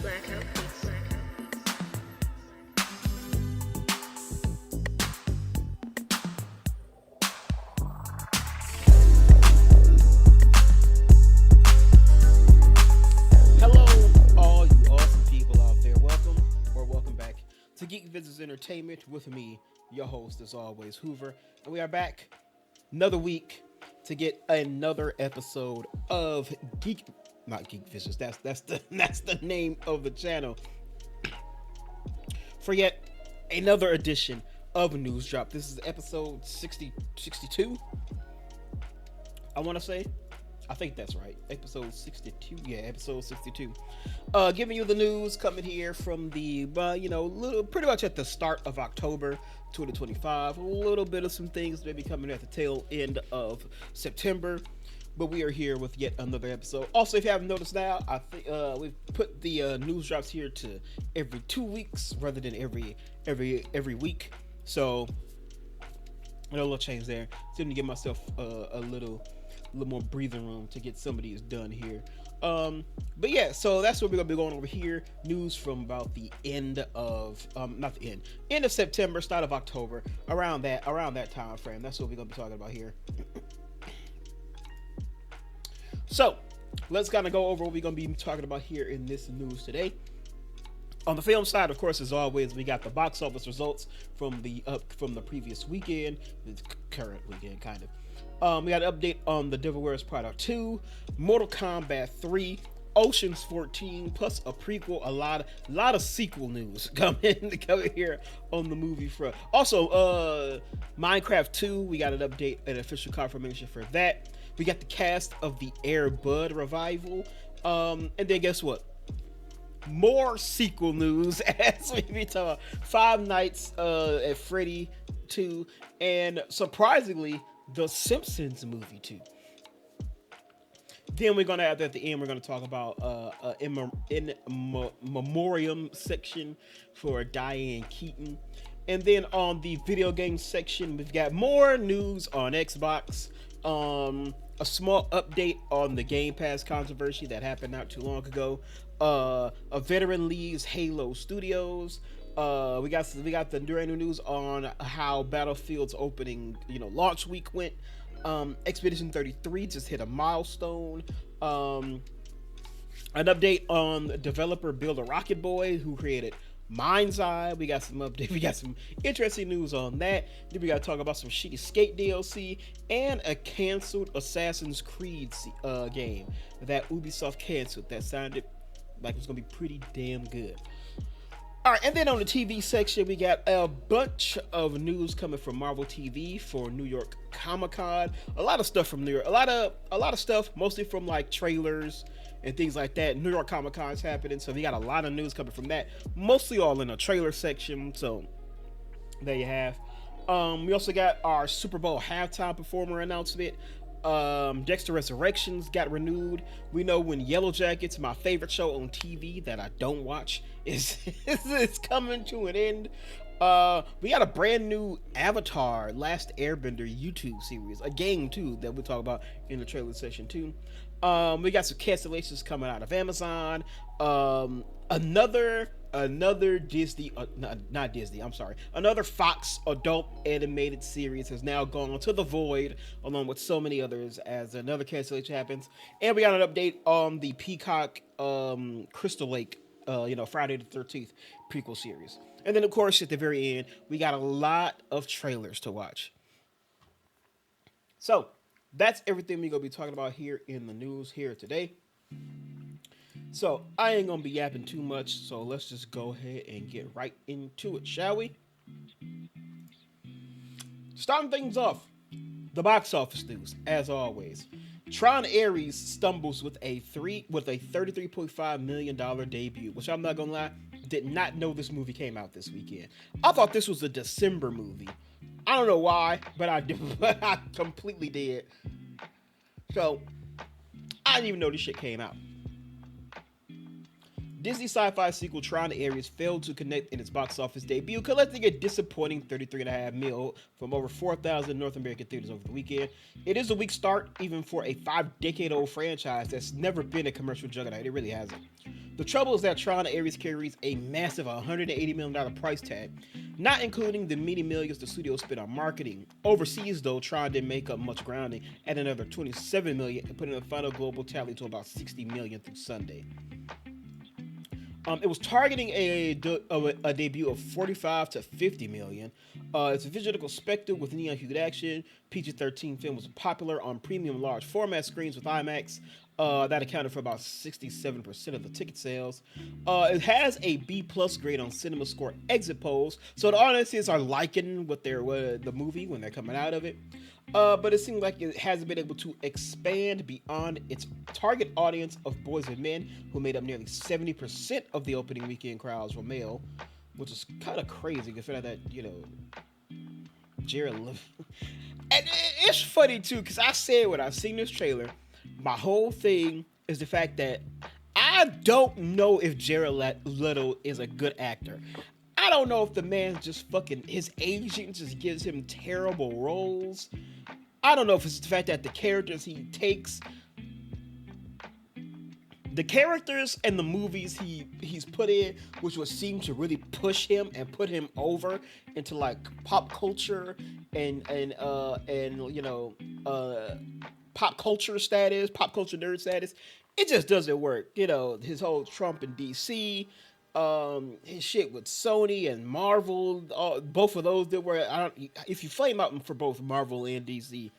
Blackout Beats. Hello, all you awesome people out there. Welcome back to Geek Visits Entertainment with me, your host, as always, Hoover. And we are back another week to get another episode of not Geek Visits. That's the name of the channel. For yet another edition of News Drop. This is episode 62. I want to say. I think that's right. Episode 62. Yeah, episode 62. Giving you the news coming here from the, pretty much at the start of October 2025. A little bit of some things maybe coming at the tail end of September. But we are here with yet another episode. Also, if you haven't noticed now, I think we've put the news drops here to every 2 weeks rather than every week. So, a little change there. So, to give myself a little more breathing room to get some of these done here. But yeah, so that's what we're gonna be going over here. News from about the end of end of September, start of October, around that time frame. That's what we're gonna be talking about here. So let's kind of go over what we're gonna be talking about here in this news today. On the film side, of course, as always, we got the box office results from the previous weekend, the current weekend, kind of. We got an update on The Devil Wears Prada 2, Mortal Kombat 3, Ocean's 14, plus a prequel. A lot of sequel news coming here on the movie front. Also, Minecraft 2, we got an update, an official confirmation for that. We got the cast of the Air Bud revival, and then guess what? More sequel news as we be talking about Five Nights at Freddy 2, and surprisingly, the Simpsons Movie 2. Then we're gonna have at the end. We're gonna talk about in memoriam section for Diane Keaton, and then on the video game section, we've got more news on Xbox. A small update on the Game Pass controversy that happened not too long ago. A veteran leaves Halo Studios. We got the brand new news on how Battlefield's opening, launch week went. Expedition 33 just hit a milestone. An update on developer Builder Rocket Boy, who created Mindseye. We got some update. We got some interesting news on that. Then we got to talk about some shitty Skate DLC and a canceled Assassin's Creed game that Ubisoft canceled. That sounded like it was gonna be pretty damn good. All right, and then on the TV section, we got a bunch of news coming from Marvel TV for New York Comic Con. A lot of stuff from New York. A lot of stuff, mostly from like trailers and things like that. New York Comic Con is happening, so we got a lot of news coming from that. Mostly all in the trailer section. So there you have. We also got our SuperBowl halftime performer announcement. Dexter Resurrections got renewed. We know when YellowJackets, my favorite show on TV that I don't watch, is coming to an end. We got a brand new Avatar Last Airbender YouTube series, a game too that we'll talk about in the trailer session too. We got some cancellations coming out of Amazon. Another Disney, not Disney, I'm sorry. Another Fox adult animated series has now gone to the void, along with so many others, as another cancellation happens. And we got an update on the Peacock Crystal Lake, Friday the 13th prequel series. And then, of course, at the very end, we got a lot of trailers to watch. So, that's everything we're going to be talking about here in the news here today. So, I ain't gonna be yapping too much, so let's just go ahead and get right into it, shall we? Starting things off, the box office news, as always. Tron Ares stumbles with a $33.5 million debut, which I'm not gonna lie, did not know this movie came out this weekend. I thought this was a December movie. I don't know why, but I completely did. So, I didn't even know this shit came out. Disney sci-fi sequel Tron Ares failed to connect in its box office debut, collecting a disappointing $33.5 million from over 4,000 North American theaters over the weekend. It is a weak start, even for a 5-decade-old franchise that's never been a commercial juggernaut. It really hasn't. The trouble is that Tron Ares carries a massive $180 million price tag, not including the many millions the studio spent on marketing. Overseas, though, Tron didn't make up much grounding at another $27 million, putting the final global tally to about $60 million through Sunday. It was targeting a debut of 45 to 50 million. It's a visual spectacle with neon hued action. PG-13 film was popular on premium large format screens with IMAX. That accounted for about 67% of the ticket sales. It has a B plus grade on CinemaScore exit polls, so the audiences are liking the movie when they're coming out of it. But it seems like it hasn't been able to expand beyond its target audience of boys and men, who made up nearly 70% of the opening weekend crowds were male, which is kind of crazy considering that, Jared Leto. And it's funny too, because I said when I seen this trailer, my whole thing is the fact that I don't know if Jared Leto is a good actor. I don't know if the man just his agent just gives him terrible roles. I don't know if it's the fact that the characters he takes, the characters and the movies he's put in, which would seem to really push him and put him over into like pop culture and pop culture status, pop culture nerd status. It just doesn't work. His whole Trump and DC. His shit with Sony and Marvel, both of those that were, if you flame out for both Marvel and DC,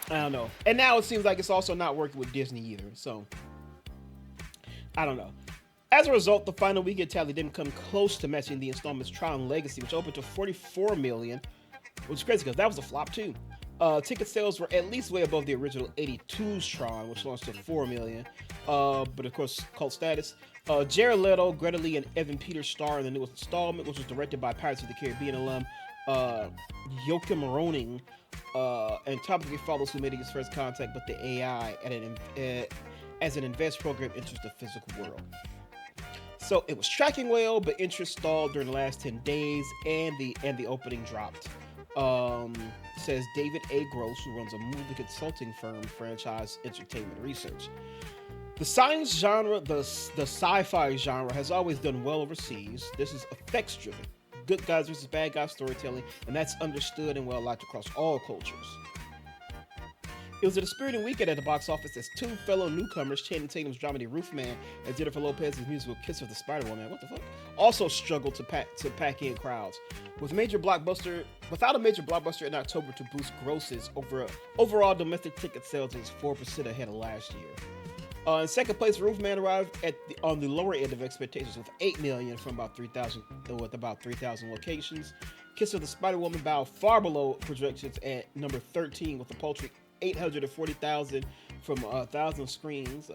I don't know. And now it seems like it's also not working with Disney either, so I don't know. As a result, the final weekend tally didn't come close to matching the installment's Tron Legacy, which opened to 44 million, which is crazy because that was a flop too. Ticket sales were at least way above the original 82's Tron, which launched to 4 million, but of course cult status. Jared Leto, Greta Lee, and Evan Peters star in the newest installment, which was directed by Pirates of the Caribbean alum Joachim Roning, and topically follows who made his first contact with the AI as an invest program enters the physical world. So it was tracking well, but interest stalled during the last 10 days, and the opening dropped. Says David A. Gross, who runs a movie consulting firm, Franchise Entertainment Research. The science genre, the sci-fi genre, has always done well overseas. This is effects-driven, good guys versus bad guys storytelling, and that's understood and well liked across all cultures. It was a dispiriting weekend at the box office as two fellow newcomers, Channing Tatum's dramedy Roofman and Jennifer Lopez's musical Kiss of the Spider-Woman, what the fuck, also struggled to pack in crowds. Without a major blockbuster in October to boost grosses, overall domestic ticket sales is 4% ahead of last year. In second place, Roofman arrived on the lower end of expectations with 8 million from about 3,000 locations. Kiss of the Spider-Woman bowed far below projections at number 13 with a paltry 840,000 from 1,000 screens.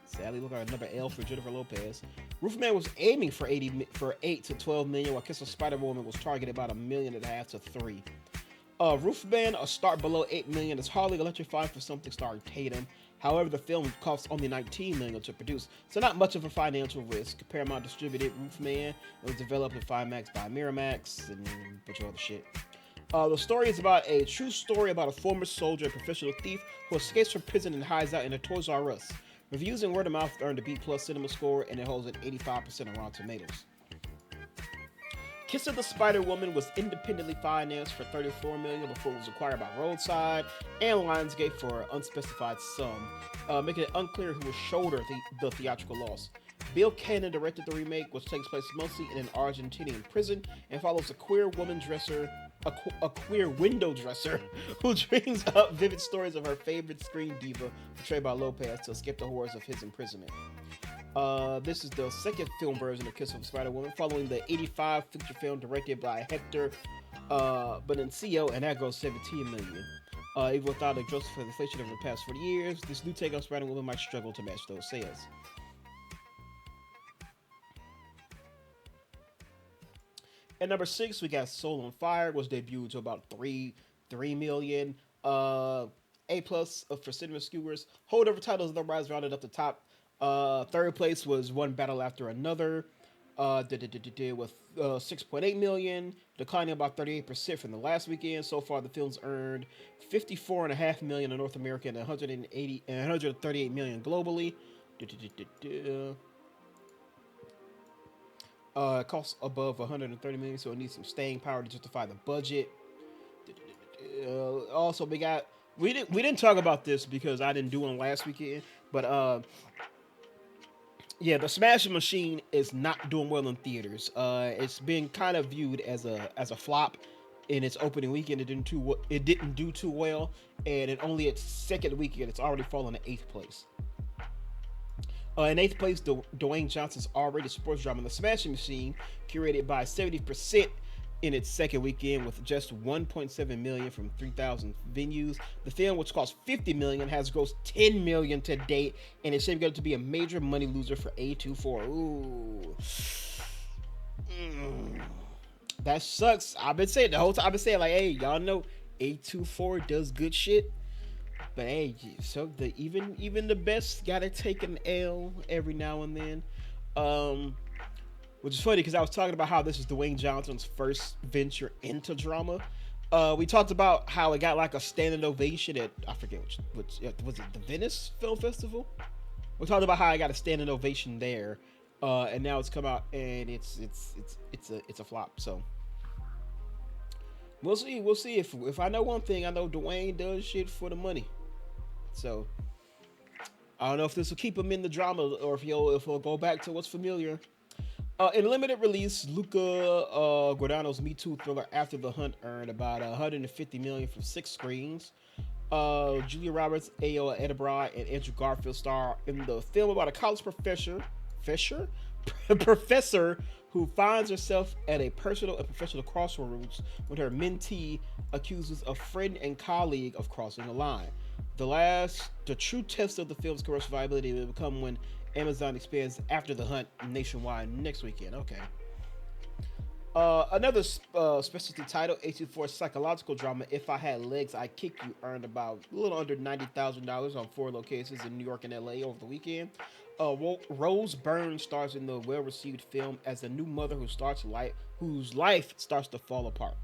Sadly, look at number L for Jennifer Lopez. Roofman was aiming for 8 to 12 million, while Kiss of Spider-Woman was targeted about $1.5 million to 3. Roofman, a start below 8 million, is hardly electrifying for something starring Tatum. However, the film costs only $19 million to produce, so not much of a financial risk. Paramount distributed Roofman. It was developed with IMAX by Miramax and a bunch of other shit. The story is about a true story about a former soldier and professional thief who escapes from prison and hides out in a Toys R Us. Reviews and word of mouth earned a B+ cinema score, and it holds at 85% on Rotten Tomatoes. Kiss of the Spider-Woman was independently financed for $34 million before it was acquired by Roadside and Lionsgate for an unspecified sum, making it unclear who will shoulder the theatrical loss. Bill Cannon directed the remake, which takes place mostly in an Argentinian prison and follows a queer window dresser who dreams up vivid stories of her favorite screen diva, portrayed by Lopez, to escape the horrors of his imprisonment. This is the second film version of Kiss of the Spider-Woman, following the 85 feature film directed by Hector Benencio, and that grossed $17 million. Even without adjusting for the inflation over the past 40 years, this new take on Spider-Woman might struggle to match those sales. At number 6, we got Soul on Fire, was debuted to about 3 million. A+ for cinema skewers. Holdover titles otherwise rounded up the top. Third place was One Battle After Another, with 6.8 million, declining about 38% from the last weekend. So far, the film's earned $54.5 million in North America and $138 million globally. It costs above 130 million, so it needs some staying power to justify the budget. Also, we didn't talk about this because I didn't do one last weekend, but yeah, the Smashing Machine is not doing well in theaters. It's been kind of viewed as a flop in its opening weekend. It didn't do too well, and in only its second weekend, it's already fallen to 8th place. In 8th place, Dwayne Johnson's R-rated sports drama, The Smashing Machine, curated by 70% in its second weekend with just 1.7 million from 3,000 venues. The film, which cost 50 million, has grossed 10 million to date, and it's shaping up to be a major money loser for A24. Ooh. That sucks. I've been saying the whole time. I've been saying, like, hey, y'all know A24 does good shit. But hey, so even the best gotta take an L every now and then. Which is funny because I was talking about how this is Dwayne Johnson's first venture into drama. We talked about how it got like a standing ovation at, I forget which was it, the Venice Film Festival. We talked about how I got a standing ovation there, and now it's come out and it's a flop. So we'll see. If I know one thing, I know Dwayne does shit for the money. So I don't know if this will keep him in the drama or if he'll go back to what's familiar. In limited release, Luca Guadagnino's Me Too thriller After the Hunt earned about 150 million from 6 screens. Julia Roberts, Ayo Edinburgh, and Andrew Garfield star in the film about a college professor who finds herself at a personal and professional crossroads when her mentee accuses a friend and colleague of crossing the line. The true test of the film's commercial viability will come when Amazon expands After the Hunt nationwide next weekend. Okay. Another specialty title, A24 psychological drama, If I Had Legs, I'd Kick You, earned about a little under $90,000 on 4 locations in New York and LA over the weekend. Rose Byrne stars in the well-received film as a new mother whose life starts to fall apart.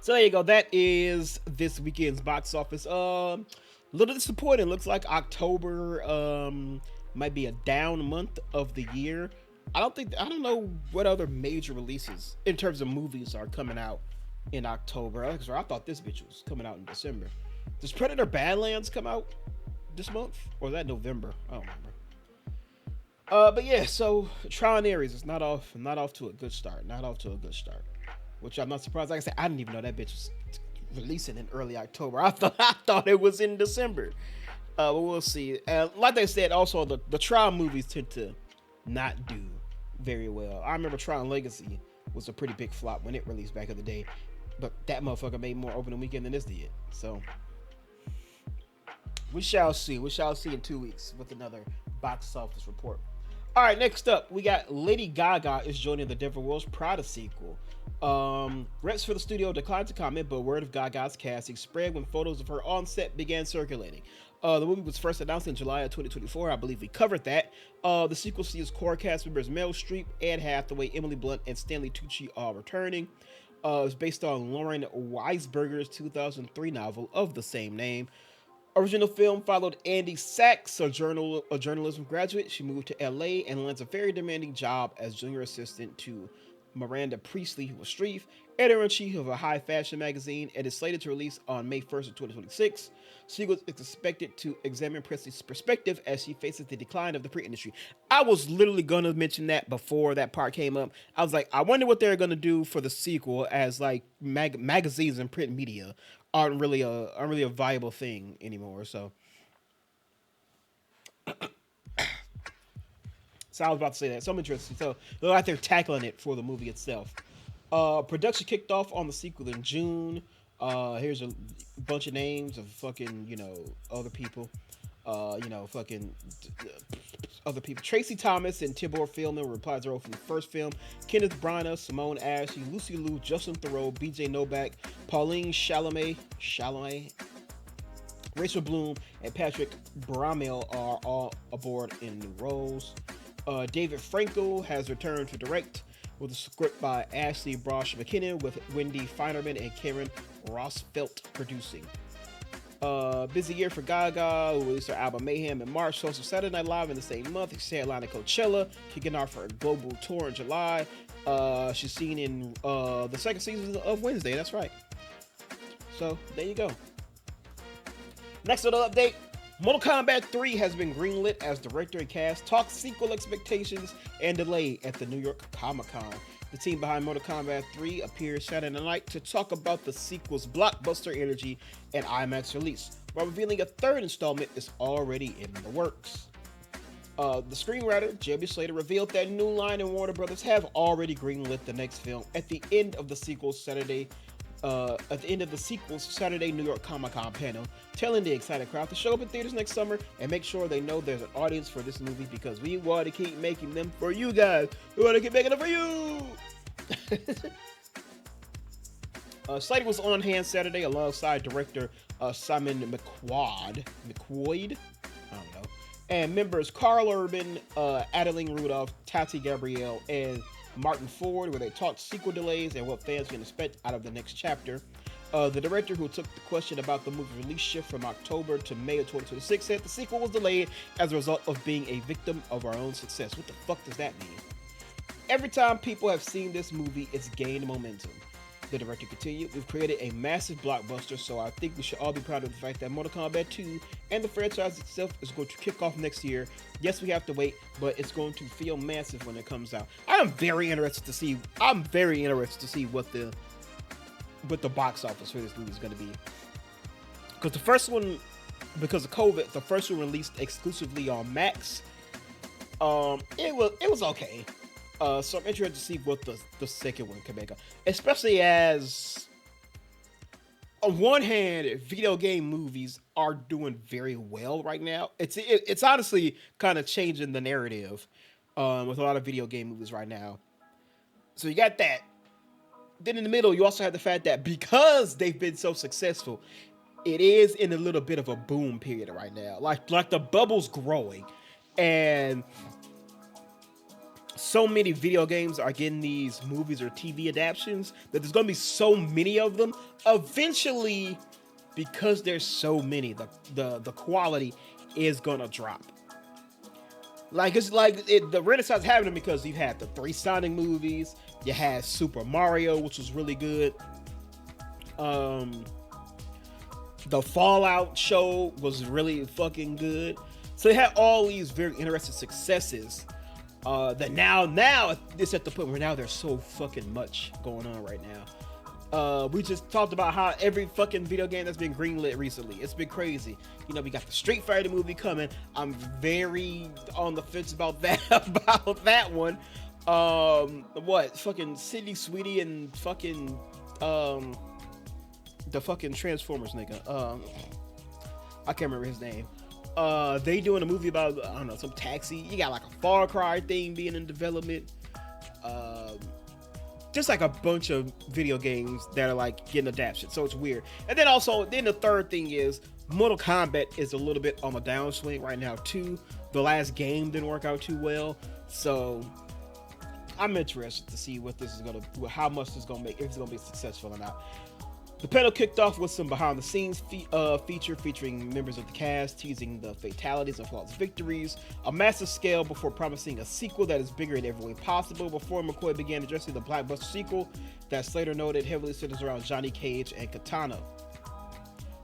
So there you go. That is this weekend's box office. A little disappointing. Looks like October might be a down month of the year. I don't know what other major releases in terms of movies are coming out in October. I thought this bitch was coming out in December. Does Predator Badlands come out this month? Or is that November? I don't remember. But yeah, so Tron Ares is not off to a good start. Which I'm not surprised. Like I said, I didn't even know that bitch was releasing in early October. I thought it was in December. But we'll see. Like they said, also the Tron movies tend to not do very well. I remember Tron Legacy was a pretty big flop when it released back in the day, but that motherfucker made more opening weekend than this did. So we shall see. We shall see in 2 weeks with another box office report. All right, next up, we got Lady Gaga is joining the Denver World's Prada sequel. Reps for the studio declined to comment, but word of Gaga's casting spread when photos of her on set began circulating. The movie was first announced in July of 2024. I believe we covered that. The sequel sees core cast members Meryl Streep, Anne Hathaway, Emily Blunt, and Stanley Tucci all returning. It's based on Lauren Weisberger's 2003 novel of the same name. Original film followed Andy Sachs, a journalism graduate. She moved to LA and lands a very demanding job as junior assistant to Miranda Priestley, who was Streep, editor-in-chief of a high fashion magazine, and is slated to release on May 1st of 2026. Sequel is expected to examine Priestley's perspective as she faces the decline of the print industry. I was literally going to mention that before that part came up. I was like, I wonder what they're going to do for the sequel, as like magazines and print media aren't really a viable thing anymore. So I was about to say that. So I'm interested. So they're out there tackling it for the movie itself. Production kicked off on the sequel in June. Here's a bunch of names of fucking, other people. Other people. Tracy Thomas and Tibor Philman reprised their role from the first film. Kenneth Branagh, Simone Ashley, Lucy Liu, Justin Theroux, BJ Novak, Pauline Chalamet, Rachel Bloom, and Patrick Bramell are all aboard in new roles. David Frankel has returned to direct with a script by Ashley Brosh McKinnon, with Wendy Feinerman and Karen Rossfelt producing. Busy year for Gaga, who released her album Mayhem in March, hosted Saturday Night Live in the same month. She's headlining Coachella, kicking off her global tour in July. She's seen in the second season of Wednesday. That's right. So there you go. Next little update. Mortal Kombat 3 has been greenlit as director and cast talk sequel expectations and delay at the New York Comic-Con. The team behind Mortal Kombat 3 appears Saturday night to talk about the sequel's blockbuster energy and IMAX release, while revealing a third installment is already in the works. The screenwriter, J.B. Slater, revealed that New Line and Warner Brothers have already greenlit the next film at the end of the sequel's Saturday New York Comic-Con panel, telling the excited crowd to show up in theaters next summer and make sure they know there's an audience for this movie because we want to keep making them for you guys. We want to keep making them for you. Slater was on hand Saturday alongside director Simon McQuoid, I don't know, and members Carl Urban, Adeline Rudolph, Tati Gabrielle, and Martin Ford, where they talked sequel delays and what fans can expect out of the next chapter. The director, who took the question about the movie release shift from October to May of 2026, said the sequel was delayed as a result of being a victim of our own success. What the fuck does that mean? Every time people have seen this movie, it's gained momentum. The director continued, we've created a massive blockbuster, so I think we should all be proud of the fact that Mortal Kombat 2 and the franchise itself is going to kick off next year. Yes, we have to wait, but it's going to feel massive when it comes out. I'm very interested to see what the box office for this movie is going to be. Because the first one, because of COVID, the first one released exclusively on Max. It was okay. So I'm interested to see what the second one can make up. Especially as, on one hand, video game movies are doing very well right now. It's honestly kind of changing the narrative with a lot of video game movies right now. So you got that. Then in the middle, you also have the fact that because they've been so successful, it is in a little bit of a boom period right now. Like the bubble's growing, and so many video games are getting these movies or TV adaptations that there's gonna be so many of them. Eventually, because there's so many, the quality is gonna drop. The Renaissance happening because you've had the 3 Sonic movies, you had Super Mario, which was really good. The Fallout show was really fucking good. So they had all these very interesting successes. That now it's at the point where now there's so fucking much going on right now. We just talked about how every fucking video game that's been greenlit recently, it's been crazy. You know, we got the Street Fighter movie coming. I'm very on the fence about that one. What fucking Sydney Sweetie and fucking the fucking Transformers nigga. I can't remember his name. They doing a movie about, I don't know, some taxi. You got like a Far Cry thing being in development. Just like a bunch of video games that are like getting adapted. So it's weird. And then also, the third thing is Mortal Kombat is a little bit on the downswing right now too. The last game didn't work out too well. So I'm interested to see what this is how much this is gonna make, if it's gonna be successful or not. The panel kicked off with some behind-the-scenes feature featuring members of the cast, teasing the fatalities and flawless victories, a massive scale before promising a sequel that is bigger in every way possible. Before McCoy began addressing the blockbuster sequel that Slater noted heavily centers around Johnny Cage and Katana.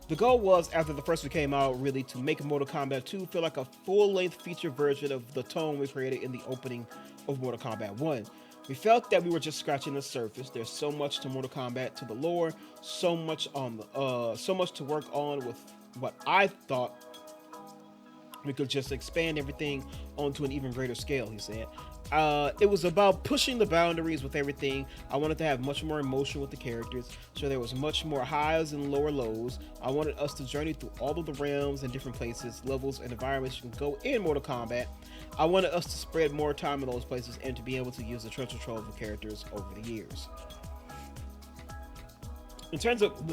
The goal was, after the first one came out, really to make Mortal Kombat 2 feel like a full-length feature version of the tone we created in the opening of Mortal Kombat 1. We felt that we were just scratching the surface. There's so much to Mortal Kombat, to the lore, so much to work on with what I thought we could just expand everything onto an even greater scale, he said. It was about pushing the boundaries with everything. I wanted to have much more emotion with the characters, so there was much more highs and lower lows. I wanted us to journey through all of the realms and different places, levels, and environments you can go in Mortal Kombat. I wanted us to spread more time in those places and to be able to use the treasure trove of the characters over the years. In terms of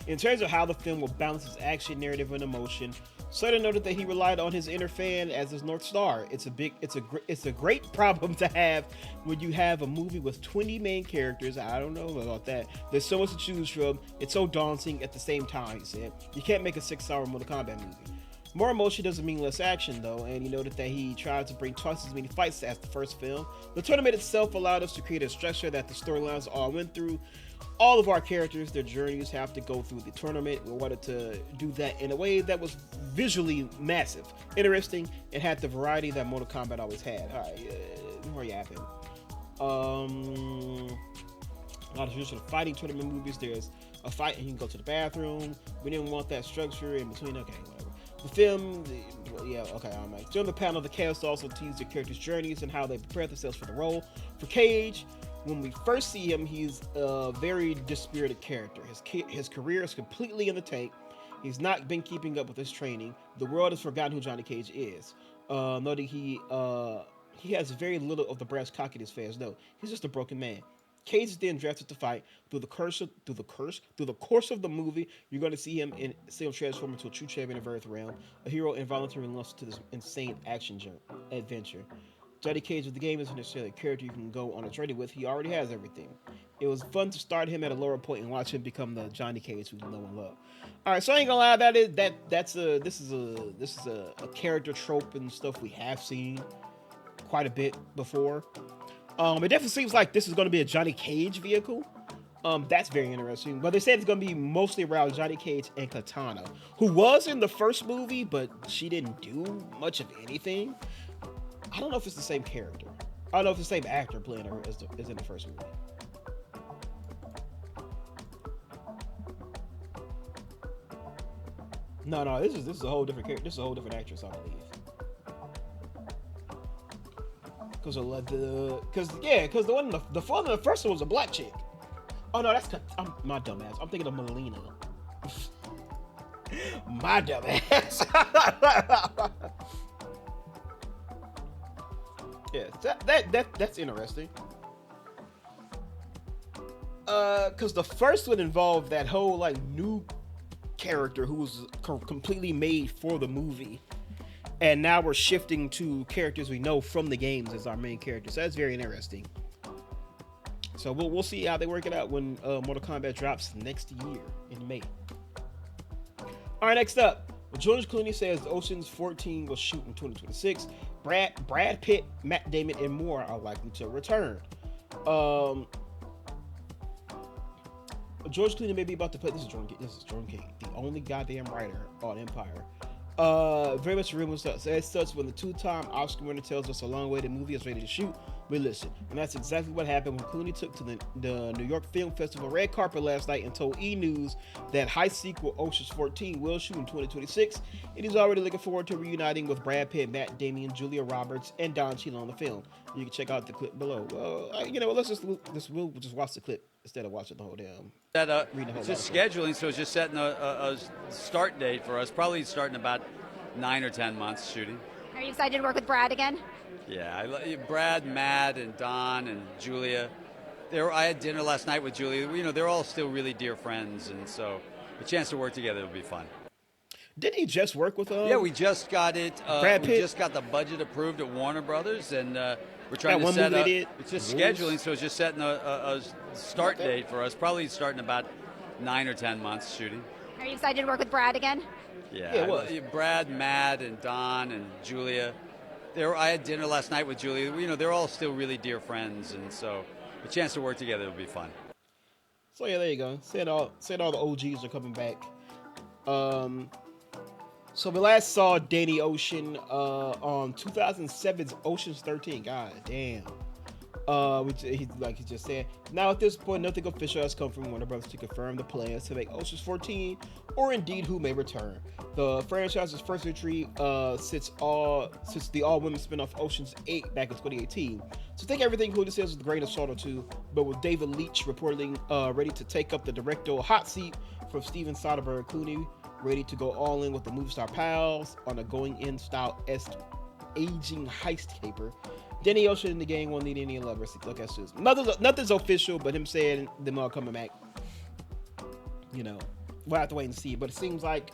In terms of how the film will balance its action, narrative, and emotion, Sutter noted that he relied on his inner fan as his North Star. It's a great problem to have when you have a movie with 20 main characters. I don't know about that. There's so much to choose from. It's so daunting at the same time, he said. You can't make a 6-hour Mortal Kombat movie. More emotion doesn't mean less action, though, and he noted that he tried to bring twice as many fights as the first film. The tournament itself allowed us to create a structure that the storylines all went through. All of our characters, their journeys have to go through the tournament. We wanted to do that in a way that was visually massive, interesting, and had the variety that Mortal Kombat always had. All right, more yapping. A lot of traditional fighting tournament movies, there's a fight and you can go to the bathroom. We didn't want that structure in between. Okay, whatever. The film, yeah, okay, I'm like, during the panel, the cast also teased their characters' journeys and how they prepare themselves for the role. For Cage, when we first see him, he's a very dispirited character. His career is completely in the tank. He's not been keeping up with his training. The world has forgotten who Johnny Cage is. Noting he has very little of the brass cockiness fans know. He's just a broken man. Cage is then drafted to fight. Through the course of the movie, you're going to see him transform into a true champion of Earth Realm, a hero involuntarily launched to this insane action adventure. Johnny Cage of the game isn't necessarily a character you can go on a journey with. He already has everything. It was fun to start him at a lower point and watch him become the Johnny Cage we know and love. All right, so I ain't gonna lie, this is a character trope and stuff we have seen quite a bit before. It definitely seems like this is going to be a Johnny Cage vehicle. That's very interesting. But they said it's going to be mostly around Johnny Cage and Katana, who was in the first movie, but she didn't do much of anything. I don't know if it's the same character. I don't know if it's the same actor playing her as in the first movie. No, this is a whole different character. This is a whole different actress, I believe. Because the one in the first one was a black chick. Oh no, I'm my dumbass. I'm thinking of Melina. My dumbass. Yeah, that's interesting. Because the first one involved that whole like new character who was completely made for the movie. And now we're shifting to characters we know from the games as our main characters. So that's very interesting. So we'll see how they work it out when Mortal Kombat drops next year in May. All right, next up. George Clooney says Ocean's 14 will shoot in 2026. Brad Pitt, Matt Damon, and more are likely to return. George Clooney may be about to play. This is Jordan King, the only goddamn writer on Empire. Very much rumors as such when the two-time Oscar winner tells us a long way the movie is ready to shoot, we listen. And that's exactly what happened when Clooney took to the New York Film Festival red carpet last night and told E! News that high sequel Ocean's 14 will shoot in 2026, and he's already looking forward to reuniting with Brad Pitt, Matt Damon, Julia Roberts, and Don Cheadle on the film. You can check out the clip below. Well, we'll just watch the clip instead of watching the whole damn. It's just scheduling, so it's just setting a start date for us. Probably starting about 9 or 10 months shooting. Are you excited to work with Brad again? Yeah, Brad, Matt, and Don, and Julia. I had dinner last night with Julia. You know, they're all still really dear friends, and so the chance to work together will be fun. Didn't he just work with them? Yeah, we just got it. Brad Pitt? We just got the budget approved at Warner Brothers, and we're trying to set up. It's just scheduling, so it's just setting a start date for us. Probably starting about 9 or 10 months shooting. Are you excited to work with Brad again? Yeah, Brad, Matt, and Don, and Julia. I had dinner last night with Julia. You know, they're all still really dear friends, and so the chance to work together will be fun. So yeah, there you go. Said all the OGs are coming back. So we last saw Danny Ocean on 2007's Ocean's 13. God damn. Like he just said, now at this point, nothing official has come from Warner Brothers to confirm the plans to make Ocean's 14, or indeed who may return. The franchise's first entry since the all-women spin-off Ocean's 8 back in 2018. So take everything Clooney says with a grain of salt or two, but with David Leitch reportedly ready to take up the directorial hot seat from Steven Soderbergh, Clooney ready to go all in with the movie star pals on a going-in style aging heist caper. Danny Ocean in the gang won't need any elaboracy. Look at this. Nothing's official, but him saying them all coming back. you know, we'll have to wait and see. But it seems like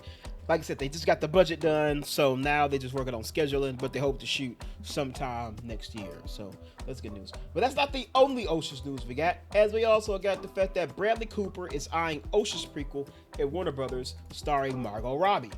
I said, they just got the budget done, so now they're just working on scheduling, but they hope to shoot sometime next year. So that's good news. But that's not the only Ocean's news we got, as we also got the fact that Bradley Cooper is eyeing Ocean's prequel at Warner Brothers, starring Margot Robbie.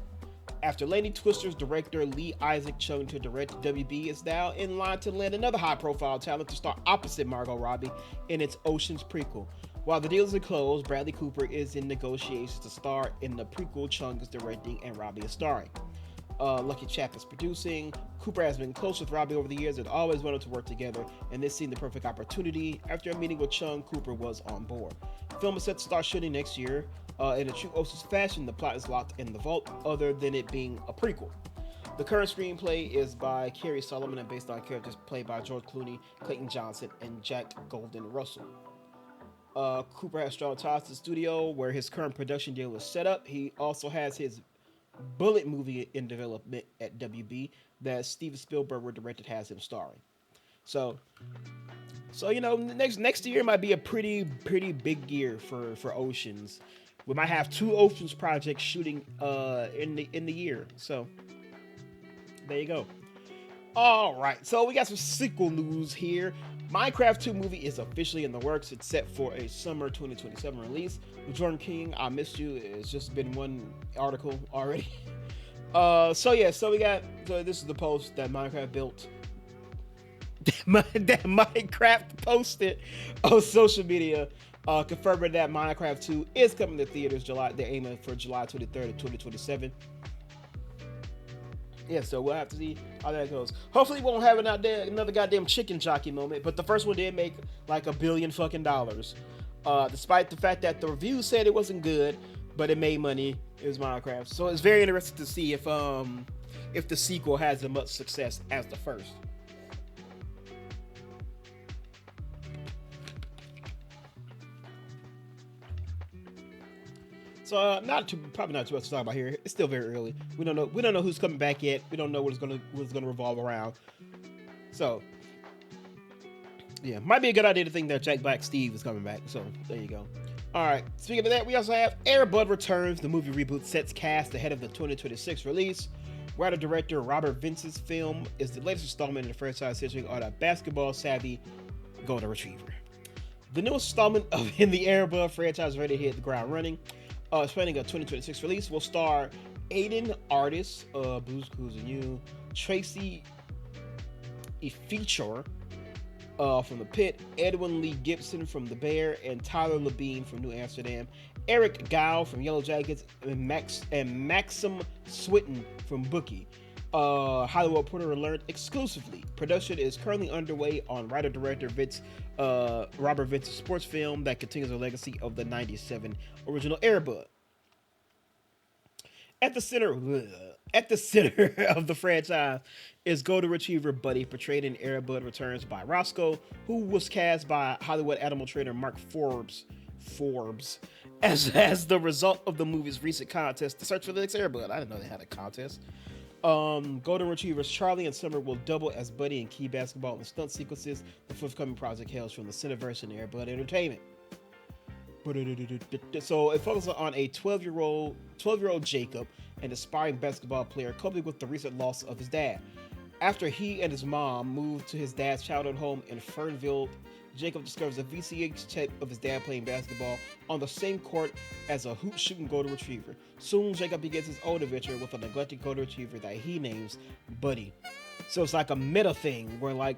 After landing Twister's director Lee Isaac Chung to direct, WB is now in line to land another high-profile talent to star opposite Margot Robbie in its Ocean's prequel. While the deals are closed, Bradley Cooper is in negotiations to star in the prequel Chung is directing and Robbie is starring. Lucky Chap is producing. Cooper has been close with Robbie over the years and always wanted to work together, and this seemed the perfect opportunity. After a meeting with Chung, Cooper was on board. The film is set to start shooting next year. In a true Ocean's fashion, the plot is locked in the vault, other than it being a prequel. The current screenplay is by Kerry Solomon and based on characters played by George Clooney, Clayton Johnson, and Jack Golden Russell. Cooper has strong ties to the studio where his current production deal is set up. He also has his Bullet movie in development at WB that Steven Spielberg directed, has him starring. So you know, next year might be a pretty big year for Oceans. We might have 2 Oceans projects shooting in the year. So there you go. All right, so we got some sequel news here. Minecraft 2 movie is officially in the works. It's set for a summer 2027 release. Jordan King, I missed you. It's just been one article already. So this is the post that Minecraft built. that Minecraft posted on social media, confirming that Minecraft 2 is coming to theaters July. They're aiming for July 23rd of 2027. Yeah, so we'll have to see how that goes. Hopefully, we won't have another goddamn chicken jockey moment. But the first one did make like $1 billion fucking dollars, despite the fact that the reviews said it wasn't good, but it made money. It was Minecraft, so it's very interesting to see if the sequel has as much success as the first. So probably not too much to talk about here. It's still very early. We don't know who's coming back yet. We don't know what it's gonna revolve around. So yeah, might be a good idea to think that Jack Black Steve is coming back. So there you go. All right. Speaking of that, we also have Air Bud Returns. The movie reboot sets cast ahead of the 2026 release. Writer-director Robert Vince's film is the latest installment in the franchise featuring on a basketball-savvy golden retriever. The newest installment in the Air Bud franchise is ready to hit the ground running. Planning a 2026 release will star Aiden Artis, Blue's Clues and You, Tracy Efeature from The Pit, Edwin Lee Gibson from The Bear, and Tyler Labine from New Amsterdam, Eric Gow from YellowJackets, and Maxim Switten from Bookie. Hollywood Reporter learned exclusively. Production is currently underway on writer-director Robert Vince's sports film that continues the legacy of the 97 original Air Bud. At the center of the franchise is Golden Retriever Buddy, portrayed in Air Bud Returns by Roscoe, who was cast by Hollywood animal trainer Mark Forbes as the result of the movie's recent contest to search for the next Air Bud. I didn't know they had a contest. Golden Retrievers Charlie and Summer will double as Buddy and key basketball and stunt sequences. The forthcoming project hails from the Cineverse and Air Bud Entertainment. So it focuses on a 12-year-old Jacob, an aspiring basketball player, coping with the recent loss of his dad. After he and his mom moved to his dad's childhood home in Fernville, Jacob discovers a VCH tape of his dad playing basketball on the same court as a hoop-shooting Golden Retriever. Soon, Jacob begins his own adventure with a neglected Golden Retriever that he names Buddy. So it's like a meta thing where, like,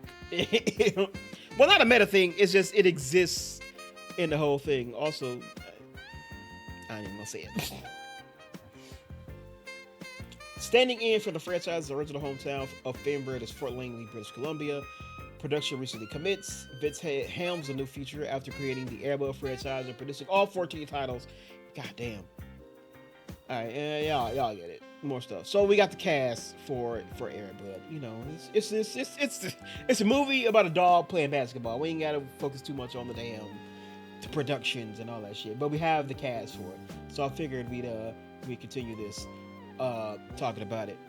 well, not a meta thing. It's just it exists in the whole thing. Also, I ain't even gonna say it. Standing in for the franchise's original hometown of Fanbird is Fort Langley, British Columbia. Production recently commits. Vince helms a new feature after creating the Air Bud franchise and producing all 14 titles. God damn. All right, y'all get it. More stuff. So we got the cast for Air Bud. You know, it's a movie about a dog playing basketball. We ain't gotta focus too much on the productions and all that shit. But we have the cast for it. So I figured we'd continue this talking about it.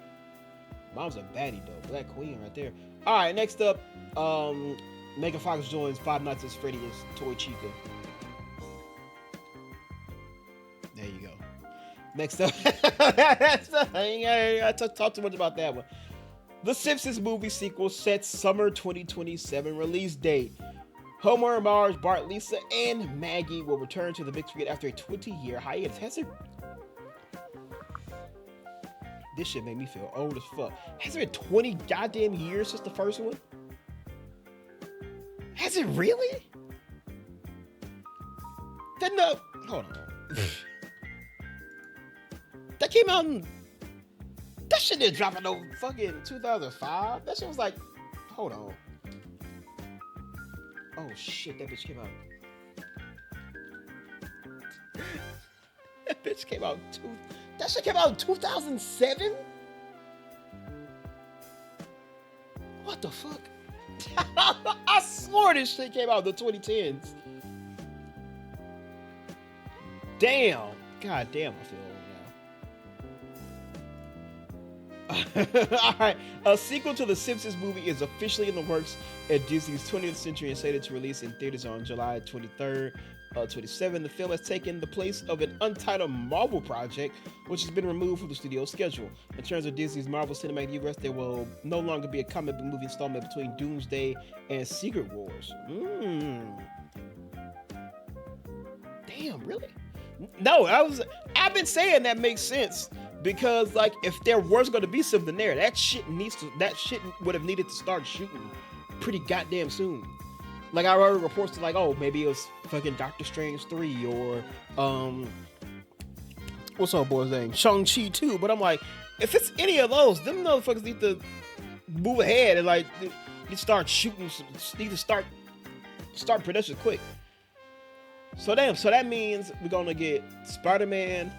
Mom's a baddie though. Black Queen right there. All right, next up, Megan Fox joins Five Nights at Freddy's Toy Chica. There Next up, I talked too much about that one. The Simpsons movie sequel sets summer 2027 release date. Homer, Marge, Bart, Lisa, and Maggie will return to the big screen after a 20-year hiatus. This shit made me feel old as fuck. Has it been 20 goddamn years since the first one? Has it really? Hold on. That came out in... That shit didn't drop in no fucking 2005. That shit was like... Hold on. Oh shit, that bitch came out. That bitch came out that shit came out in 2007? What the fuck? I swore this shit came out in the 2010s. Damn. God damn, I feel old now. Alright. A sequel to the Simpsons movie is officially in the works at Disney's 20th Century and slated to release in theaters on July 23rd. 27. The film has taken the place of an untitled Marvel project, which has been removed from the studio's schedule. In terms of Disney's Marvel Cinematic Universe, there will no longer be a comic book movie installment between Doomsday and Secret Wars. Damn, really? No, I've been saying that makes sense because, like, if there was going to be something there, that shit would have needed to start shooting pretty goddamn soon. Like, I heard reports like, oh, maybe it was fucking Doctor Strange 3 or, what's our boy's name? Shang-Chi 2. But I'm like, if it's any of those, them motherfuckers need to move ahead and, like, need to start shooting, need to start production quick. So that means we're going to get Spider-Man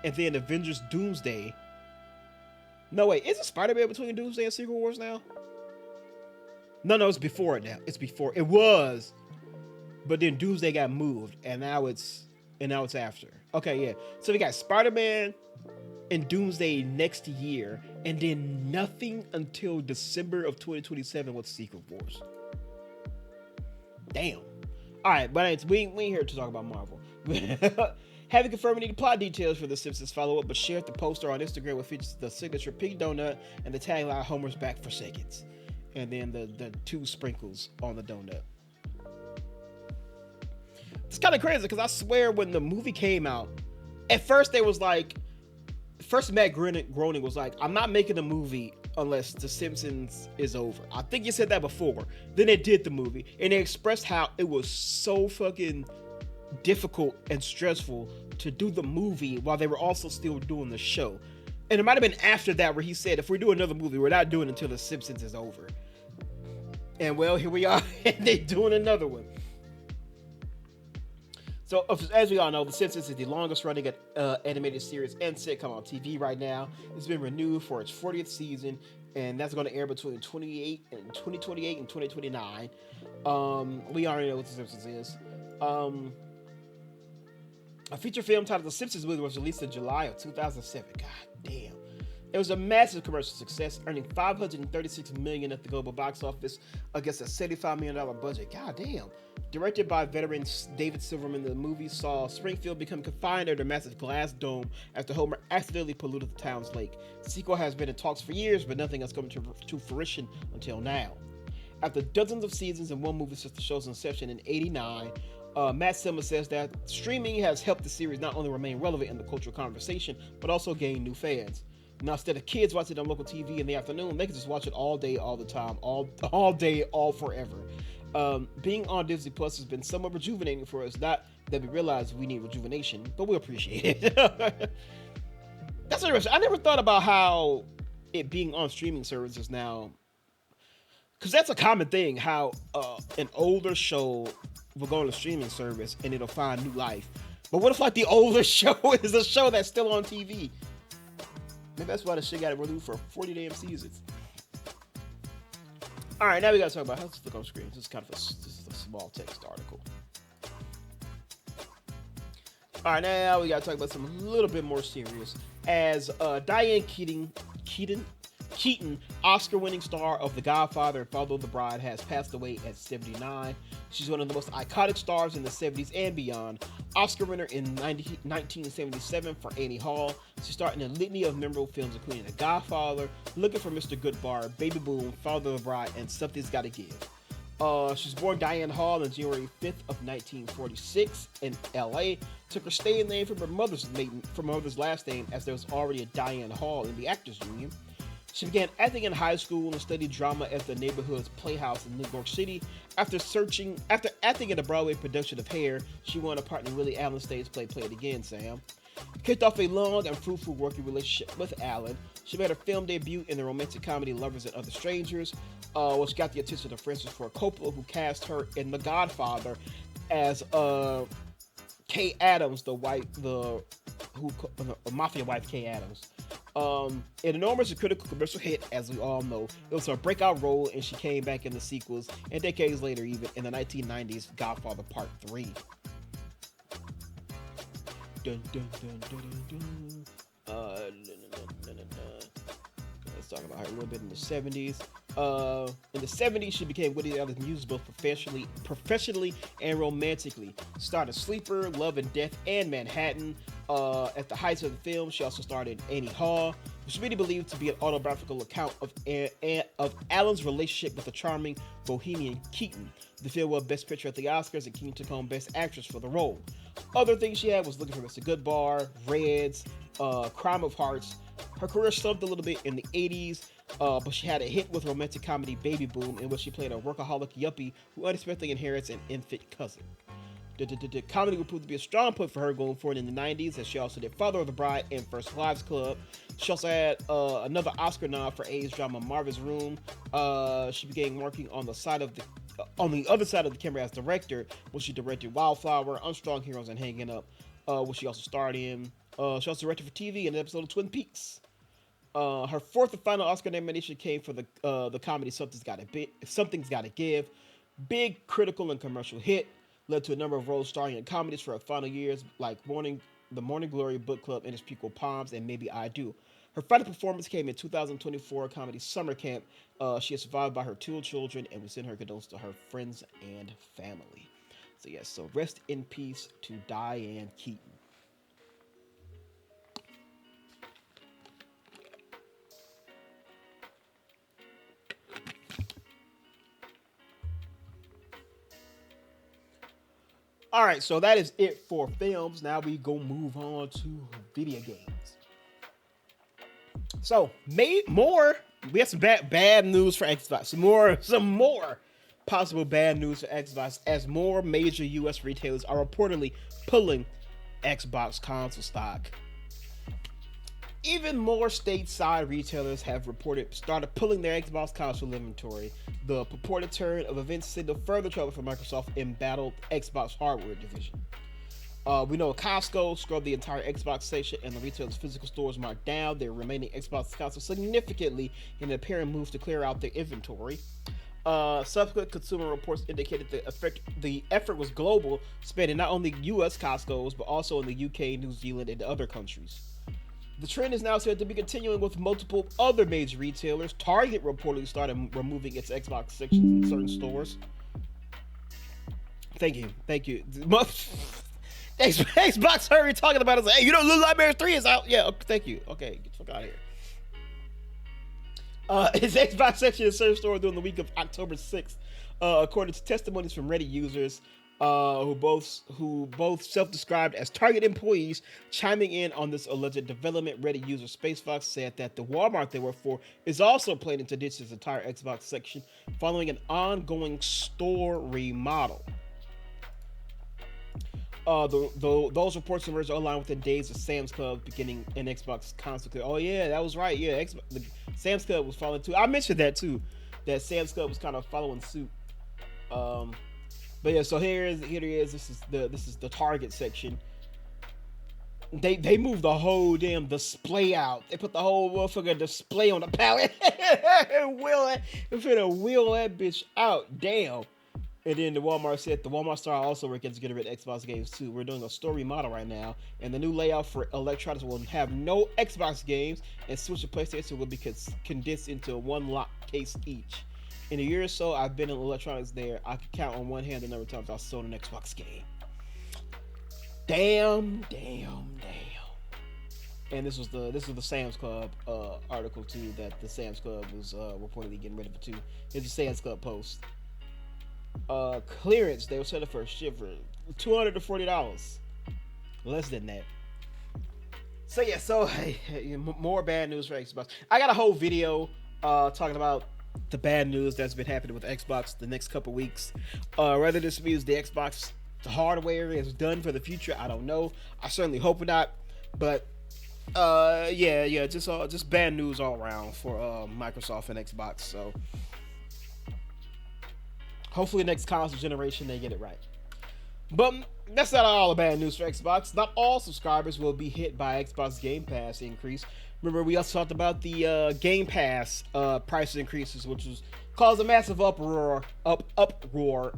and then Avengers Doomsday. No, wait, is it Spider-Man between Doomsday and Secret Wars now? No, it's before it now. It's before. It was. But then Doomsday got moved, and now it's after. Okay, yeah. So we got Spider-Man and Doomsday next year, and then nothing until December of 2027 with Secret Wars. Damn. Alright, but we ain't here to talk about Marvel. Having confirmed any plot details for the Simpsons follow-up, but shared the poster on Instagram which features the signature pink donut and the tagline "Homer's back for seconds." And then the two sprinkles on the donut. It's kind of crazy because I swear when the movie came out, at first they was like, Matt Groening was like, I'm not making a movie unless The Simpsons is over. I think you said that before. Then they did the movie and they expressed how it was so fucking difficult and stressful to do the movie while they were also still doing the show. And it might have been after that where he said, if we do another movie, we're not doing it until The Simpsons is over. And well, here we are, and they're doing another one. So, as we all know, The Simpsons is the longest running animated series and sitcom on TV right now. It's been renewed for its 40th season, and that's going to air between 2028 and 2029. We already know what The Simpsons is. A feature film titled The Simpsons Movie was released in July of 2007. God damn. It was a massive commercial success, earning $536 million at the global box office against a $75 million budget. God damn. Directed by veteran David Silverman, the movie saw Springfield become confined under a massive glass dome after Homer accidentally polluted the town's lake. The sequel has been in talks for years, but nothing has come to fruition until now. After dozens of seasons and one movie since the show's inception in '89, Matt Selma says that streaming has helped the series not only remain relevant in the cultural conversation, but also gain new fans. Now, instead of kids watching it on local TV in the afternoon, they can just watch it all day, all the time, all day, all forever. Being on Disney Plus has been somewhat rejuvenating for us. Not that we realize we need rejuvenation, but we appreciate it. That's interesting. I never thought about how it being on streaming services now, because that's a common thing, how an older show will go on a streaming service and it'll find new life. But what if, like, the older show is a show that's still on TV? Maybe that's why the shit got renewed for 40 damn seasons. All right, now we got to talk about, let's look on screen. This is kind of this is a small text article. All right, now we got to talk about something a little bit more serious. As Diane Keaton, Keaton, Oscar-winning star of The Godfather and Father of the Bride, has passed away at 79. She's one of the most iconic stars in the 70s and beyond. Oscar winner in 1977 for Annie Hall. She starred in a litany of memorable films, including The Godfather, Looking for Mr. Goodbar, Baby Boom, Father of the Bride, and Something's Gotta Give. She was born Diane Hall on January 5th of 1946 in L.A. Took her stage name from her mother's last name, as there was already a Diane Hall in the Actors Union. She began acting in high school and studied drama at the neighborhood's Playhouse in New York City. After acting in a Broadway production of Hair, she won a part in Willie Allen's stage play Play It Again, Sam. Kicked off a long and fruitful working relationship with Allen. She made her film debut in the romantic comedy Lovers and Other Strangers, which got the attention of Francis Ford Coppola, who cast her in The Godfather as Kay Adams, mafia wife Kay Adams. An enormous and critical commercial hit, as we all know. It was her breakout role, and she came back in the sequels, and decades later, even in the 1990s Godfather Part 3. Dun, dun, dun, dun, dun, dun. Let's talk about her a little bit in the 70s. In the 70s, she became Woody Allen's muse both professionally and romantically. Starred in Sleeper, Love and Death, and Manhattan. At the height of the film, she also starred in Annie Hall, which is many believed to be an autobiographical account of Allen's relationship with the charming bohemian Keaton. The film won Best Picture at the Oscars, and Keaton took home Best Actress for the role. Other things she had was Looking for Mr. Goodbar, Reds, Crime of Hearts. Her career slumped a little bit in the 80s, but she had a hit with romantic comedy Baby Boom, in which she played a workaholic yuppie who unexpectedly inherits an infant cousin. Comedy would prove to be a strong point for her going forward in the 90s, as she also did Father of the Bride and First Wives Club. She also had another Oscar nod for age drama Marvin's Room. She began working on the other side of the camera as director, when she directed Wildflower, Unstrong Heroes, and Hanging Up, which she also starred in. She also directed for TV in an episode of Twin Peaks. Her fourth and final Oscar nomination came for the comedy Something's Gotta Give. Big critical and commercial hit. Led to a number of roles starring in comedies for her final years, like The Morning Glory Book Club and its prequel Palms, and Maybe I Do. Her final performance came in 2024 comedy Summer Camp. She is survived by her 2 children, and we send her condolences to her friends and family. So yes, so rest in peace to Diane Keaton. All right, so that is it for films. Now we go move on to video games. So, we have some bad news for Xbox. Some more possible bad news for Xbox, as more major U.S. retailers are reportedly pulling Xbox console stock. Even more stateside retailers have started pulling their Xbox console inventory. The purported turn of events signaled further trouble for Microsoft embattled Xbox hardware division. We know Costco scrubbed the entire Xbox section, and the retailer's physical stores marked down their remaining Xbox consoles significantly in an apparent move to clear out their inventory. Subsequent consumer reports indicated the effort was global, spanning not only U.S. Costco's, but also in the UK, New Zealand, and other countries. The trend is now said to be continuing with multiple other major retailers. Target reportedly started removing its Xbox sections in certain stores. Thank you. Xbox already talking about it. Like, hey, Little Nightmares 3 is out. Yeah, okay, thank you. Okay, get the fuck out of here. Its Xbox section in certain stores during the week of October 6th, according to testimonies from Reddit users, who both self-described as Target employees, chiming in on this alleged development. Reddit user SpaceFox said that the Walmart they work for is also planning to ditch its entire Xbox section following an ongoing store remodel. Those reports and words are aligned within days of Sam's Club beginning an Xbox console. Oh yeah, that was right. Yeah, Sam's Club was following too. I mentioned that too, that Sam's Club was kind of following suit. But yeah, so here it is. This is the Target section. They moved the whole damn display out. They put the whole motherfucking display on the pallet. Wheel that bitch out. Damn. And then the Walmart said the Walmart store also working to get rid of Xbox games too. We're doing a store remodel right now, and the new layout for electronics will have no Xbox games, and Switch and PlayStation will be condensed into one lock case each. In a year or so, I've been in electronics there. I can count on one hand the number of times I've sold an Xbox game. Damn. And this was the Sam's Club article too, that the Sam's Club was reportedly getting rid of it too. Here's the Sam's Club post. Clearance, they were selling for a ship for $240, less than that. So yeah, more bad news for Xbox. I got a whole video talking about the bad news that's been happening with Xbox the next couple weeks. Whether this means the Xbox hardware is done for the future, I don't know. I certainly hope not, but just bad news all around for Microsoft and Xbox. So hopefully next console generation they get it right. But that's not all the bad news for Xbox. Not all subscribers will be hit by Xbox Game Pass increase. Remember, we also talked about the Game Pass price increases, which was caused a massive uproar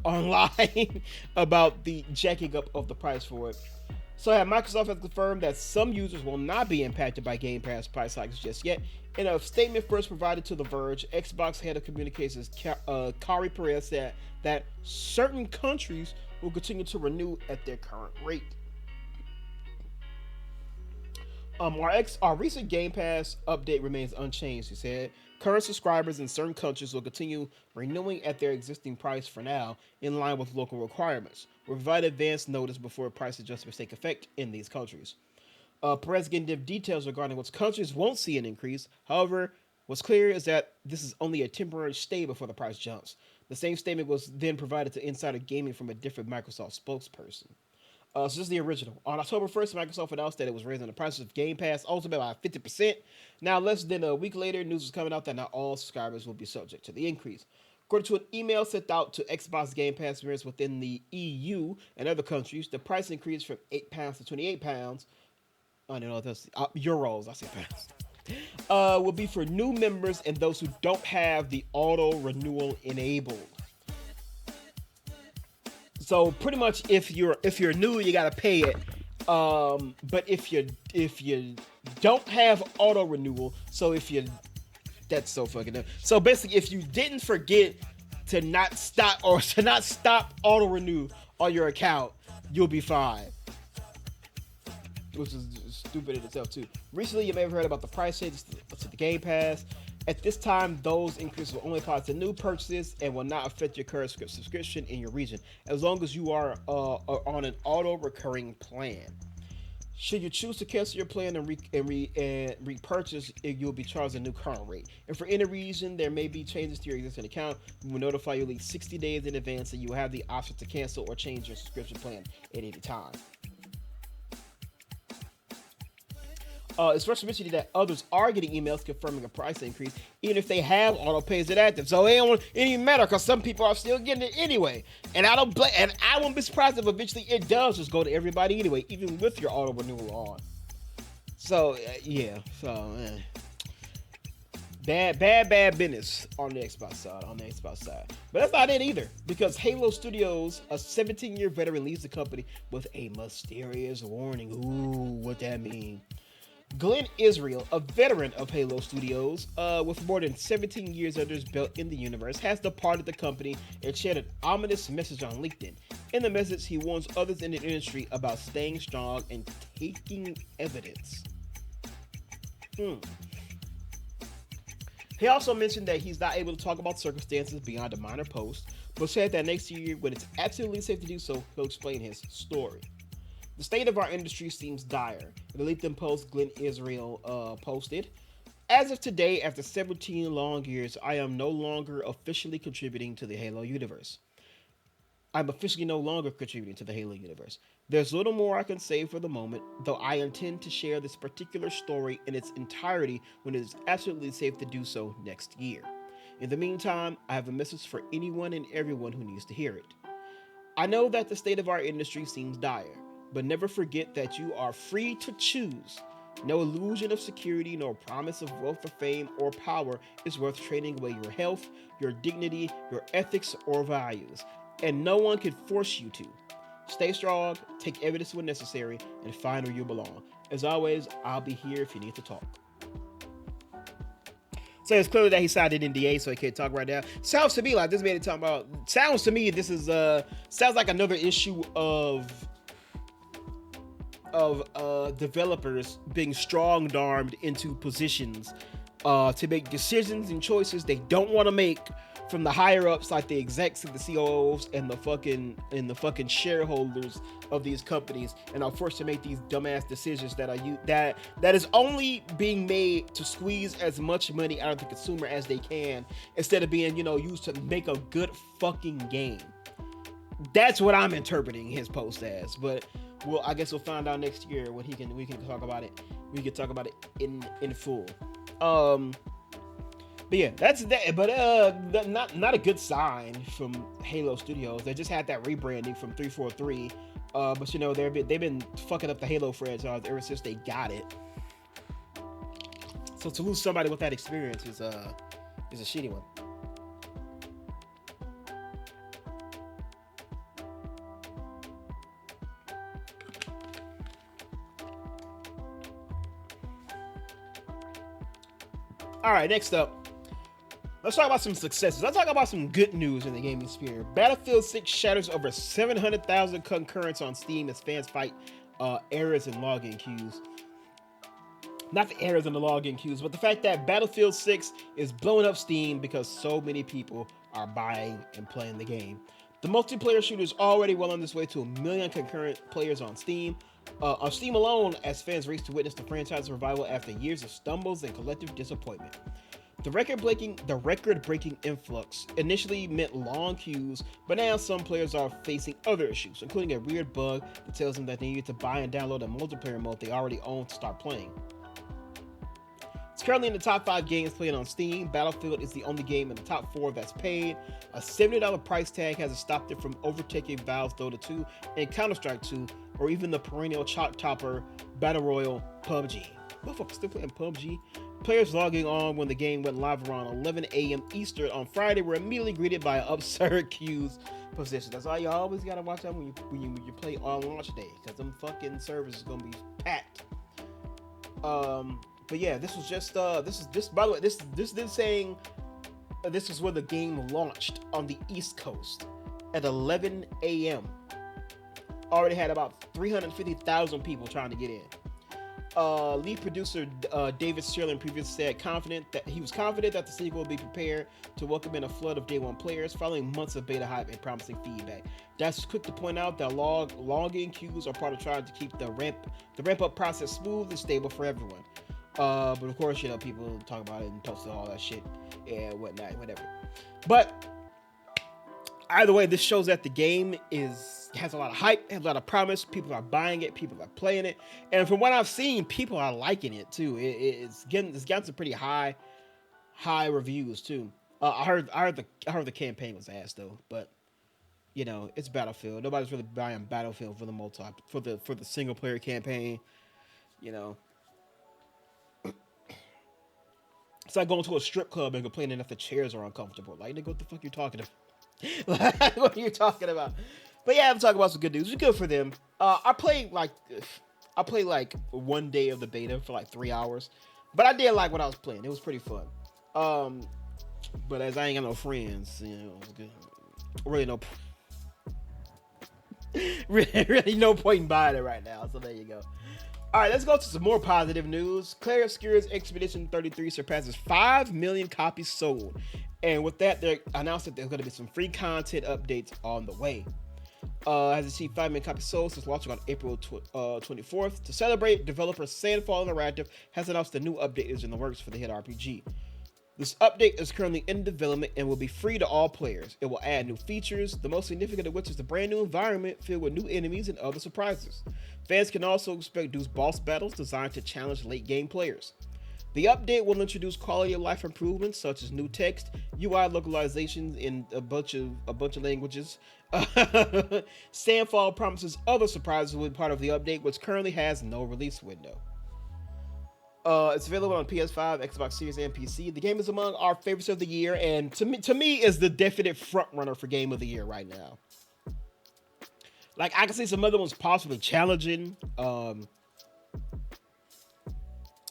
online about the jacking up of the price for it. So Microsoft has confirmed that some users will not be impacted by Game Pass price hikes just yet. In a statement first provided to The Verge, Xbox head of communications Kari Perez said that certain countries will continue to renew at their current rate. Our recent Game Pass update remains unchanged, he said. Current subscribers in certain countries will continue renewing at their existing price for now, in line with local requirements. We'll provide advance notice before price adjustments take effect in these countries. Perez gave details regarding which countries won't see an increase. However, what's clear is that this is only a temporary stay before the price jumps. The same statement was then provided to Insider Gaming from a different Microsoft spokesperson. So this is the original. On October 1st, Microsoft announced that it was raising the prices of Game Pass Ultimate by 50%. Now, less than a week later, news is coming out that not all subscribers will be subject to the increase. According to an email sent out to Xbox Game Pass members within the EU and other countries, the price increased from £8 to £28. I don't know, that's euros, I say pounds. Will be for new members and those who don't have the auto renewal enabled. So pretty much, if you're new, you gotta pay it. But if you don't have auto renewal, that's so fucking dumb. So basically, if you didn't forget to not stop auto renew on your account, you'll be fine. Which is stupid in itself too. Recently, you may have heard about the price changes to the Game Pass. At this time, those increases will only apply to new purchases and will not affect your current subscription in your region, as long as you are on an auto-recurring plan. Should you choose to cancel your plan and repurchase, you'll be charged a new current rate. And for any reason there may be changes to your existing account, we will notify you at least 60 days in advance, and you will have the option to cancel or change your subscription plan at any time. It's worth mentioning that others are getting emails confirming a price increase, even if they have auto pays it active. So it don't even matter, because some people are still getting it anyway. And I won't be surprised if eventually it does just go to everybody anyway, even with your auto renewal on. So bad business on the Xbox side. But that's not it either, because Halo Studios, a 17-year veteran, leaves the company with a mysterious warning. Ooh, what that mean? Glenn Israel, a veteran of Halo Studios, with more than 17 years under his belt in the universe, has departed the company and shared an ominous message on LinkedIn. In the message, he warns others in the industry about staying strong and taking evidence. He also mentioned that he's not able to talk about circumstances beyond a minor post, but said that next year, when it's absolutely safe to do so, he'll explain his story. The state of our industry seems dire. In the LinkedIn post Glenn Israel posted, as of today, after 17 long years, I am no longer officially contributing to the Halo universe. There's little more I can say for the moment, though I intend to share this particular story in its entirety when it is absolutely safe to do so next year. In the meantime, I have a message for anyone and everyone who needs to hear it. I know that the state of our industry seems dire, but never forget that you are free to choose. No illusion of security, no promise of wealth or fame or power is worth trading away your health, your dignity, your ethics, or values. and no one can force you to. Stay strong, take evidence when necessary, and find where you belong. As always, I'll be here if you need to talk. So it's clear that he signed an NDA, so he can't talk right now. Sounds to me like this man talking about. Sounds to me this is sounds like another issue of developers being strong-armed into positions to make decisions and choices they don't want to make from the higher ups, like the execs and the COOs and the fucking shareholders of these companies, and are forced to make these dumbass decisions that is only being made to squeeze as much money out of the consumer as they can, instead of being, used to make a good fucking game. That's what I'm interpreting his post as. But well, I guess we'll find out next year when we can talk about it. We can talk about it in full. But yeah, that's that. But not a good sign from Halo Studios. They just had that rebranding from 343. But they've been fucking up the Halo franchise ever since they got it. So to lose somebody with that experience is a shitty one. All right, next up, let's talk about some successes. Let's talk about some good news in the gaming sphere. Battlefield 6 shatters over 700,000 concurrents on Steam as fans fight errors and login queues. Not the errors in the login queues, but the fact that Battlefield 6 is blowing up Steam because so many people are buying and playing the game. The multiplayer shooter is already well on its way to 1 million concurrent players on Steam. On Steam alone, as fans race to witness the franchise's revival after years of stumbles and collective disappointment. The record-breaking influx initially meant long queues, but now some players are facing other issues, including a weird bug that tells them that they need to buy and download a multiplayer mode they already own to start playing. It's currently in the top 5 games played on Steam. Battlefield is the only game in the top 4 that's paid. A $70 price tag hasn't stopped it from overtaking Valve's Dota 2 and Counter-Strike 2, or even the perennial chart topper Battle Royale PUBG. Motherfuckers still playing PUBG. Players logging on when the game went live around 11 a.m. Eastern on Friday were immediately greeted by an absurd queues position. That's why you always gotta watch out when you play on launch day, because them fucking servers is gonna be packed. But yeah, this was just by the way, this is saying this is where the game launched on the East Coast at 11 a.m. Already had about 350,000 people trying to get in. Lead producer David Sterling previously said he was confident that the sequel would be prepared to welcome in a flood of day one players following months of beta hype and promising feedback. That's quick to point out that login queues are part of trying to keep the ramp up process smooth and stable for everyone. But of course, people talk about it and post all that shit and whatnot, whatever. But either way, this shows that the game has a lot of hype, has a lot of promise. People are buying it, people are playing it, and from what I've seen, people are liking it too. It's gotten some pretty high reviews too. I heard the campaign was ass though, but it's Battlefield. Nobody's really buying Battlefield for the for the single player campaign. It's like going to a strip club and complaining that the chairs are uncomfortable. Like, nigga, what the fuck you talking about? What are you talking about? But yeah, I'm talking about some good news. It's good for them. I played like one day of the beta for like 3 hours, but I did like what I was playing. It was pretty fun. But as I ain't got no friends, it was good. Really no point in buying it right now. So there you go. All right, let's go to some more positive news. Claire Obscure's Expedition 33 surpasses 5 million copies sold. And with that, they announced that there's going to be some free content updates on the way. Has achieved 5 million copies sold since launching on April 24th. To celebrate, developer Sandfall Interactive has announced a new update is in the works for the hit RPG. This update is currently in development and will be free to all players. It will add new features, the most significant of which is the brand new environment filled with new enemies and other surprises. Fans can also expect new boss battles designed to challenge late game players. The update will introduce quality of life improvements such as new text, UI localizations in a bunch of languages. Sandfall promises other surprises will be part of the update, which currently has no release window. It's available on PS5, Xbox Series, and PC. The game is among our favorites of the year, and to me is the definite front runner for game of the year right now. Like, I can see some other ones possibly challenging.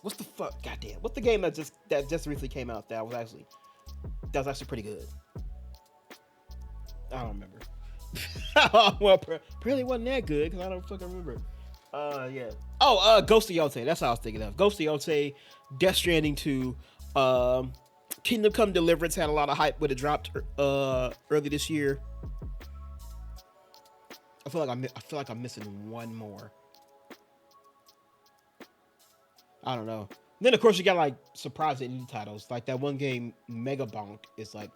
What's the fuck? Goddamn! What's the game that just recently came out that was actually pretty good? I don't remember. Well, apparently wasn't that good because I don't fucking remember. Yeah. Oh, Ghost of Yotei. That's what I was thinking of. Ghost of Yotei, Death Stranding 2, Kingdom Come Deliverance had a lot of hype when it dropped early this year. I feel like I'm missing one more. I don't know. Then of course you got like surprising indie titles, like that one game Mega Bonk is like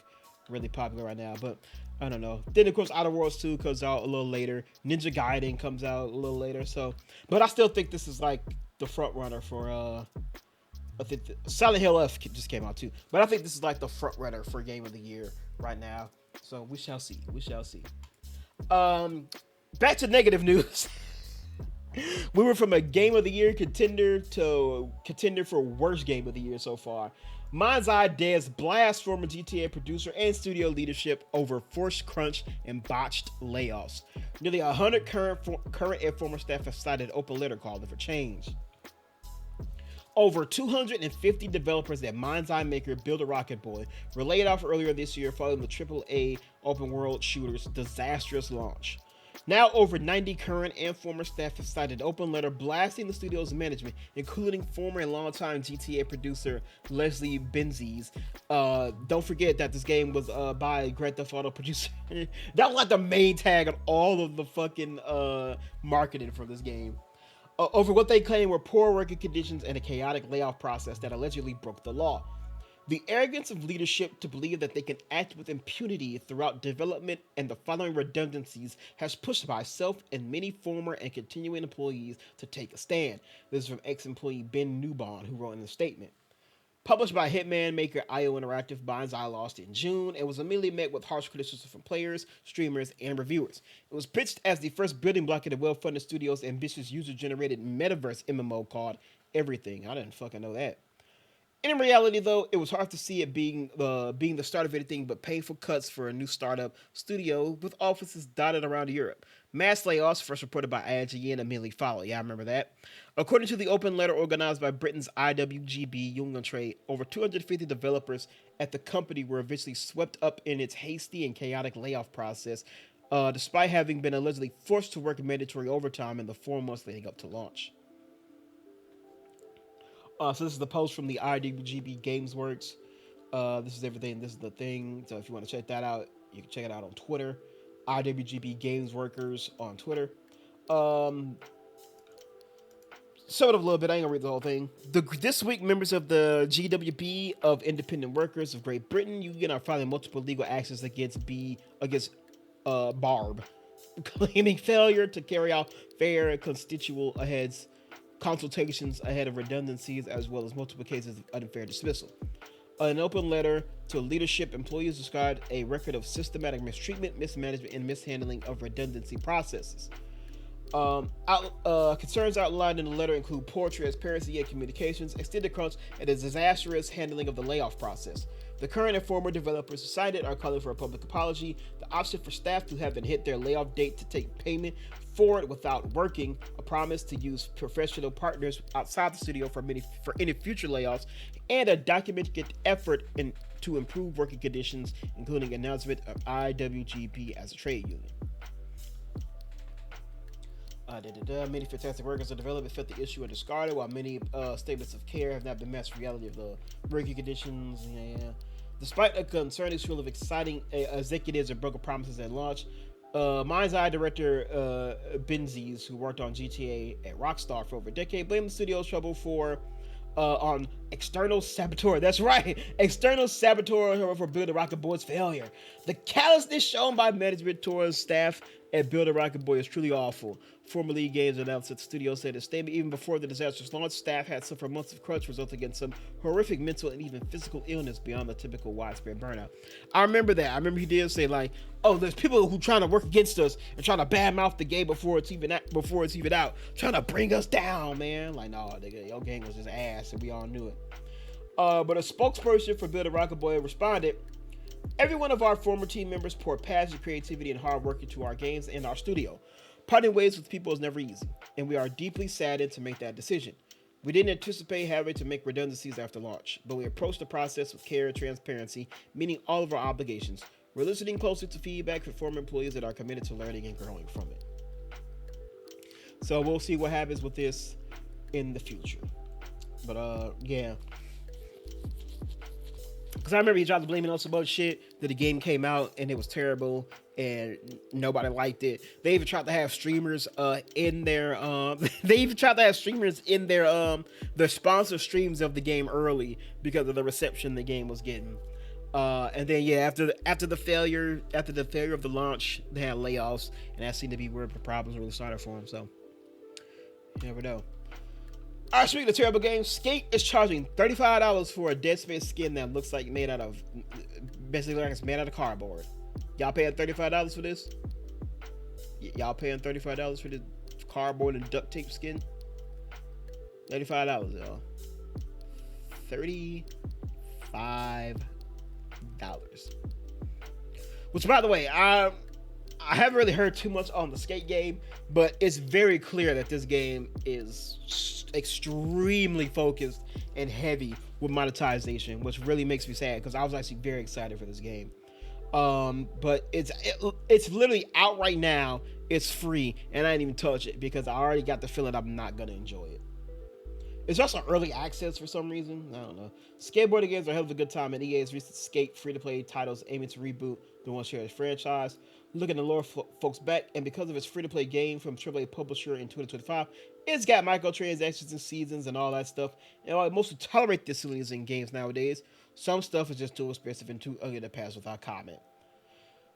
really popular right now, but I don't know. Then of course Outer Worlds 2 comes out a little later. Ninja Gaiden comes out a little later. So, but I still think this is like the front runner for I think Silent Hill F just came out too. But I think this is like the front runner for game of the year right now. So we shall see. We shall see. Back to negative news. We were from a game of the year contender to contender for worst game of the year so far. Mindseye dares blast former GTA producer and studio leadership over forced crunch and botched layoffs. Nearly 100 current and former staff have cited open letter calling for change. Over 250 developers at Mindseye maker Build a Rocket Boy were laid off earlier this year following the AAA open world shooter's disastrous launch. Now, over 90 current and former staff have cited open letter blasting the studio's management, including former and longtime GTA producer Leslie Benzies. Don't forget that this game was by Grand Theft Auto producer. That was like the main tag on all of the fucking marketing for this game. Over what they claim were poor working conditions and a chaotic layoff process that allegedly broke the law. The arrogance of leadership to believe that they can act with impunity throughout development and the following redundancies has pushed myself and many former and continuing employees to take a stand. This is from ex-employee Ben Newbon, who wrote in a statement. Published by Hitman maker IO Interactive, Mindseye lost in June and was immediately met with harsh criticism from players, streamers, and reviewers. It was pitched as the first building block in the well-funded studio's ambitious user-generated metaverse MMO called Everything. I didn't fucking know that. In reality, though, it was hard to see it being the start of anything but painful cuts for a new startup studio with offices dotted around Europe. Mass layoffs, first reported by IGN, immediately followed. Yeah, I remember that. According to the open letter organized by Britain's IWGB Union Trade, over 250 developers at the company were eventually swept up in its hasty and chaotic layoff process, despite having been allegedly forced to work mandatory overtime in the 4 months leading up to launch. So this is the post from the IWGB Gamesworks. This is everything. This is the thing. So if you want to check that out, you can check it out on Twitter. IWGB Gamesworkers on Twitter. Sum it up a little bit. I ain't gonna read the whole thing. This week, members of the GWB of Independent Workers of Great Britain Union are filing multiple legal actions against Barb, claiming failure to carry out fair constitutional consultations ahead of redundancies, as well as multiple cases of unfair dismissal. An open letter to leadership, employees described a record of systematic mistreatment, mismanagement, and mishandling of redundancy processes. Concerns outlined in the letter include poor transparency and communications, extended crunch, and a disastrous handling of the layoff process. The current and former developers cited are calling for a public apology, the option for staff who haven't hit their layoff date to take payment for it without working, a promise to use professional partners outside the studio for any future layoffs, and a documented effort to improve working conditions, including announcement of IWGP as a trade union. Many fantastic workers of development felt the issue and discarded, while many statements of care have not been matched reality of the working conditions. Yeah. Despite a concerning stream of exciting executives and broken promises at launch, Mindseye director Benzies, who worked on GTA at Rockstar for over a decade, blamed the studio's trouble on external saboteur. That's right, external saboteur for Build a Rocket Boy's failure. The callousness shown by management towards staff at Build a Rocket Boy is truly awful. Former League Games announced that the studio said a statement even before the disastrous launch, staff had suffered months of crunch, resulting in some horrific mental and even physical illness beyond the typical widespread burnout. I remember that. I remember he did say like, "Oh, there's people who trying to work against us and trying to badmouth the game before it's even out, trying to bring us down, man." Like, no, nigga, your game was just ass, and we all knew it. But a spokesperson for Build a Rocket Boy responded, "Every one of our former team members poured passion, creativity, and hard work into our games and our studio. Parting ways with people is never easy, and we are deeply saddened to make that decision. We didn't anticipate having to make redundancies after launch, but we approached the process with care and transparency, meeting all of our obligations. We're listening closely to feedback from former employees that are committed to learning and growing from it." So we'll see what happens with this in the future. But yeah. Because I remember he tried to blame it on some other shit that the game came out and it was terrible and nobody liked it. They even tried to have streamers in their their sponsor streams of the game early because of the reception the game was getting. And then yeah, after the failure of the launch, they had layoffs, and that seemed to be where the problems really started for them. So you never know. All right, speaking of terrible games, Skate is charging $35 for a Dead Space skin that looks like basically like it's made out of cardboard. Y'all paying $35 for this? Y'all paying $35 for the cardboard and duct tape skin? $35, y'all. $35. Which, by the way, I haven't really heard too much on the Skate game, but it's very clear that this game is extremely focused and heavy with monetization, which really makes me sad because I was actually very excited for this game. But it's literally out right now. It's free, and I didn't even touch it because I already got the feeling I'm not gonna enjoy it. It's also early access for some reason. I don't know. Skateboarding games are a hell of a good time, and EA's recent Skate free-to-play titles aiming to reboot the one shared franchise. Looking to lure folks back, and because of its free-to-play game from AAA publisher in 2025, it's got microtransactions and seasons and all that stuff. And I mostly tolerate the silliness in games nowadays. Some stuff is just too expensive and too ugly to pass without comment.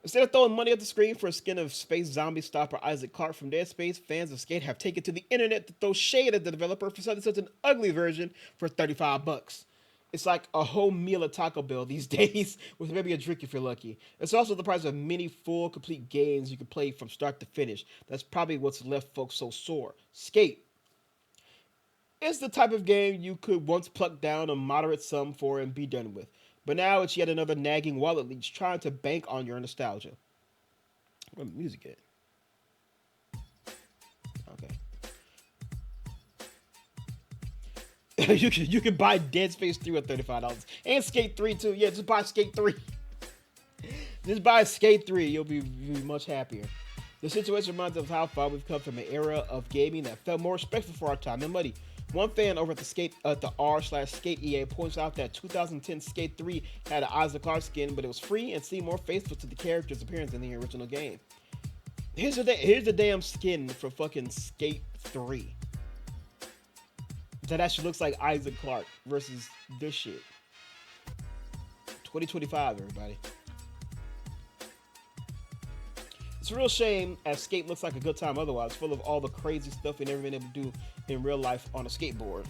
Instead of throwing money at the screen for a skin of space zombie stopper Isaac Clarke from Dead Space, fans of Skate have taken to the internet to throw shade at the developer for selling such an ugly version for $35. It's like a whole meal at Taco Bell these days, with maybe a drink if you're lucky. It's also the price of many full, complete games you can play from start to finish. That's probably what's left folks so sore. Skate. It's the type of game you could once pluck down a moderate sum for and be done with. But now it's yet another nagging wallet leech trying to bank on your nostalgia. Where's the music at? Okay. You can buy Dead Space 3 with $35. And Skate 3 too. Yeah, just buy Skate 3. Just buy Skate 3. You'll be much happier. The situation reminds us of how far we've come from an era of gaming that felt more respectful for our time and money. One fan over at the r/Skate EA points out that 2010 Skate 3 had an Isaac Clarke skin, but it was free and seemed more faithful to the character's appearance in the original game. Here's the damn skin for fucking Skate 3. That actually looks like Isaac Clarke versus this shit. 2025, everybody. It's a real shame, as Skate looks like a good time otherwise, full of all the crazy stuff we've never been able to do in real life on a skateboard.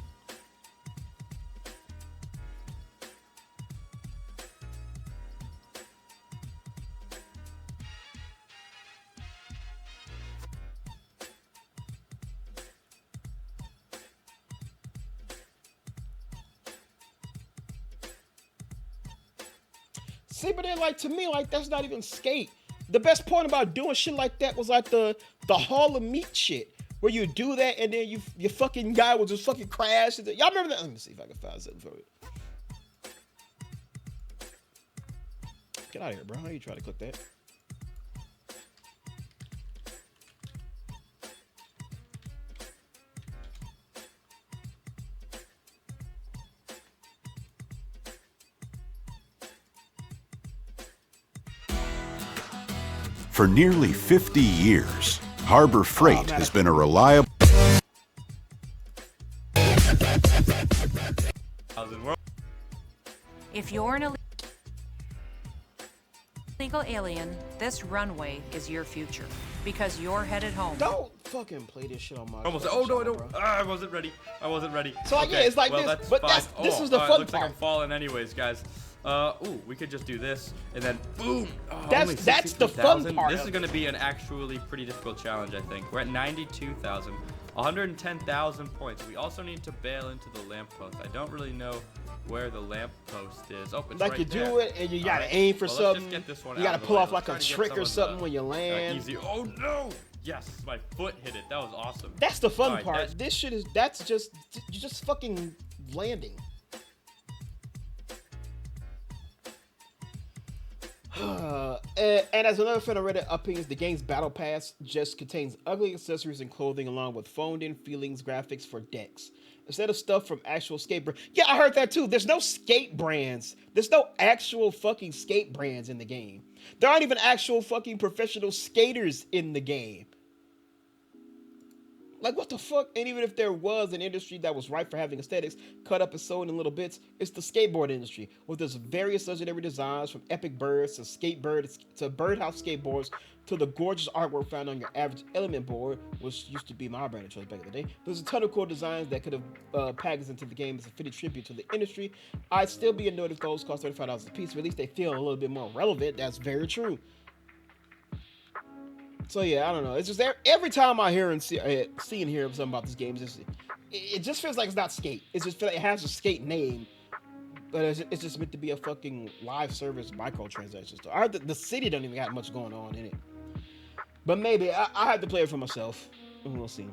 See, but then, like, to me, like, that's not even Skate. The best part about doing shit like that was like the Hall of Meat shit, where you do that and then your fucking guy will just fucking crash. Y'all remember that? Let me see if I can find something for it. Get out of here, bro. How you try to click that? For nearly 50 years, Harbor Freight has been a reliable... If you're an illegal illegal alien, this runway is your future. Because you're headed home. Don't fucking play this shit on my. Almost. Oh no, I don't. I wasn't ready. So yeah, it's like well, this. But this is the fun looks part. like I'm falling anyways, guys. Ooh, we could just do this and then boom. Oh, that's the fun part. This is gonna be an actually pretty difficult challenge, I think. We're at 92,000, 110,000 points. We also need to bail into the lamppost. I don't really know where the lamppost is. Oh, it's like right you there. do it and you gotta aim for something. Let's just get this one you gotta out of pull the way. off like a trick or something when you land. Easy. Oh no! Yes, my foot hit it. That was awesome. That's the fun right, part. This shit is you're just fucking landing. And as another fan of Reddit opinions, the game's battle pass just contains ugly accessories and clothing along with phoned-in feelings graphics for Dex. Instead of stuff from actual skate brands. Yeah, I heard that too. There's no skate brands. There's no actual fucking skate brands in the game. There aren't even actual fucking professional skaters in the game. Like, what the fuck? And even if there was an industry that was ripe for having aesthetics cut up and sewn in little bits, it's the skateboard industry, with its various legendary designs from epic birds to skatebirds to birdhouse skateboards to the gorgeous artwork found on your average element board, which used to be my brand of choice back in the day. There's a ton of cool designs that could have packaged into the game as a fitting tribute to the industry. I'd still be annoyed if those cost $35 a piece, but at least they feel a little bit more relevant. That's very true. So yeah, I don't know. It's just every time I hear and see and hear something about this game, it just feels like it's not skate. It just feels like it has a skate name, but it's just meant to be a fucking live service microtransaction store. I heard the city don't even got much going on in it, but maybe I have to play it for myself, and we'll see.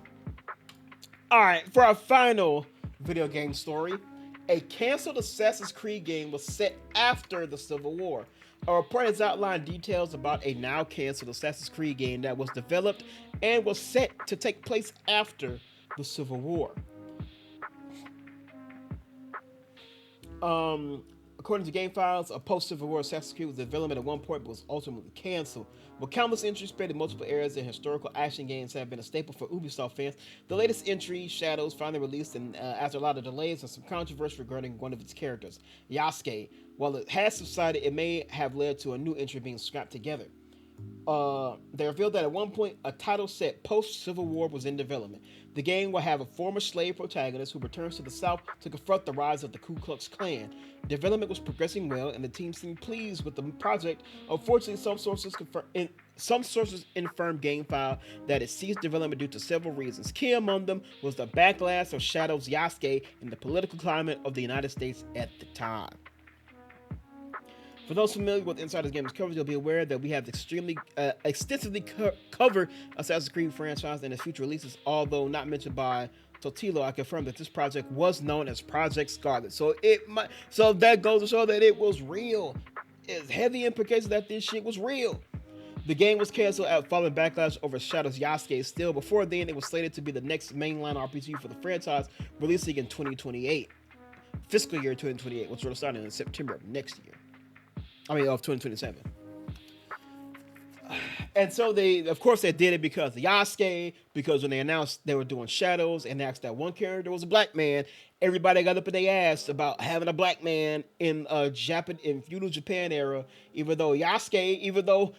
All right, for our final video game story, a canceled Assassin's Creed game was set after the Civil War. A report has outlined details about a now canceled Assassin's Creed game that was developed and was set to take place after the Civil War. According to game files, a post-Civil War Assassin's Creed was in development at one point but was ultimately canceled. With countless entries spread in multiple areas and historical action games have been a staple for Ubisoft fans, the latest entry, Shadows, finally released after a lot of delays and some controversy regarding one of its characters, Yasuke. While it has subsided, it may have led to a new entry being scrapped together. They revealed that at one point, a title set post-Civil War was in development. The game will have a former slave protagonist who returns to the South to confront the rise of the Ku Klux Klan. Development was progressing well, and the team seemed pleased with the project. Unfortunately, some sources infirmed GameFile that it ceased development due to several reasons. Key among them was the backlash of Shadow's Yasuke and the political climate of the United States at the time. For those familiar with Insider's Games coverage, you'll be aware that we have extensively covered Assassin's Creed franchise and its future releases, although not mentioned by Totilo. I confirm that this project was known as Project Scarlet, so that goes to show that it was real. It's heavy implications that this shit was real. The game was canceled following backlash over Shadow's Yasuke. Still, before then, it was slated to be the next mainline RPG for the franchise, releasing in 2028, fiscal year 2028, which will start in September of next year. Of 2027. And so they did it because of Yasuke, because when they announced they were doing Shadows and asked that one character was a black man, everybody got up in their ass about having a black man in feudal Japan era, even though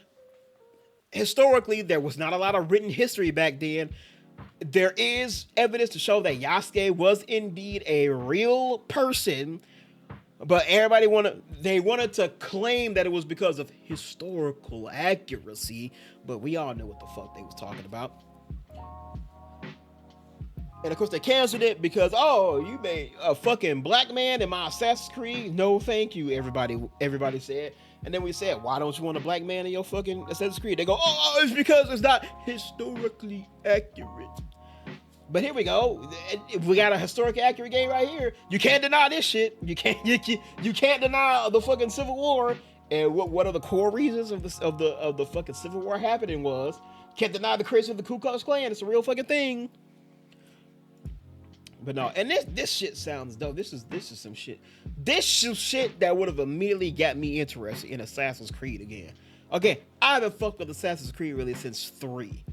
historically there was not a lot of written history back then. There is evidence to show that Yasuke was indeed a real person. But everybody wanted to claim that it was because of historical accuracy, but we all know what the fuck they was talking about. And of course they canceled it because, you made a fucking black man in my Assassin's Creed? No, thank you, everybody said. And then we said, why don't you want a black man in your fucking Assassin's Creed? They go, it's because it's not historically accurate. But here we go. We got a historically accurate game right here. You can't deny this shit. You can't deny the fucking Civil War. And what are the core reasons of the fucking Civil War happening was, can't deny the creation of the Ku Klux Klan. It's a real fucking thing. But no, and this shit sounds dope. This is some shit. This is shit that would have immediately got me interested in Assassin's Creed again. Okay, I haven't fucked with Assassin's Creed really since 3.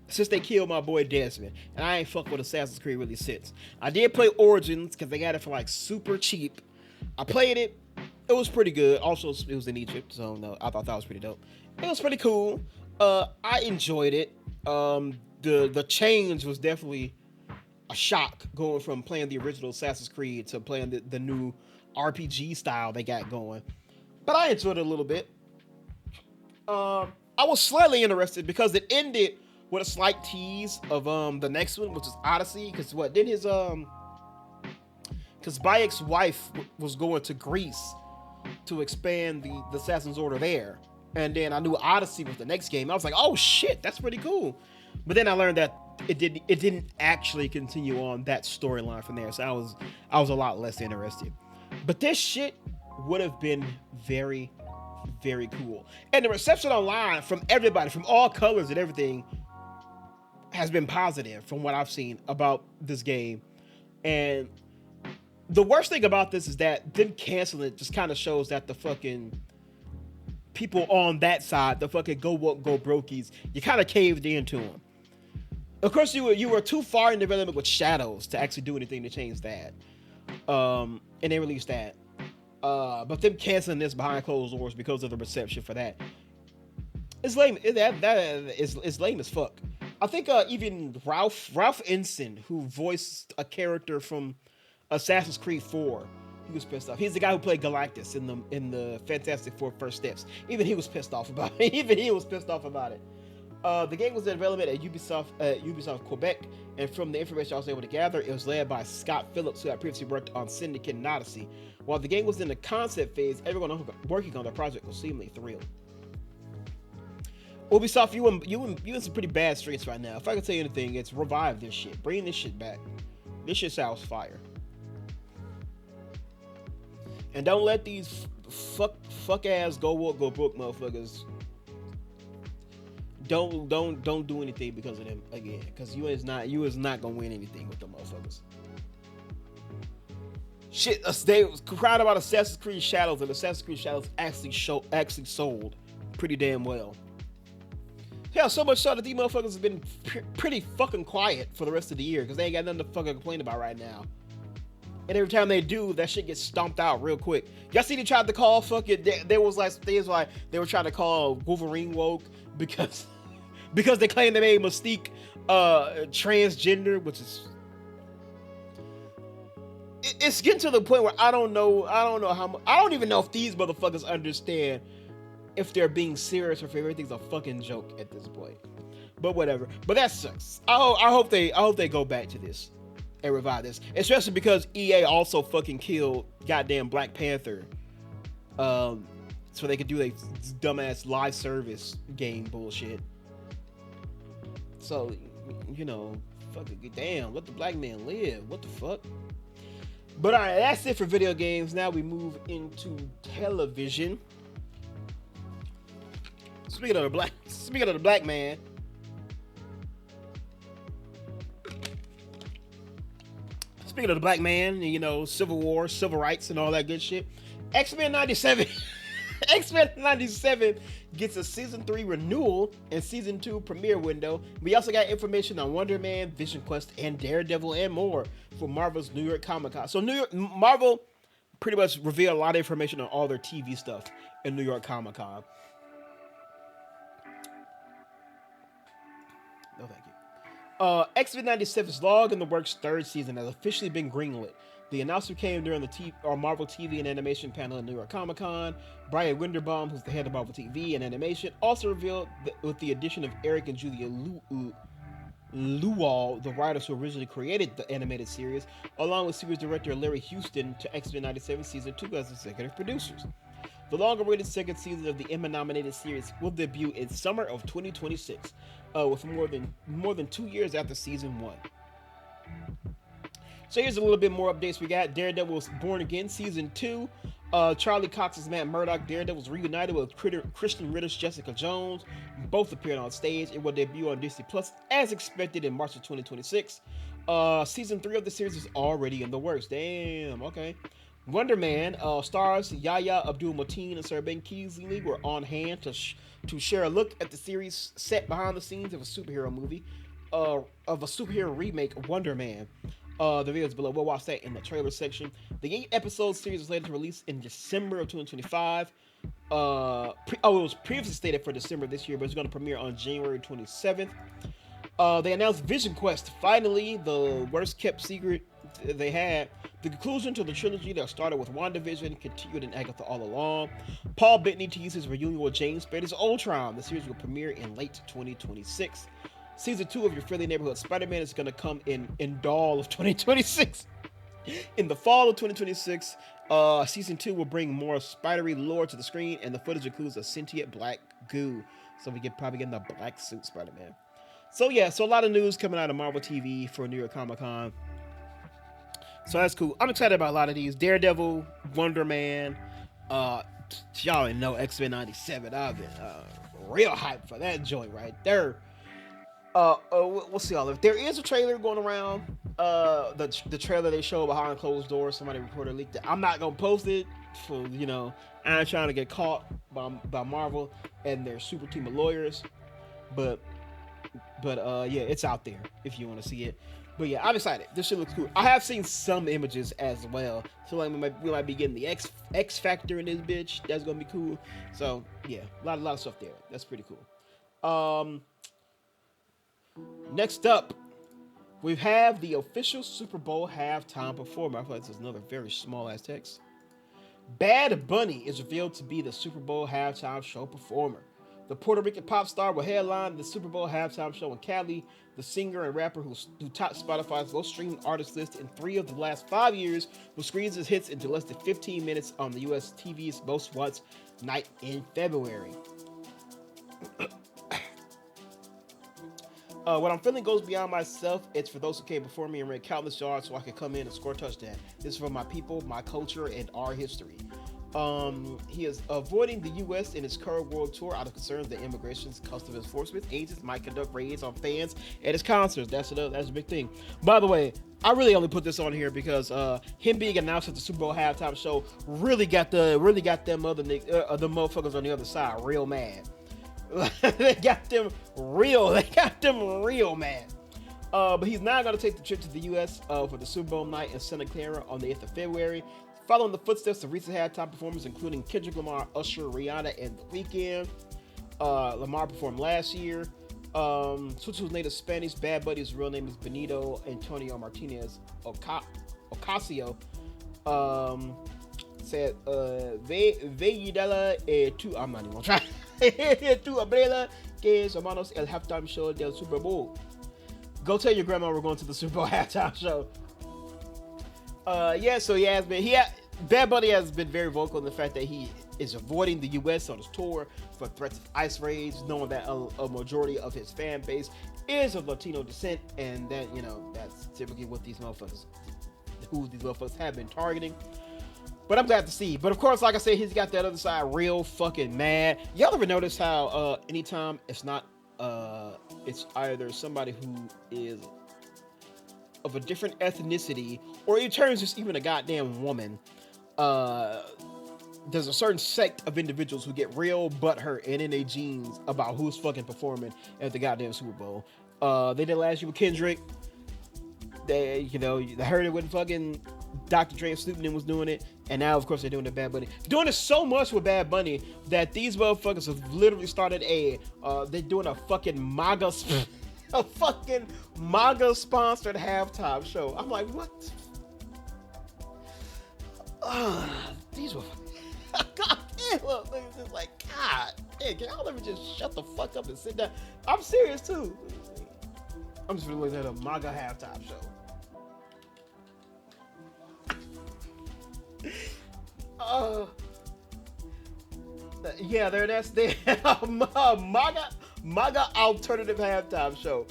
Since they killed my boy Desmond, and I ain't fucked with Assassin's Creed really since. I did play Origins because they got it for like super cheap. I played it, It was pretty good. Also, it was in Egypt, so no, I thought that was pretty dope. It was pretty cool. I enjoyed it. The change was definitely a shock going from playing the original Assassin's Creed to playing the new RPG style they got going. But I enjoyed it a little bit. I was slightly interested because it ended with a slight tease of the next one, which is Odyssey. Because because Bayek's wife was going to Greece to expand the Assassin's Order there. And then I knew Odyssey was the next game. I was like, oh shit, that's pretty cool. But then I learned that it didn't actually continue on that storyline from there. So I was a lot less interested. But this shit would have been very, very cool. And the reception online from everybody, from all colors and everything, has been positive from what I've seen about this game. And the worst thing about this is that them canceling it just kind of shows that the fucking people on that side, the fucking go woke, go brokies, you kind of caved into them. Of course, you were too far in development with Shadows to actually do anything to change that. And they released that. But them canceling this behind closed doors because of the reception for that, it's lame. It's lame as fuck. I think even Ralph Ensign, who voiced a character from Assassin's Creed 4, he was pissed off. He's the guy who played Galactus in the Fantastic Four First Steps. Even he was pissed off about it. The game was in development at Ubisoft Quebec, and from the information I was able to gather, it was led by Scott Phillips, who had previously worked on Syndicate and Odyssey. While the game was in the concept phase, everyone working on the project was seemingly thrilled. Ubisoft, you in some pretty bad streets right now. If I could tell you anything, it's revive this shit. Bring this shit back. This shit sounds fire. And don't let these fuck ass go woke, go broke motherfuckers. Don't do anything because of them again. Because you is not gonna win anything with them motherfuckers. Shit, they was crying about Assassin's Creed Shadows, and Assassin's Creed Shadows actually sold pretty damn well. Hell, so much so that these motherfuckers have been pretty fucking quiet for the rest of the year because they ain't got nothing to fucking complain about right now. And every time they do, that shit gets stomped out real quick. Y'all see they tried to call fucking, there was like things like they were trying to call Wolverine woke because they claimed they made Mystique transgender, which is, it's getting to the point where I don't even know if these motherfuckers understand if they're being serious or if everything's a fucking joke at this point. But whatever. But that sucks. I hope they go back to this and revive this, especially because EA also fucking killed goddamn Black Panther, so they could do a dumbass live service game bullshit. So, you know, fucking damn, let the black man live. What the fuck? But alright, that's it for video games. Now we move into television. Speaking of the black man. Speaking of the black man, you know, Civil War, civil rights, and all that good shit. X-Men 97 gets a Season 3 renewal and Season 2 premiere window. We also got information on Wonder Man, Vision Quest, and Daredevil, and more for Marvel's New York Comic Con. So Marvel pretty much revealed a lot of information on all their TV stuff in New York Comic Con. No, thank you. X-Men 97's Log in the Works third season has officially been greenlit. The announcement came during the Marvel TV and Animation panel at New York Comic Con. Brian Winderbaum, who's the head of Marvel TV and Animation, also revealed that with the addition of Eric and Julia Lewald, the writers who originally created the animated series, along with series director Larry Houston, to X-Men 97 Season 2 as executive producers. The longer-awaited second season of the Emmy-nominated series will debut in summer of 2026, with more than 2 years after Season 1. So here's a little bit more updates we got. Daredevil was Born Again Season 2. Charlie Cox's Matt Murdock Daredevil was reunited with Christian Ritter's Jessica Jones. Both appeared on stage. It will debut on Disney Plus as expected in March of 2026. Season 3 of the series is already in the works. Damn, okay. Wonder Man stars Yahya Abdul-Mateen and Sarah Ben Kingsley were on hand to share a look at the series set behind the scenes of a superhero movie, of a superhero remake, Wonder Man. The videos below. We'll watch that in the trailer section. The 8-episode series is slated to release in December of 2025. It was previously stated for December this year, but it's going to premiere on January 27th. They announced Vision Quest. Finally, the worst kept secret they had. The conclusion to the trilogy that started with WandaVision continued in Agatha all along. Paul Bettany teased his reunion with James Spader's Ultron. The series will premiere in late 2026. Season 2 of Your Friendly Neighborhood Spider-Man is going to come in fall of 2026. In the fall of 2026, Season 2 will bring more spidery lore to the screen, and the footage includes a sentient black goo. So we get probably getting the black suit Spider-Man. So yeah, so a lot of news coming out of Marvel TV for New York Comic Con. So that's cool. I'm excited about a lot of these. Daredevil, Wonder Man, y'all know X-Men 97. I've been real hyped for that joint right there. We'll see all of it. There is a trailer going around. The trailer they show behind closed doors. Somebody reported leaked it. I'm not gonna post it for I ain't trying to get caught by Marvel and their super team of lawyers. But yeah, it's out there if you want to see it. But yeah, I'm excited. This shit looks cool. I have seen some images as well. So like we might be getting the X Factor in this bitch. That's gonna be cool. So yeah, a lot of stuff there. That's pretty cool. Next up, we have the official Super Bowl halftime performer. I feel like this is another very small ass text. Bad Bunny is revealed to be the Super Bowl halftime show performer. The Puerto Rican pop star will headline the Super Bowl halftime show in Cali. The singer and rapper who topped Spotify's most streamed artist list in 3 of the last 5 years will squeeze his hits into less than 15 minutes on the US TV's most watched night in February. What I'm feeling goes beyond myself. It's for those who came before me and ran countless yards so I could come in and score a touchdown. This is for my people, my culture, and our history. He is avoiding the U.S. in his current world tour out of concerns that immigration's customs enforcement agents might conduct raids on fans at his concerts. That's a big thing. By the way, I really only put this on here because him being announced at the Super Bowl halftime show really got them the motherfuckers on the other side real mad. They got them real mad. But he's now going to take the trip to the U.S. For the Super Bowl night in Santa Clara on the 8th of February. Following the footsteps of recent halftime performers, including Kendrick Lamar, Usher, Rihanna, and The Weeknd. Lamar performed last year. Switch to his native Spanish. Bad Bunny's real name is Benito Antonio Martinez Ocasio. Said, I'm not even gonna try. Tu abuela que somos el halftime show del Super Bowl. Go tell your grandma we're going to the Super Bowl halftime show. So he has been. Bad Bunny has been very vocal in the fact that he is avoiding the U.S. on his tour for threats of ICE raids, knowing that a majority of his fan base is of Latino descent, and that that's typically what these motherfuckers have been targeting. But I'm glad to see. But of course, like I said, he's got that other side real fucking mad. Y'all ever notice how anytime it's not it's either somebody who is of a different ethnicity, or in terms just even a goddamn woman, there's a certain sect of individuals who get real butthurt and in their jeans about who's fucking performing at the goddamn Super Bowl. They did last year with Kendrick. They heard it when fucking Dr. Dre and Snoop Dogg was doing it, and now of course they're doing it with Bad Bunny. Doing it so much with Bad Bunny that these motherfuckers have literally started they're doing a fucking MAGA sponsored halftime show. I'm like, what? These were God damn, look, it's just like, God damn, can y'all ever just shut the fuck up and sit down? I'm serious too. I'm just gonna look at a MAGA halftime show. Yeah, that's the MAGA alternative halftime show.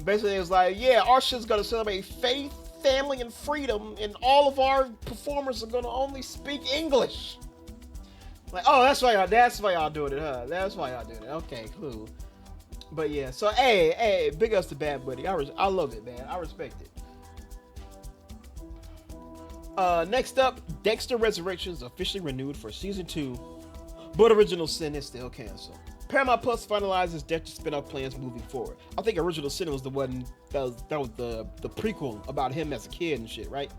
Basically, it was like, yeah, our shit's gonna celebrate faith, family, and freedom, and all of our performers are gonna only speak English. Like, oh, that's why y'all doing it, huh? That's why y'all doing it. Okay, cool. But yeah, so hey, big ups to Bad Bunny. I love it, man. I respect it. Next up, Dexter Resurrections officially renewed for season 2, but Original Sin is still canceled. Paramount Plus finalizes Dexter spin-off plans moving forward. I think Original Sin was the one that was the prequel about him as a kid and shit, right?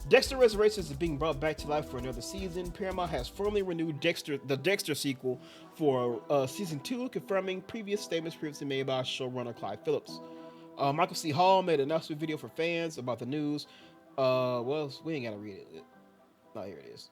Dexter Resurrections is being brought back to life for another season. Paramount has formally renewed the Dexter sequel for season 2, confirming previous statements previously made by showrunner Clive Phillips. Michael C. Hall made an announcement video for fans about the news. Well, we ain't gotta read it. Oh, here it is.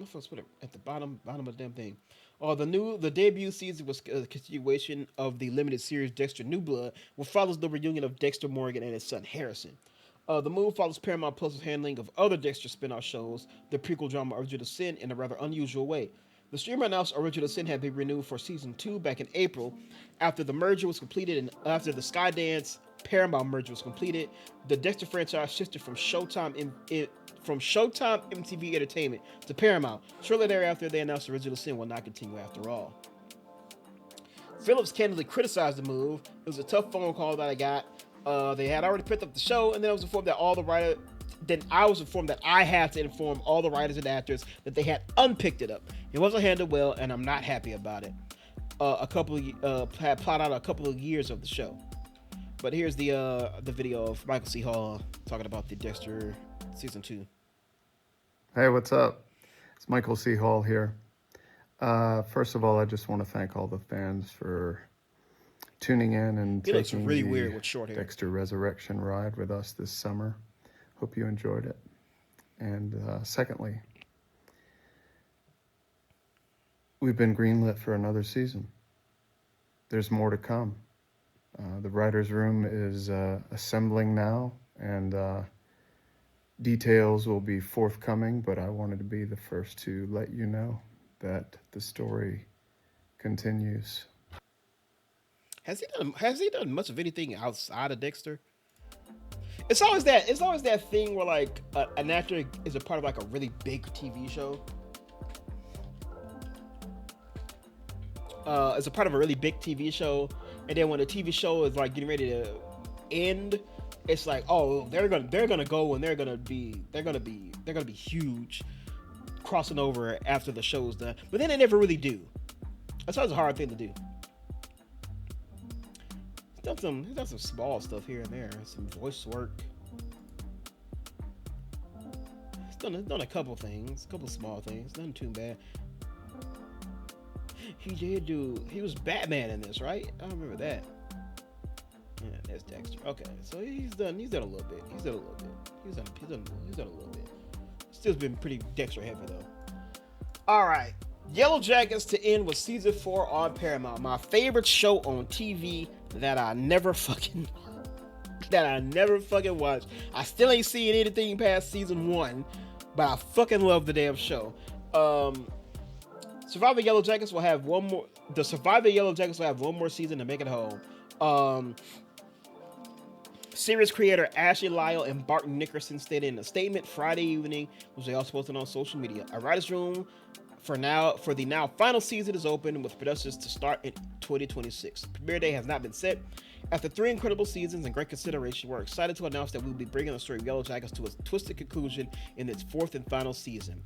No, folks, put it at the bottom of the damn thing. The debut season was a continuation of the limited series Dexter New Blood, which follows the reunion of Dexter Morgan and his son Harrison. The move follows Paramount Plus' handling of other Dexter spin-off shows, the prequel drama Original Sin, in a rather unusual way. The streamer announced Original Sin had been renewed for season 2 back in April, after the merger was completed and after the Skydance Paramount merger was completed. The Dexter franchise shifted from Showtime MTV Entertainment to Paramount. Shortly thereafter, they announced Original Sin will not continue after all. Phillips candidly criticized the move. It was a tough phone call that I got. They had already picked up the show, and then I was informed that I had to inform all the writers and actors that they had unpicked it up. It wasn't handled well, and I'm not happy about it. Had plotted out a couple of years of the show. But here's the video of Michael C. Hall talking about the Dexter season 2. Hey, what's up? It's Michael C. Hall here. First of all, I just want to thank all the fans for tuning in and taking really the weird with short hair. Dexter Resurrection ride with us this summer. Hope you enjoyed it. And secondly, we've been greenlit for another season. There's more to come. The writer's room is assembling now, and details will be forthcoming, but I wanted to be the first to let you know that the story continues. Has he done much of anything outside of Dexter? It's always that thing where like an actor is a part of like a really big TV show. It's a part of a really big TV show, and then when the TV show is like getting ready to end, it's like, oh, they're gonna go and they're gonna be huge, crossing over after the show's done. But then they never really do. That's always a hard thing to do. He's done some small stuff here and there, some voice work. He's done a couple things, a couple small things, nothing too bad. He was Batman in this, right? I remember that. Yeah, that's Dexter. Okay, so he's done a little bit. He's done a little bit. Still's been pretty Dexter heavy though. All right, YellowJackets to end with season 4 on Paramount. My favorite show on TV that I never fucking watched. I still ain't seen anything past season 1, but I fucking love the damn show. Survivor YellowJackets will have one more. The Survivor YellowJackets will have one more season to make it home. Series creator Ashley Lyle and Barton Nickerson stated in a statement Friday evening, which they also posted on social media. A writer's room for the now final season is open, with productions to start in 2026. The premiere day has not been set. After 3 incredible seasons and great consideration, we're excited to announce that we'll be bringing the story of YellowJackets to a twisted conclusion in its 4th and final season.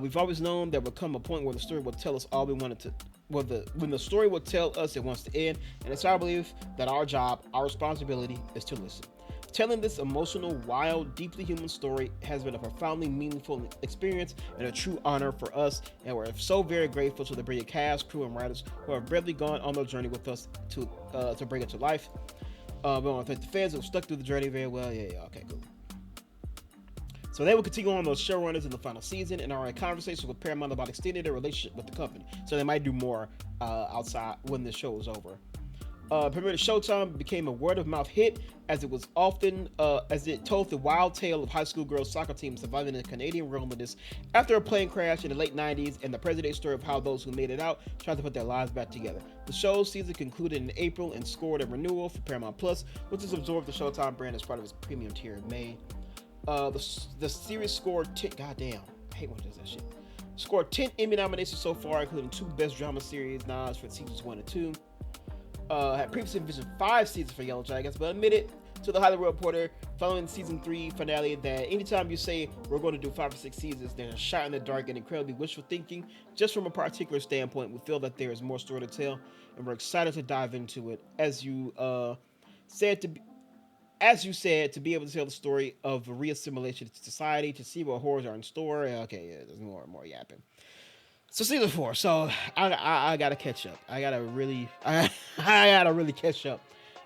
We've always known there will come a point where the story will tell us all we wanted to. When the story will tell us it wants to end, and it's our belief that our job, our responsibility, is to listen. Telling this emotional, wild, deeply human story has been a profoundly meaningful experience and a true honor for us, and we're so very grateful to the brilliant cast, crew, and writers who have bravely gone on their journey with us to bring it to life. We want to thank the fans who have stuck through the journey very well. Yeah, okay, cool. So they will continue on those showrunners in the final season and are in conversations with Paramount about extending their relationship with the company. So they might do more outside when the show is over. Premiered at Showtime, became a word-of-mouth hit as it told the wild tale of high school girls soccer team surviving in the Canadian wilderness after a plane crash in the late 90s, and the present-day story of how those who made it out tried to put their lives back together. The show's season concluded in April and scored a renewal for Paramount Plus, which has absorbed the Showtime brand as part of its premium tier in May. The series scored 10. Goddamn, I hate when it does that shit. Scored 10 Emmy nominations so far, including 2 Best Drama Series nods for seasons 1 and 2. Had previously envisioned 5 seasons for YellowJackets, but admitted to the Hollywood Reporter following season 3 finale that anytime you say we're going to do 5 or 6 seasons, there's a shot in the dark and incredibly wishful thinking. Just from a particular standpoint, we feel that there is more story to tell, and we're excited to dive into it. As you said, to be able to tell the story of reassimilation to society, to see what horrors are in store. Okay, yeah, there's more and more yapping. So season 4. So I gotta catch up. I gotta really catch up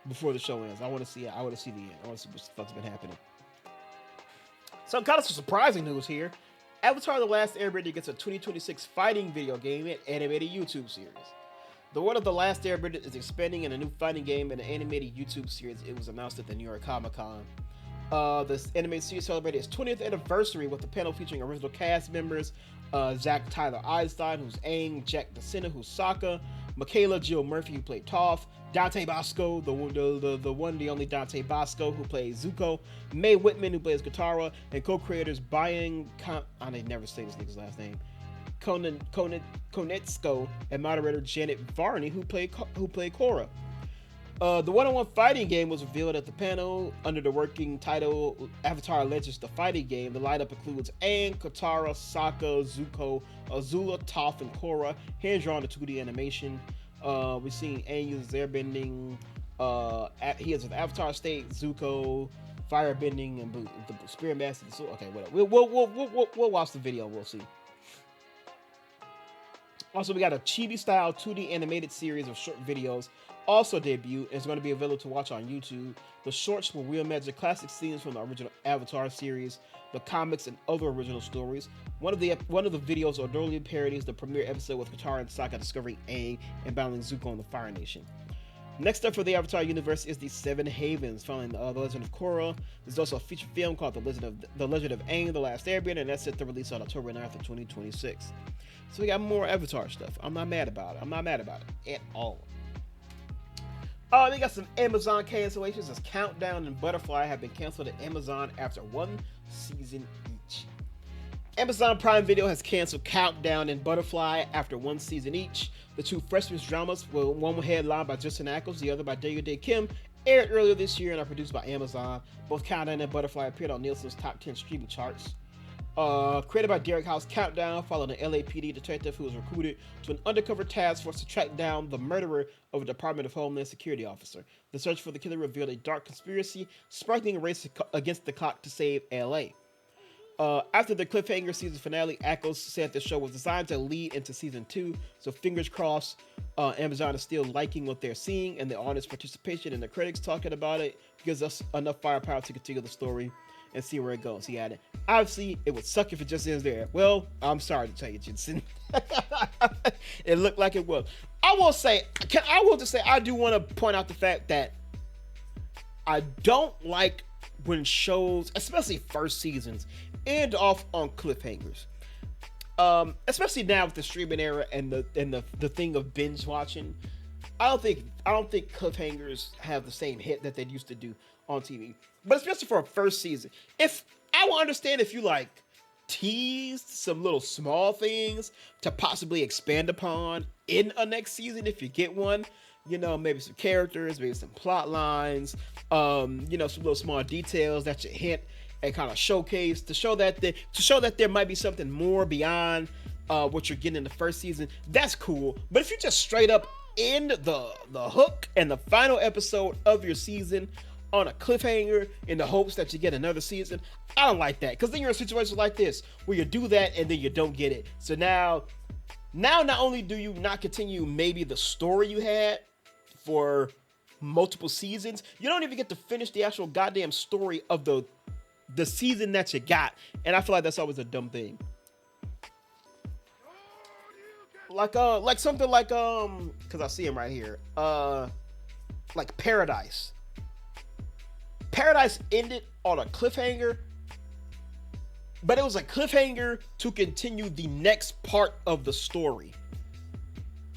before the show ends. I want to see it. I want to see the end. I want to see what the fuck's been happening. So kind of some surprising news here. Avatar: The Last Airbender gets a 2026 fighting video game and animated YouTube series. The world of The Last Airbender is expanding in a new fighting game and an animated YouTube series. It was announced at the New York Comic Con. This animated series celebrated its 20th anniversary with the panel featuring original cast members Zach Tyler Einstein, who's Aang, Jack DeSena, who's Sokka, Michaela Jill Murphy, who played Toph, Dante Bosco, the one, the only Dante Bosco, who plays Zuko, Mae Whitman, who plays Katara, and co-creators Brian, I never say this nigga's last name, Konetsko, and moderator Janet Varney, who played Korra. The one-on-one fighting game was revealed at the panel under the working title Avatar Legends: The Fighting Game. The lineup includes Aang, Katara, Sokka, Zuko, Azula, Toph, and Korra, hand-drawn to 2D animation. We're seeing Aang use airbending. He has an Avatar state, Zuko, firebending, and the Spirit Master. Okay, whatever. We'll watch the video. We'll see. Also, we got a chibi-style 2D animated series of short videos also debuted. It's going to be available to watch on YouTube. The shorts will reimagine classic scenes from the original Avatar series, the comics, and other original stories. One of the videos adorably parodies the premiere episode with Katara and Sokka discovering Aang and battling Zuko in the Fire Nation. Next up for the Avatar universe is the Seven Havens, following the Legend of Korra. There's also a feature film called The Legend of Aang: The Last Airbender, and that's set to release on October 9th of 2026. So we got more Avatar stuff. I'm not mad about it. I'm not mad about it at all. They got some Amazon cancellations as Countdown and Butterfly have been canceled at Amazon after 1 season each. Amazon Prime Video has canceled Countdown and Butterfly after 1 season each. The two freshman dramas, one headlined by Justin Ackles, the other by Dae Kim, aired earlier this year and are produced by Amazon. Both Countdown and Butterfly appeared on Nielsen's top 10 streaming charts. Created by Derek House, Countdown followed an LAPD detective who was recruited to an undercover task force to track down the murderer of a Department of Homeland Security officer. The search for the killer revealed a dark conspiracy, sparking a race against the clock to save LA. After the cliffhanger season finale, Ackles said the show was designed to lead into season 2, so fingers crossed. Amazon is still liking what they're seeing, and the audience participation and the critics talking about it gives us enough firepower to continue the story and see where it goes. He added, obviously, it would suck if it just ends there. Well, I'm sorry to tell you, Jensen. It looked like it was. I will just say, I do want to point out the fact that I don't like when shows, especially first seasons, end off on cliffhangers. Especially now with the streaming era and the thing of binge watching. I don't think cliffhangers have the same hit that they used to do on TV. But especially for a first season. If I will understand if you teased some little small things to possibly expand upon in a next season if you get one. Maybe some characters, maybe some plot lines, some little small details that you hint and kind of showcase to show that there might be something more beyond what you're getting in the first season. That's cool. But if you just straight up end the hook and the final episode of your season on a cliffhanger in the hopes that you get another season, I don't like that, because then you're in situations like this where you do that and then you don't get it. So now not only do you not continue maybe the story you had for multiple seasons, you don't even get to finish the actual goddamn story of the season that you got. And I feel like that's always a dumb thing. Like something like because I see him right here, like Paradise ended on a cliffhanger, but it was a cliffhanger to continue the next part of the story.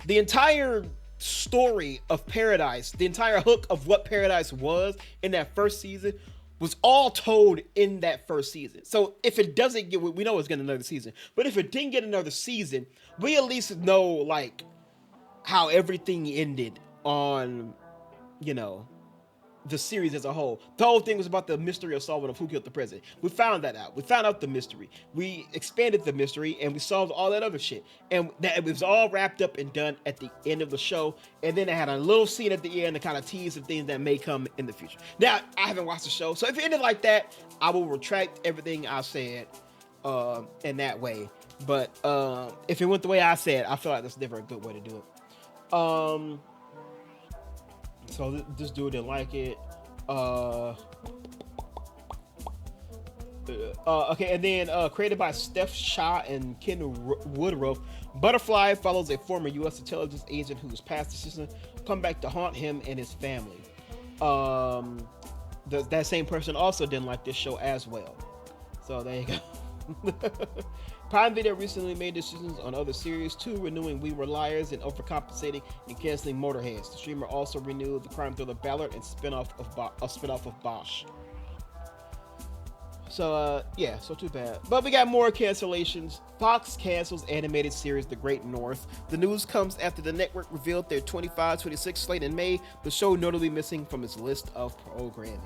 The entire story of Paradise, the entire hook of what Paradise was in that first season, was all told in that first season. So if it doesn't get, we know it's getting another season, but if it didn't get another season, we at least know how everything ended on, the series as a whole. The whole thing was about the mystery of solving of who killed the president. We found that out. We found out the mystery. We expanded the mystery, and we solved all that other shit. And that it was all wrapped up and done at the end of the show. And then it had a little scene at the end to kind of tease some things that may come in the future. Now, I haven't watched the show, so if it ended like that, I will retract everything I said in that way. But if it went the way I said, I feel like that's never a good way to do it. So this dude didn't like it. Okay, and then created by Steph Shaw and Ken Woodruff, Butterfly follows a former U.S. intelligence agent whose past decisions come back to haunt him and his family. That same person also didn't like this show as well. So there you go. Prime Video recently made decisions on other series too, renewing We Were Liars and overcompensating and canceling Motorheads. The streamer also renewed the crime thriller Ballard and spinoff of Bosch. So yeah, so too bad. But we got more cancellations. Fox cancels animated series The Great North. The news comes after the network revealed their 25-26 slate in May, the show notably missing from its list of programming.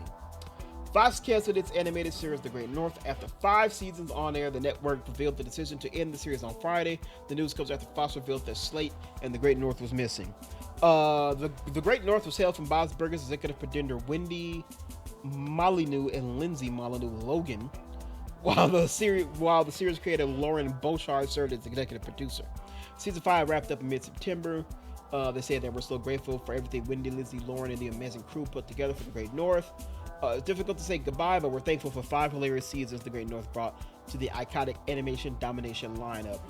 Fox canceled its animated series The Great North after 5 seasons on air. The network revealed the decision to end the series on Friday. The news comes after Fox revealed their slate and The Great North was missing. The Great North was hailed from Bob's Burgers executive producer Wendy Molyneux and Lindsay Molyneux Logan, while the series creator Lauren Bochard served as executive producer. Season 5 wrapped up in mid-September. They said that we're so grateful for everything Wendy, Lindsay, Lauren, and the amazing crew put together for The Great North. It's difficult to say goodbye, but we're thankful for 5 hilarious seasons The Great North brought to the iconic animation domination lineup.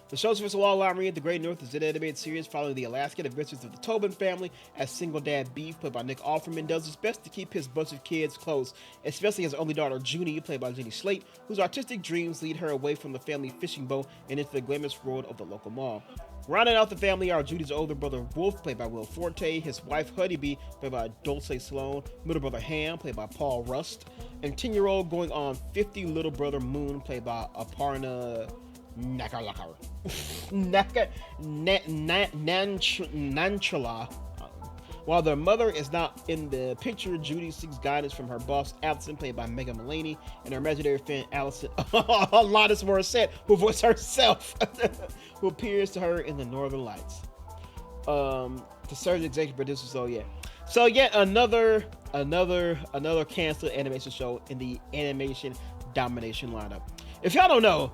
The show's first long read, The Great North, is an animated series following the Alaskan adventures of the Tobin family as single dad Beef, played by Nick Offerman, does his best to keep his bunch of kids close, especially his only daughter Junie, played by Jenny Slate, whose artistic dreams lead her away from the family fishing boat and into the glamorous world of the local mall. Rounding out the family are Judy's older brother Wolf, played by Will Forte, his wife Honeybee, played by Dulce Sloan, middle brother Ham, played by Paul Rust, and 10-year-old going on 50 little brother Moon, played by Aparna Nanchala. While their mother is not in the picture, Judy seeks guidance from her boss, Allison, played by Megan Mullany, and her imaginary fan, Allison, Alanis Morissette, who voiced herself, who appears to her in the Northern Lights. The surgeon executive producer, so yet another canceled animation show in the animation domination lineup. If y'all don't know,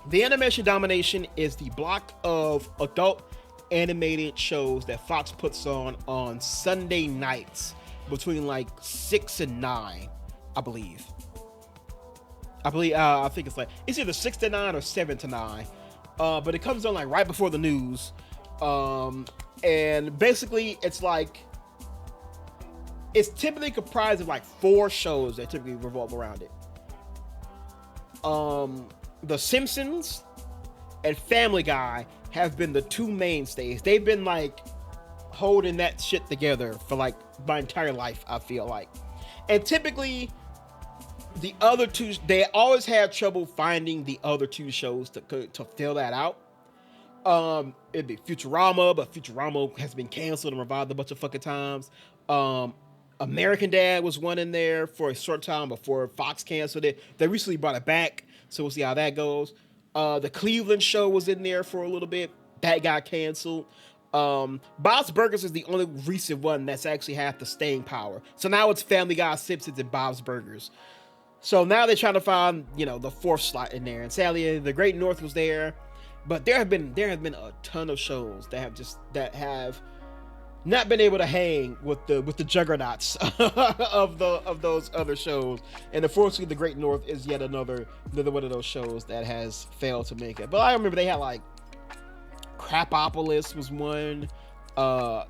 the animation domination is the block of adult animated shows that Fox puts on Sunday nights between like 6 and 9, I believe. I think it's either 6 to 9 or 7 to 9. But it comes on like right before the news. And basically it's typically comprised of like 4 shows that typically revolve around it. The Simpsons and Family Guy have been the 2 mainstays. They've been like holding that shit together for like my entire life, I feel like. And typically the other 2, they always had trouble finding the other 2 shows to fill that out. It'd be Futurama, but Futurama has been canceled and revived a bunch of fucking times. American Dad was one in there for a short time before Fox canceled it. They recently brought it back, so we'll see how that goes. The Cleveland Show was in there for a little bit. That got canceled. Bob's Burgers is the only recent one that's actually had the staying power. So now it's Family Guy, Simpsons, and Bob's Burgers. So now they're trying to find, the 4th slot in there. And sadly, The Great North was there. But there have been a ton of shows that have not been able to hang with the juggernauts of those other shows, and unfortunately, The Great North is yet another one of those shows that has failed to make it. But I remember they had like Crapopolis was one, an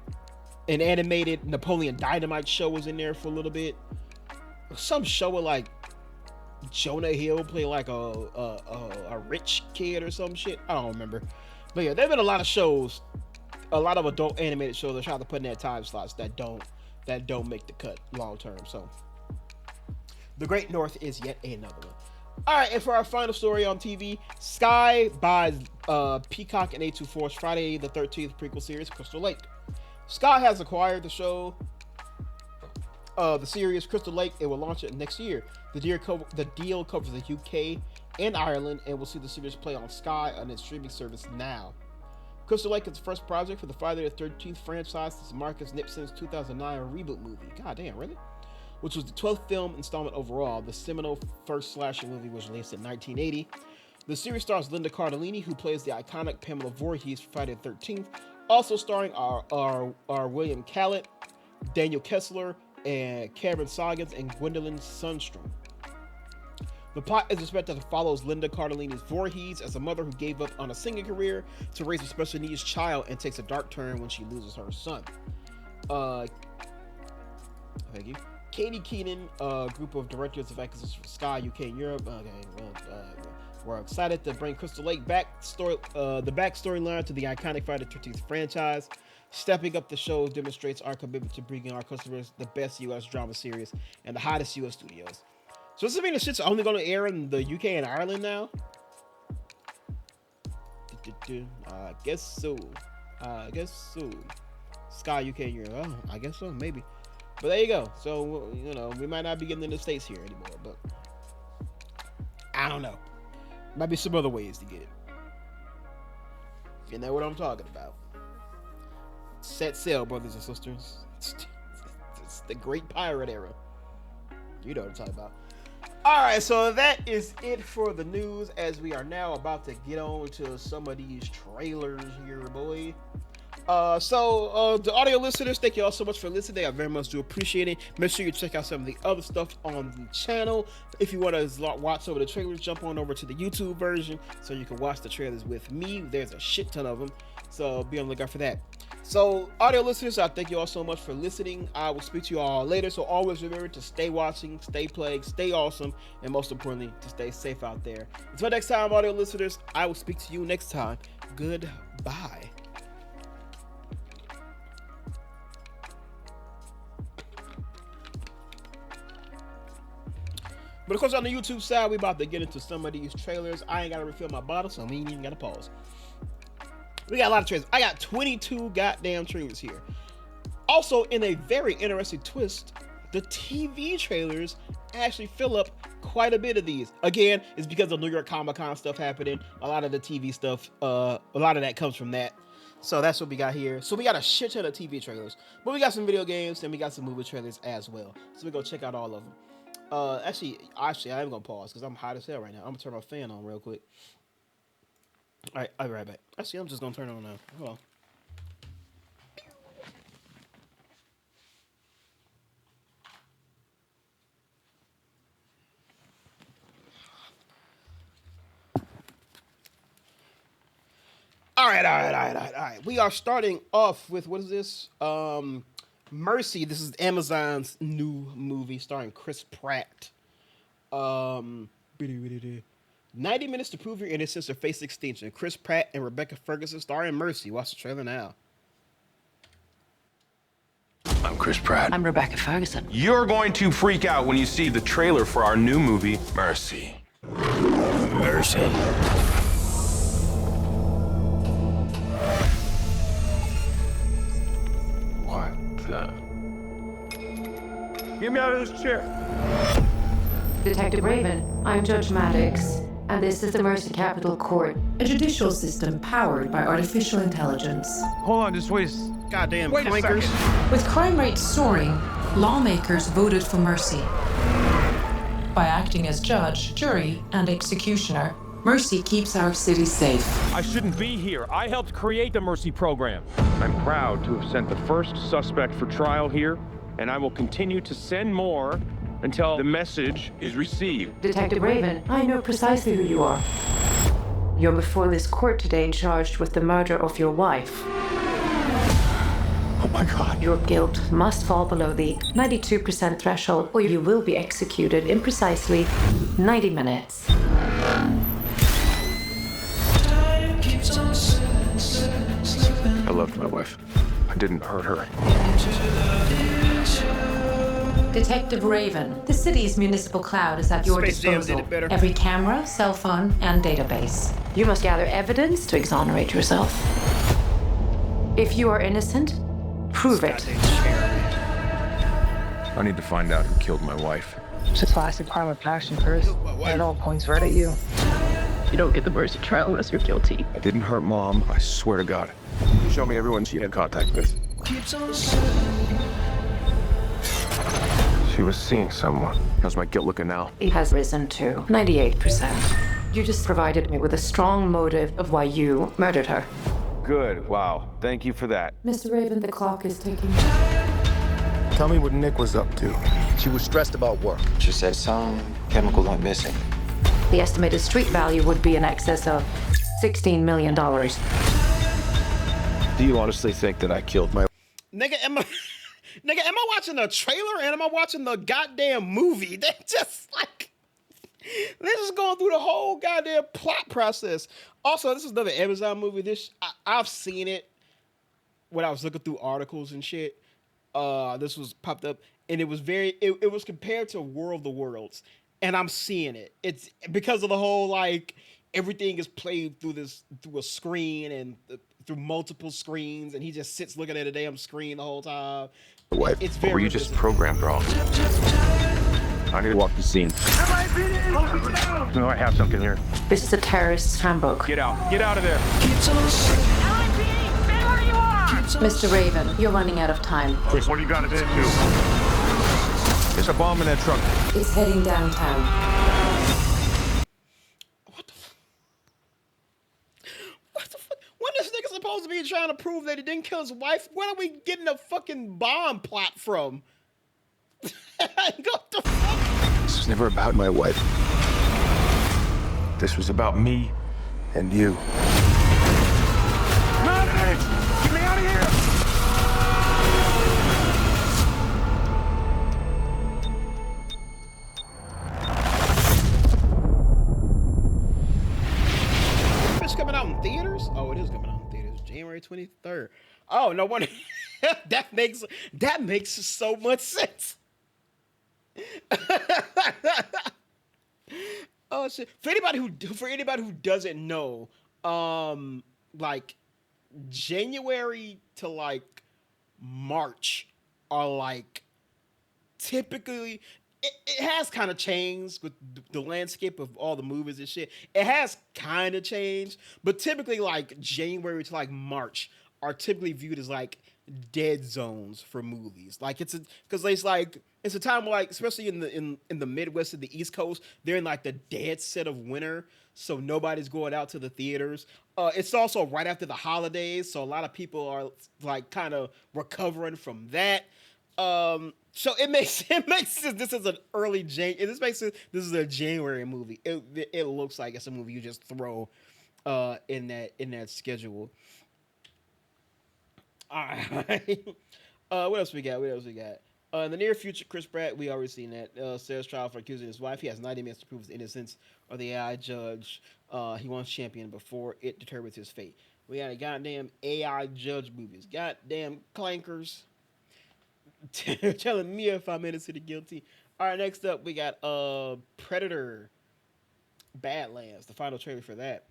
animated Napoleon Dynamite show was in there for a little bit. Some show with like Jonah Hill play like a rich kid or some shit. I don't remember, but yeah, there've been a lot of shows. A lot of adult animated shows are trying to put in their time slots that don't make the cut long term. So The Great North is yet another one. All right, and for our final story on TV, Sky buys Peacock and A24's Friday the 13th prequel series, Crystal Lake. Sky has acquired the show, the series Crystal Lake. It will launch it next year. The deal covers the UK and Ireland, and we'll see the series play on Sky on its streaming service now. Crystal Lake is the first project for the Friday the 13th franchise since Marcus Nixon's 2009 reboot movie. God damn, really? Which was the 12th film installment overall. The seminal first slasher movie was released in 1980. The series stars Linda Cardellini, who plays the iconic Pamela Voorhees for Friday the 13th, also starring our William Callett, Daniel Kessler, and Cameron Saggins, and Gwendolyn Sundstrom. The plot is expected to follow Linda Cardellini's Voorhees as a mother who gave up on a singing career to raise a special needs child and takes a dark turn when she loses her son. Thank you. Katie Keenan, a group of directors of acquisitions for Sky UK and Europe. We're excited to bring Crystal Lake the backstoryline to the iconic Friday the 13th franchise. Stepping up the show demonstrates our commitment to bringing our customers the best U.S. drama series and the hottest U.S. studios. So does this mean the shit's only going to air in the UK and Ireland now? I guess so. Sky UK and Europe. Oh, I guess so, maybe. But there you go. So, you know, we might not be getting in the States here anymore, but I don't know. Might be some other ways to get it. You know what I'm talking about. Set sail, brothers and sisters. It's the great pirate era. You know what I'm talking about. Alright, so that is it for the news, as we are now about to get on to some of these trailers here, boy. The audio listeners, thank you all so much for listening. I very much do appreciate it. Make sure you check out some of the other stuff on the channel. If you want to watch some of the trailers, jump on over to the YouTube version so you can watch the trailers with me. There's a shit ton of them, so be on the lookout for that. So, audio listeners, I thank you all so much for listening. I will speak to you all later, so always remember to stay watching, stay playing, stay awesome, and most importantly, to stay safe out there. Until next time, audio listeners, I will speak to you next time. Goodbye. But of course, on the YouTube side, we about to get into some of these trailers. I ain't got to refill my bottle, so we ain't even got to pause. We got a lot of trailers. I got 22 goddamn trailers here. Also, in a very interesting twist, the TV trailers actually fill up quite a bit of these. Again, it's because of New York Comic-Con stuff happening. A lot of the TV stuff, a lot of that comes from that. So that's what we got here. So we got a shit ton of TV trailers. But we got some video games, and we got some movie trailers as well. So we're going to check out all of them. Actually, I am going to pause because I'm hot as hell right now. I'm going to turn my fan on real quick. All right, I'll be right back. Actually, I'm just going to turn it on now. Hold on. All right. We are starting off with, what is this? Mercy. This is Amazon's new movie starring Chris Pratt. 90 minutes to prove your innocence or face extinction. Chris Pratt and Rebecca Ferguson star in Mercy. Watch the trailer now. I'm Chris Pratt. I'm Rebecca Ferguson. You're going to freak out when you see the trailer for our new movie, Mercy. Mercy. What the? Get me out of this chair. Detective Raven, I'm Judge Maddox, and this is the Mercy Capital Court, a judicial system powered by artificial intelligence. Hold on, just wait. Goddamn wait clankers. With crime rates soaring, lawmakers voted for Mercy. By acting as judge, jury, and executioner, Mercy keeps our city safe. I shouldn't be here. I helped create the Mercy program. I'm proud to have sent the first suspect for trial here, and I will continue to send more until the message is received. Detective Raven, I know precisely who you are. You're before this court today and charged with the murder of your wife. Oh my God. Your guilt must fall below the 92% threshold, or you will be executed in precisely 90 minutes. I loved my wife. I didn't hurt her. Detective Raven, the city's municipal cloud is at your disposal. Every camera, cell phone, and database. You must gather evidence to exonerate yourself. If you are innocent, prove it. I need to find out who killed my wife. It's a classic crime of passion, Chris. It all points right at you. You don't get the mercy trial unless you're guilty. I didn't hurt Mom, I swear to God. Show me everyone she had contact with. She was seeing someone. How's my guilt looking now? It has risen to 98%. You just provided me with a strong motive of why you murdered her. Good, wow. Thank you for that. Mr. Raven, the clock is ticking. Tell me what Nick was up to. She was stressed about work. She said some chemical went missing. The estimated street value would be in excess of $16 million. Do you honestly think that I killed my... Nigga, am I watching the trailer and am I watching the goddamn movie? They just like, they're just going through the whole goddamn plot process. Also, this is another Amazon movie. I've seen it when I was looking through articles and shit. This was popped up and it was compared to World of the Worlds, and I'm seeing it. It's because of the whole like everything is played through a screen and through multiple screens, and he just sits looking at a damn screen the whole time. Wife, it's very or were you just programmed wrong? I need to walk the scene. No, I have something here. This is a terrorist's handbook. Get out. Get out of there. Mr. Raven, you're running out of time. Chris, what do you got to do? There's a bomb in that truck. It's heading downtown. What the fuck? When this nigga supposed to be trying to prove that he didn't kill his wife? Where are we getting a fucking bomb plot from? What the fuck? This was never about my wife. This was about me and you. Medic! Get me out of here! It's coming out in theaters? Oh, it is coming out in theaters. January 23rd. Oh, no wonder. that makes so much sense. Oh shit! For anybody who doesn't know, like January to like March are like typically it has kind of changed with the landscape of all the movies and shit. It has kind of changed, but typically like January to like March are typically viewed as like dead zones for movies. Like it's a time where, like, especially in the Midwest and the East Coast, they're in like the dead set of winter, so nobody's going out to the theaters. It's also right after the holidays, so a lot of people are like kind of recovering from that. So it makes sense. This is an early this makes sense. This is a January movie. It looks like it's a movie you just throw in that schedule. All right. What else we got? In the near future, Chris Pratt, we already seen that. Sarah's trial for accusing his wife. He has 90 minutes to prove his innocence, or the AI judge he wants champion before it determines his fate. We got a goddamn AI judge movies. Goddamn clankers. Telling me if I'm innocent or guilty. All right, next up, we got Predator Badlands, the final trailer for that.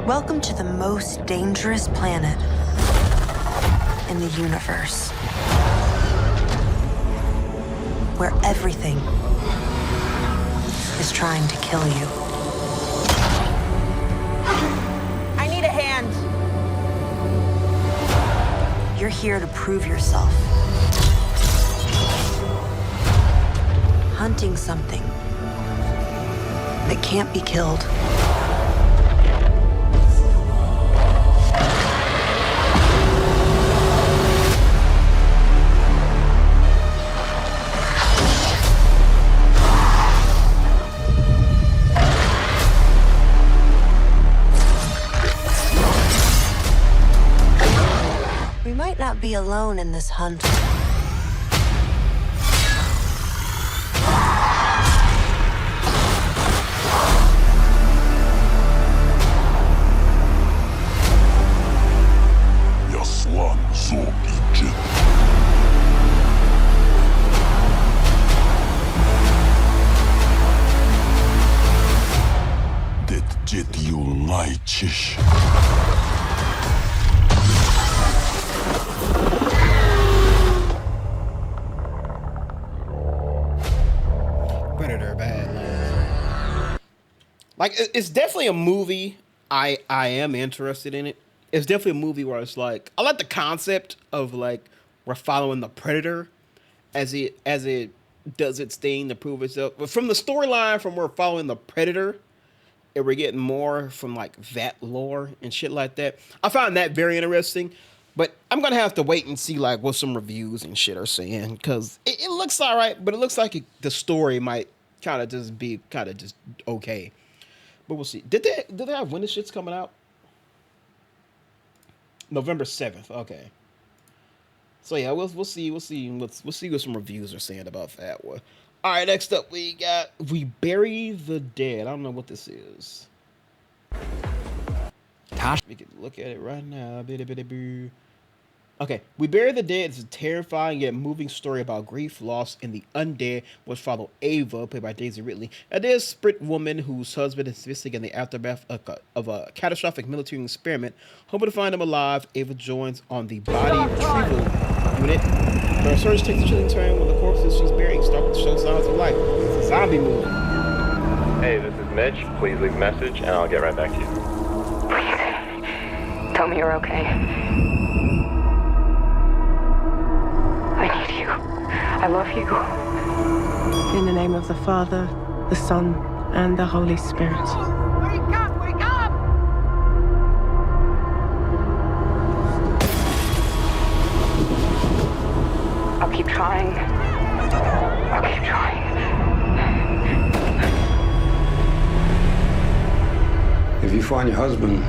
Welcome to the most dangerous planet in the universe, where everything is trying to kill you. I need a hand. You're here to prove yourself. Hunting something that can't be killed. We might not be alone in this hunt. Shush. Predator bad. Like it's definitely a movie. I am interested in it. It's definitely a movie where it's like I like the concept of like we're following the Predator as it does its thing to prove itself. But from the storyline, from we're following the Predator, and we're getting more from like that lore and shit like that. I found that very interesting. But I'm gonna have to wait and see like what some reviews and shit are saying because it looks all right, but it looks like the story might kind of just be just okay. But we'll see. Did they have when this shit's coming out? November 7th. Okay. So yeah, we'll see what some reviews are saying about that one. All right, next up we got We Bury the Dead. I don't know what this is. We can look at it right now. Okay, We Bury the Dead is a terrifying yet moving story about grief, loss, and the undead, which follow Ava, played by Daisy Ridley, a desperate woman whose husband is missing in the aftermath of a catastrophic military experiment. Hoping to find him alive, Ava joins on the body retrieval unit. Her search takes a chilling turn when the corpses she's burying start to show signs of life. It's a zombie movie. Hey, this is Mitch. Please leave a message, and I'll get right back to you. Please, tell me you're okay. I need you. I love you. In the name of the Father, the Son, and the Holy Spirit. Wake up! Wake up! I'll keep trying. I'll keep trying. If you find your husband,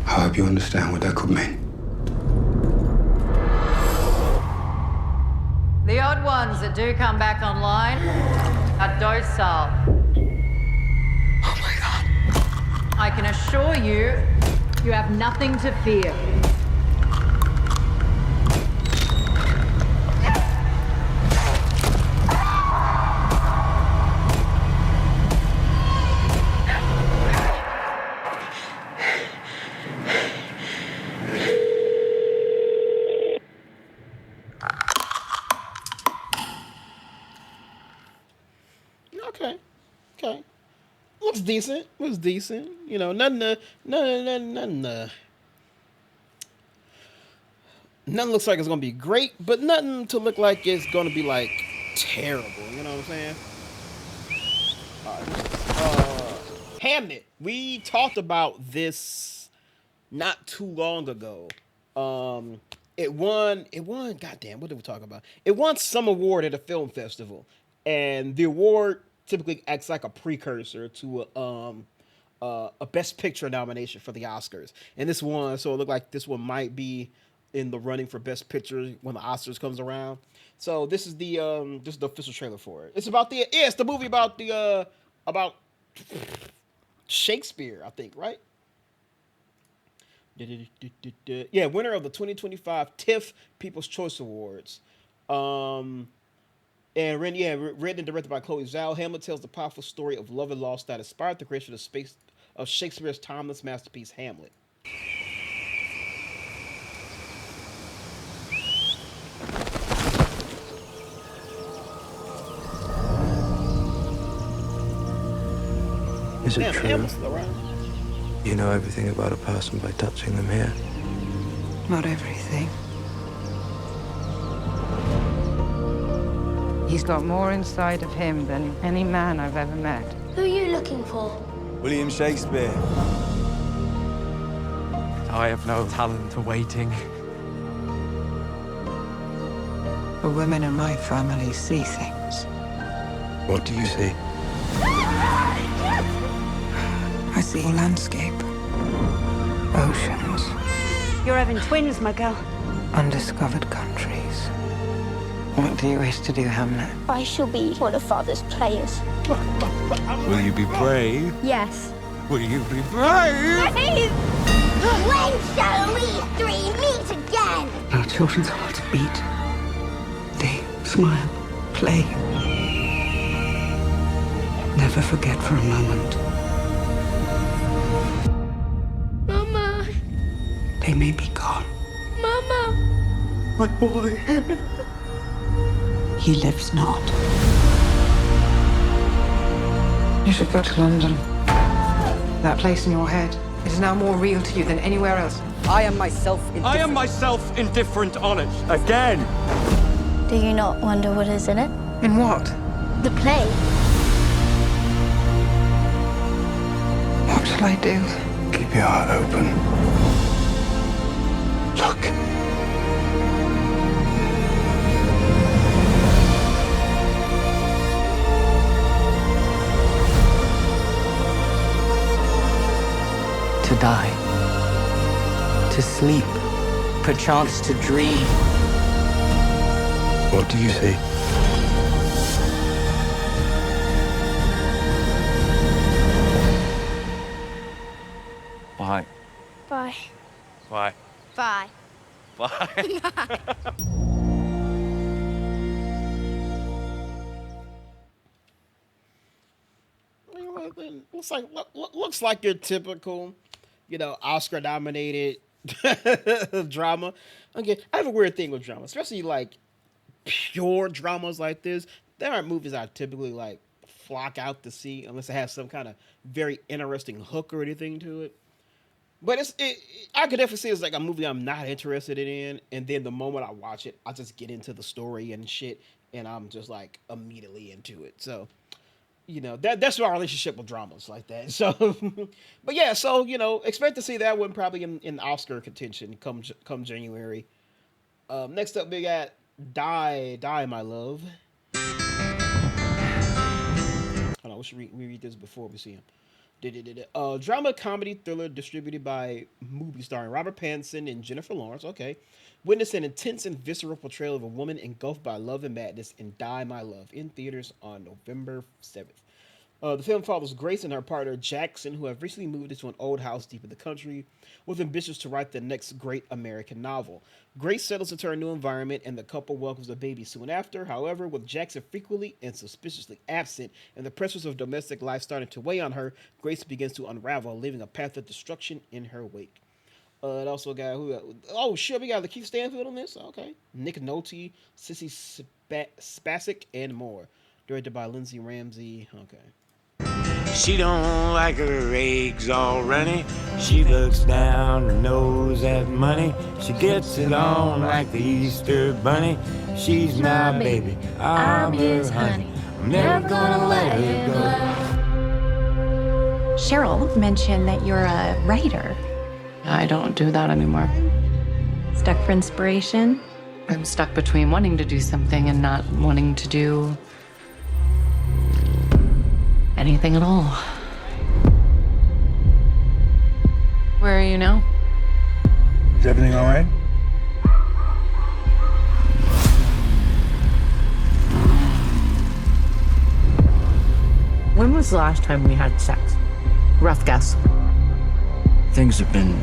I hope you understand what that could mean. The odd ones that do come back online are docile. Oh my God. I can assure you, you have nothing to fear. Okay. Looks decent. Was decent. You know, nothing looks like it's gonna be great, but nothing to look like it's gonna be like terrible. You know what I'm saying? All right. Hamnet. We talked about this not too long ago. It won. Goddamn, what did we talk about? It won some award at a film festival, and the award typically acts like a precursor to a Best Picture nomination for the Oscars. And this one, so it looked like this one might be in the running for Best Picture when the Oscars comes around. So this is the official trailer for it. It's about it's the movie about about Shakespeare, I think, right? Yeah, winner of the 2025 TIFF People's Choice Awards. And written and directed by Chloe Zhao, Hamlet tells the powerful story of love and loss that inspired the creation of Shakespeare's timeless masterpiece, Hamlet. Is it true? Hamlet's still around. You know everything about a person by touching them here? Not everything. He's got more inside of him than any man I've ever met. Who are you looking for? William Shakespeare. I have no talent to waiting. The women in my family see things. What do you see? I see landscape, oceans, You're having twins, my girl. undiscovered countries. What do you wish to do, Hamlet? I shall be one of Father's players. Will you be brave? Yes. Will you be brave? Please! When shall we three meet again? Our children's hearts beat. They smile, play. Never forget for a moment They may be gone. Mama! My boy. He lives not. You should go to London. That place in your head is now more real to you than anywhere else. I am myself indifferent. I am myself indifferent on it. Again. Do you not wonder what is in it? In what? The play. What shall I do? Keep your heart open. Look. To die. To sleep. Perchance to dream. What do you see? Why? Bye. Why? Bye. Why? Looks like your typical, Oscar-nominated drama. Again, I have a weird thing with drama, especially like pure dramas like this. There aren't movies I typically like flock out to see unless it has some kind of very interesting hook or anything to it. But I could definitely see it's like a movie I'm not interested in, and then the moment I watch it, I just get into the story and shit, and I'm just like immediately into it. So, that's my relationship with dramas like that. So, but yeah, so expect to see that one probably in Oscar contention come January. Next up, we got Die, My Love. Hold on, we should read this before we see him. Drama comedy thriller distributed by Movie starring Robert Pattinson and Jennifer Lawrence. Okay. Witness an intense and visceral portrayal of a woman engulfed by love and madness in Die, My Love in theaters on November 7th. The film follows Grace and her partner Jackson, who have recently moved into an old house deep in the country with ambitions to write the next great American novel. Grace settles into her new environment and the couple welcomes a baby soon after. However, with Jackson frequently and suspiciously absent and the pressures of domestic life starting to weigh on her, Grace begins to unravel, leaving a path of destruction in her wake. It also got we got Lakeith Stanfield on this. Okay. Nick Nolte, Sissy Spacek, and more. Directed by Lindsay Ramsey. Okay. She don't like her eggs all runny. She looks down her nose at money. She gets it on like the Easter bunny. She's my baby, I'm her honey. I'm never gonna let her go. Cheryl mentioned that you're a writer. I don't do that anymore. Stuck for inspiration? I'm stuck between wanting to do something and not wanting to do anything at all. Where are you now? Is everything all right? When was the last time we had sex? Rough guess. Things have been,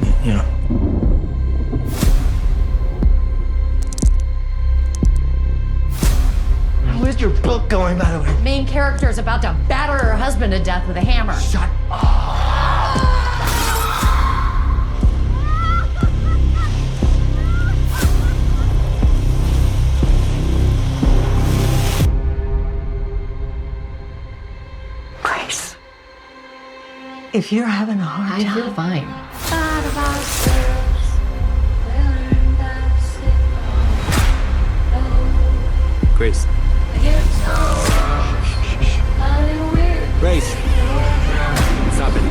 Where's your book going, by the way? Main character is about to batter her husband to death with a hammer. Shut up. Grace. If you're having a hard time, I feel fine. Grace. Grace. Stop it.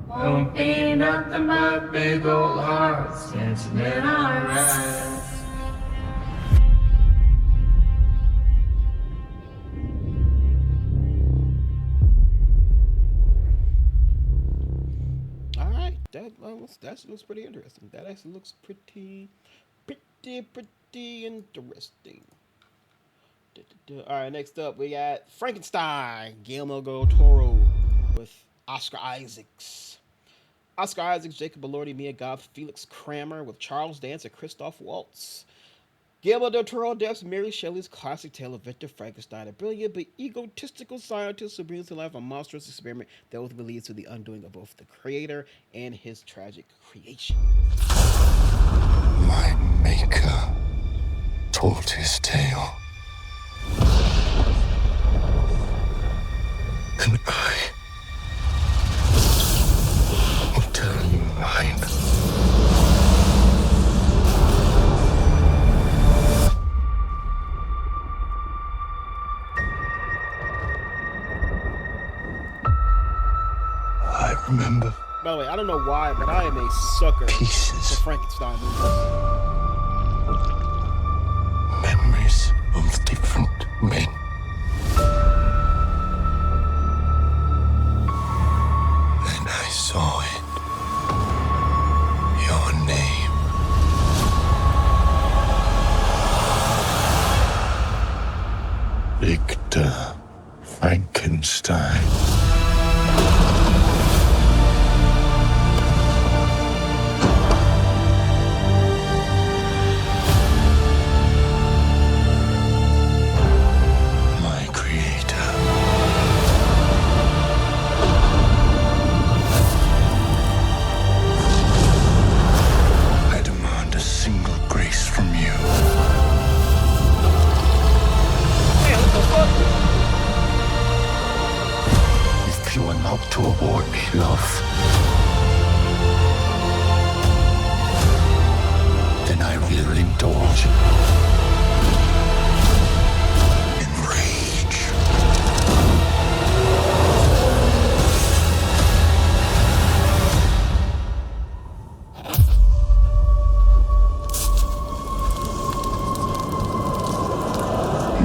Won't be nothing but big old hearts dancing in our eyes. That looks pretty interesting. That actually looks pretty interesting. All right, next up we got Frankenstein, Guillermo del Toro with Oscar Isaacs. Jacob Elordi, Mia Goth, Felix Kramer with Charles Dance and Christoph Waltz. Guillermo del Toro adapts Mary Shelley's classic tale of Victor Frankenstein, a brilliant but egotistical scientist who brings to life a monstrous experiment that ultimately leads to the undoing of both the creator and his tragic creation. My maker told his tale. And I will tell you mine. I remember. By the way, I don't know why, but I am a sucker for Frankenstein movies. Memories of different men. Then I saw it. Your name. Victor Frankenstein. To award me love, then I will indulge in rage.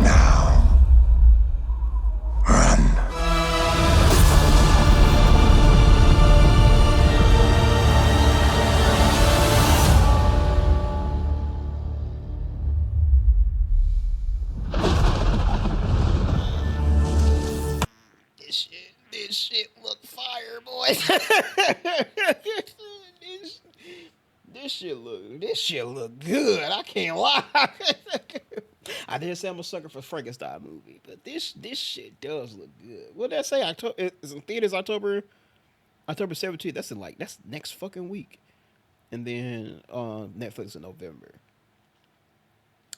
Now, run. This shit look fire, boy. This shit look good. I can't lie. I didn't say I'm a sucker for Frankenstein movie, but this shit does look good. What did I say? It's in theaters October 17th. That's next fucking week, and then Netflix in November.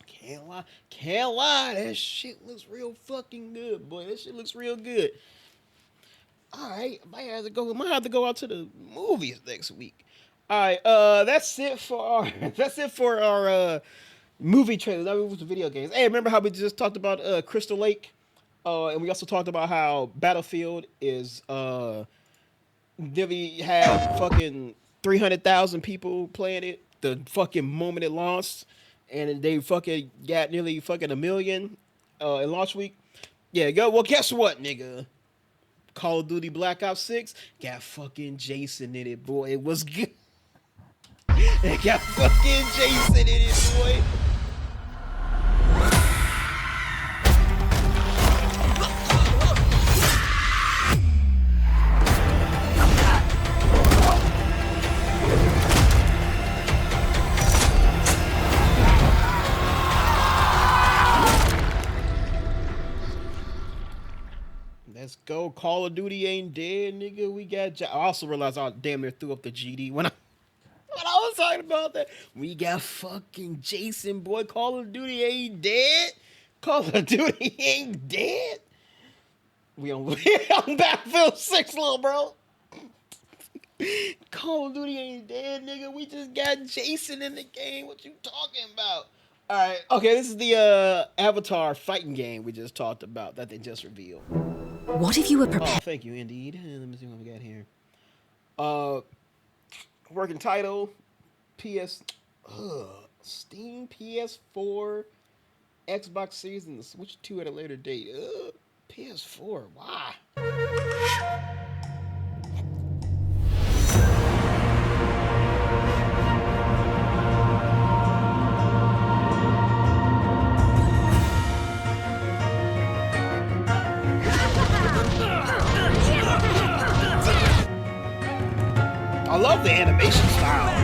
Can't lie. That shit looks real fucking good, boy. That shit looks real good. All right, might have to go out to the movies next week. All right, that's it for our movie trailers. Now we move to video games. Hey, remember how we just talked about Crystal Lake? And we also talked about how Battlefield is nearly had fucking 300,000 people playing it the fucking moment it launched, and they fucking got nearly fucking 1 million in launch week. Yeah, well, guess what, nigga? Call of Duty Black Ops 6 got fucking Jason in it, boy. It was good. It got fucking Jason in it, boy. Let's go. Call of Duty ain't dead, nigga. We got. I also realized I damn near threw up the GD when I was talking about that. We got fucking Jason, boy. Call of Duty ain't dead. Call of Duty ain't dead. We on Battlefield 6, little bro. Call of Duty ain't dead, nigga. We just got Jason in the game. What you talking about? All right. Okay, this is the Avatar fighting game we just talked about that they just revealed. What if you were prepared? Oh, thank you, indeed. Let me see what we got here. Working title, Steam, PS4, Xbox Series, and the Switch 2 at a later date. PS4, why? I love the animation style.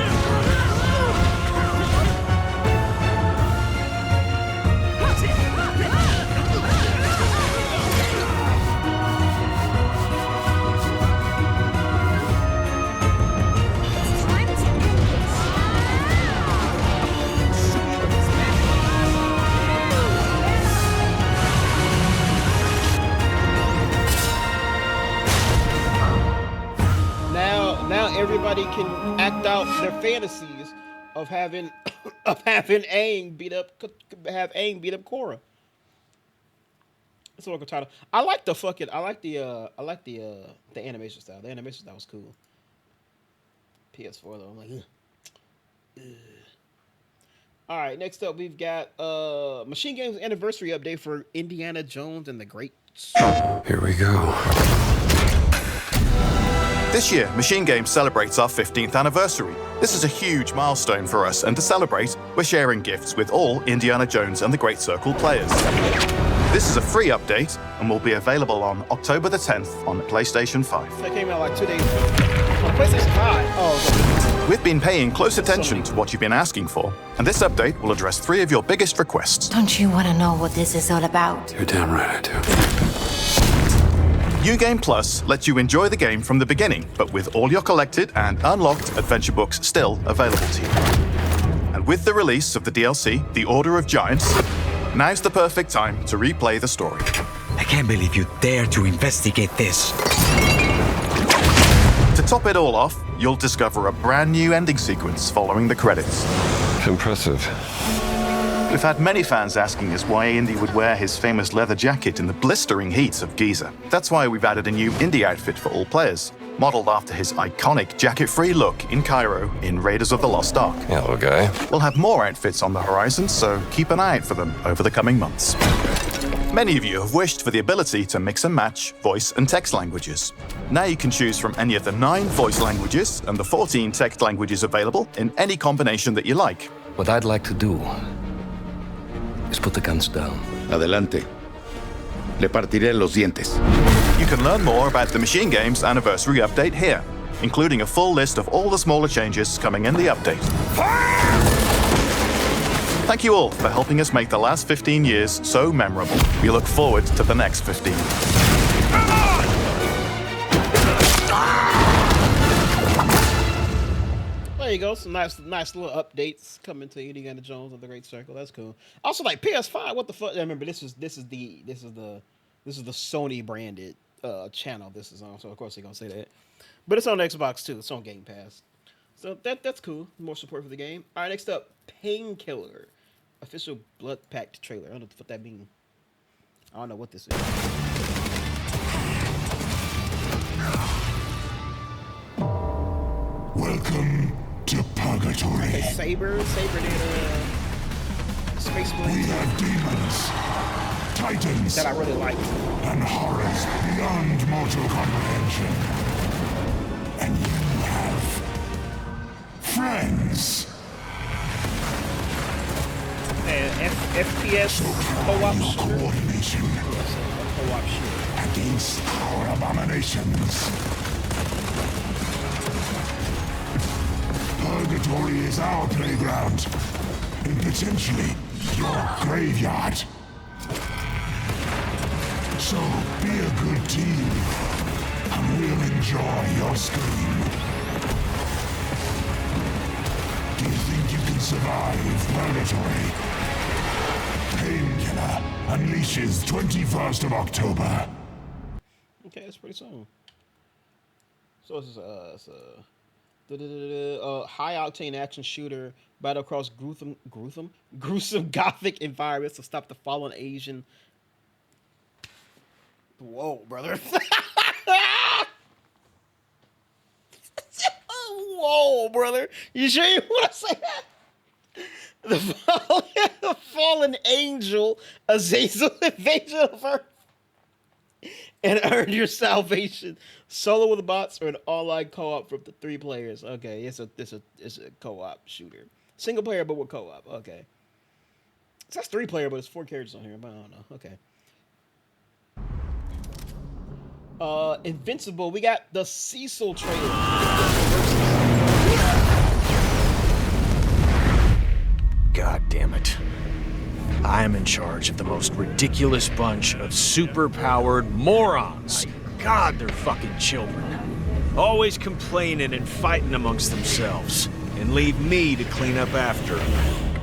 everybody can act out their fantasies of having Aang beat up Korra. That's a local title. I like the animation style. The animation style was cool. PS4 though, I'm like, ugh. All right, next up we've got Machine Games anniversary update for Indiana Jones and the Great. Here we go. This year, Machine Games celebrates our 15th anniversary. This is a huge milestone for us, and to celebrate, we're sharing gifts with all Indiana Jones and the Great Circle players. This is a free update and will be available on October the 10th on PlayStation 5. That came out like 2 days ago. On PlayStation 5? Oh, We've been paying close attention to what you've been asking for, and this update will address 3 of your biggest requests. Don't you want to know what this is all about? You're damn right I do. U-Game Plus lets you enjoy the game from the beginning, but with all your collected and unlocked adventure books still available to you. And with the release of the DLC, The Order of Giants, now's the perfect time to replay the story. I can't believe you dare to investigate this. To top it all off, you'll discover a brand new ending sequence following the credits. Impressive. We've had many fans asking us why Indy would wear his famous leather jacket in the blistering heat of Giza. That's why we've added a new Indy outfit for all players, modeled after his iconic jacket-free look in Cairo in Raiders of the Lost Ark. Hello, guy. We'll have more outfits on the horizon, so keep an eye out for them over the coming months. Many of you have wished for the ability to mix and match voice and text languages. Now you can choose from any of the 9 voice languages and the 14 text languages available in any combination that you like. What I'd like to do is put the guns down. Adelante. Le partiré los dientes. You can learn more about the Machine Games anniversary update here, including a full list of all the smaller changes coming in the update. Thank you all for helping us make the last 15 years so memorable. We look forward to the next 15. there you go. Some nice little updates coming to Indiana Jones of the Great Circle. That's cool. Also, like PS5, what the fuck? I remember this is the Sony branded channel this is on, so of course they're gonna say that. But it's on Xbox too. It's on Game Pass. So that's cool. More support for the game. All right, next up, Painkiller. Official Blood Pact trailer. I don't know what that means. I don't know what this is. Welcome to Purgatory. Okay, Saber did Space Marine. We have demons, titans, that I really like, and horrors beyond mortal comprehension. And you have friends. FPS co-op shooter. Coordination Co-op shooter against our abominations. Purgatory is our playground, and potentially your graveyard. So be a good team, and we'll enjoy your scream. Do you think you can survive Purgatory? Painkiller unleashes 21st of October. Okay, that's pretty soon. So it's a high-octane action shooter battle across gruesome gothic environments to stop the fallen Asian. Whoa, brother. Whoa, brother. You sure you want to say that? The fallen angel, Azazel invasion of Earth, and earn your salvation. Solo with the bots or an online co-op for up to 3 players. Okay, it's a co-op shooter. Single player, but with co-op. Okay. It says 3 player, but it's 4 characters on here. But I don't know. Okay. Invincible. We got the Cecil trailer. God damn it. I am in charge of the most ridiculous bunch of super-powered morons. God, they're fucking children. Always complaining and fighting amongst themselves. And leave me to clean up after them.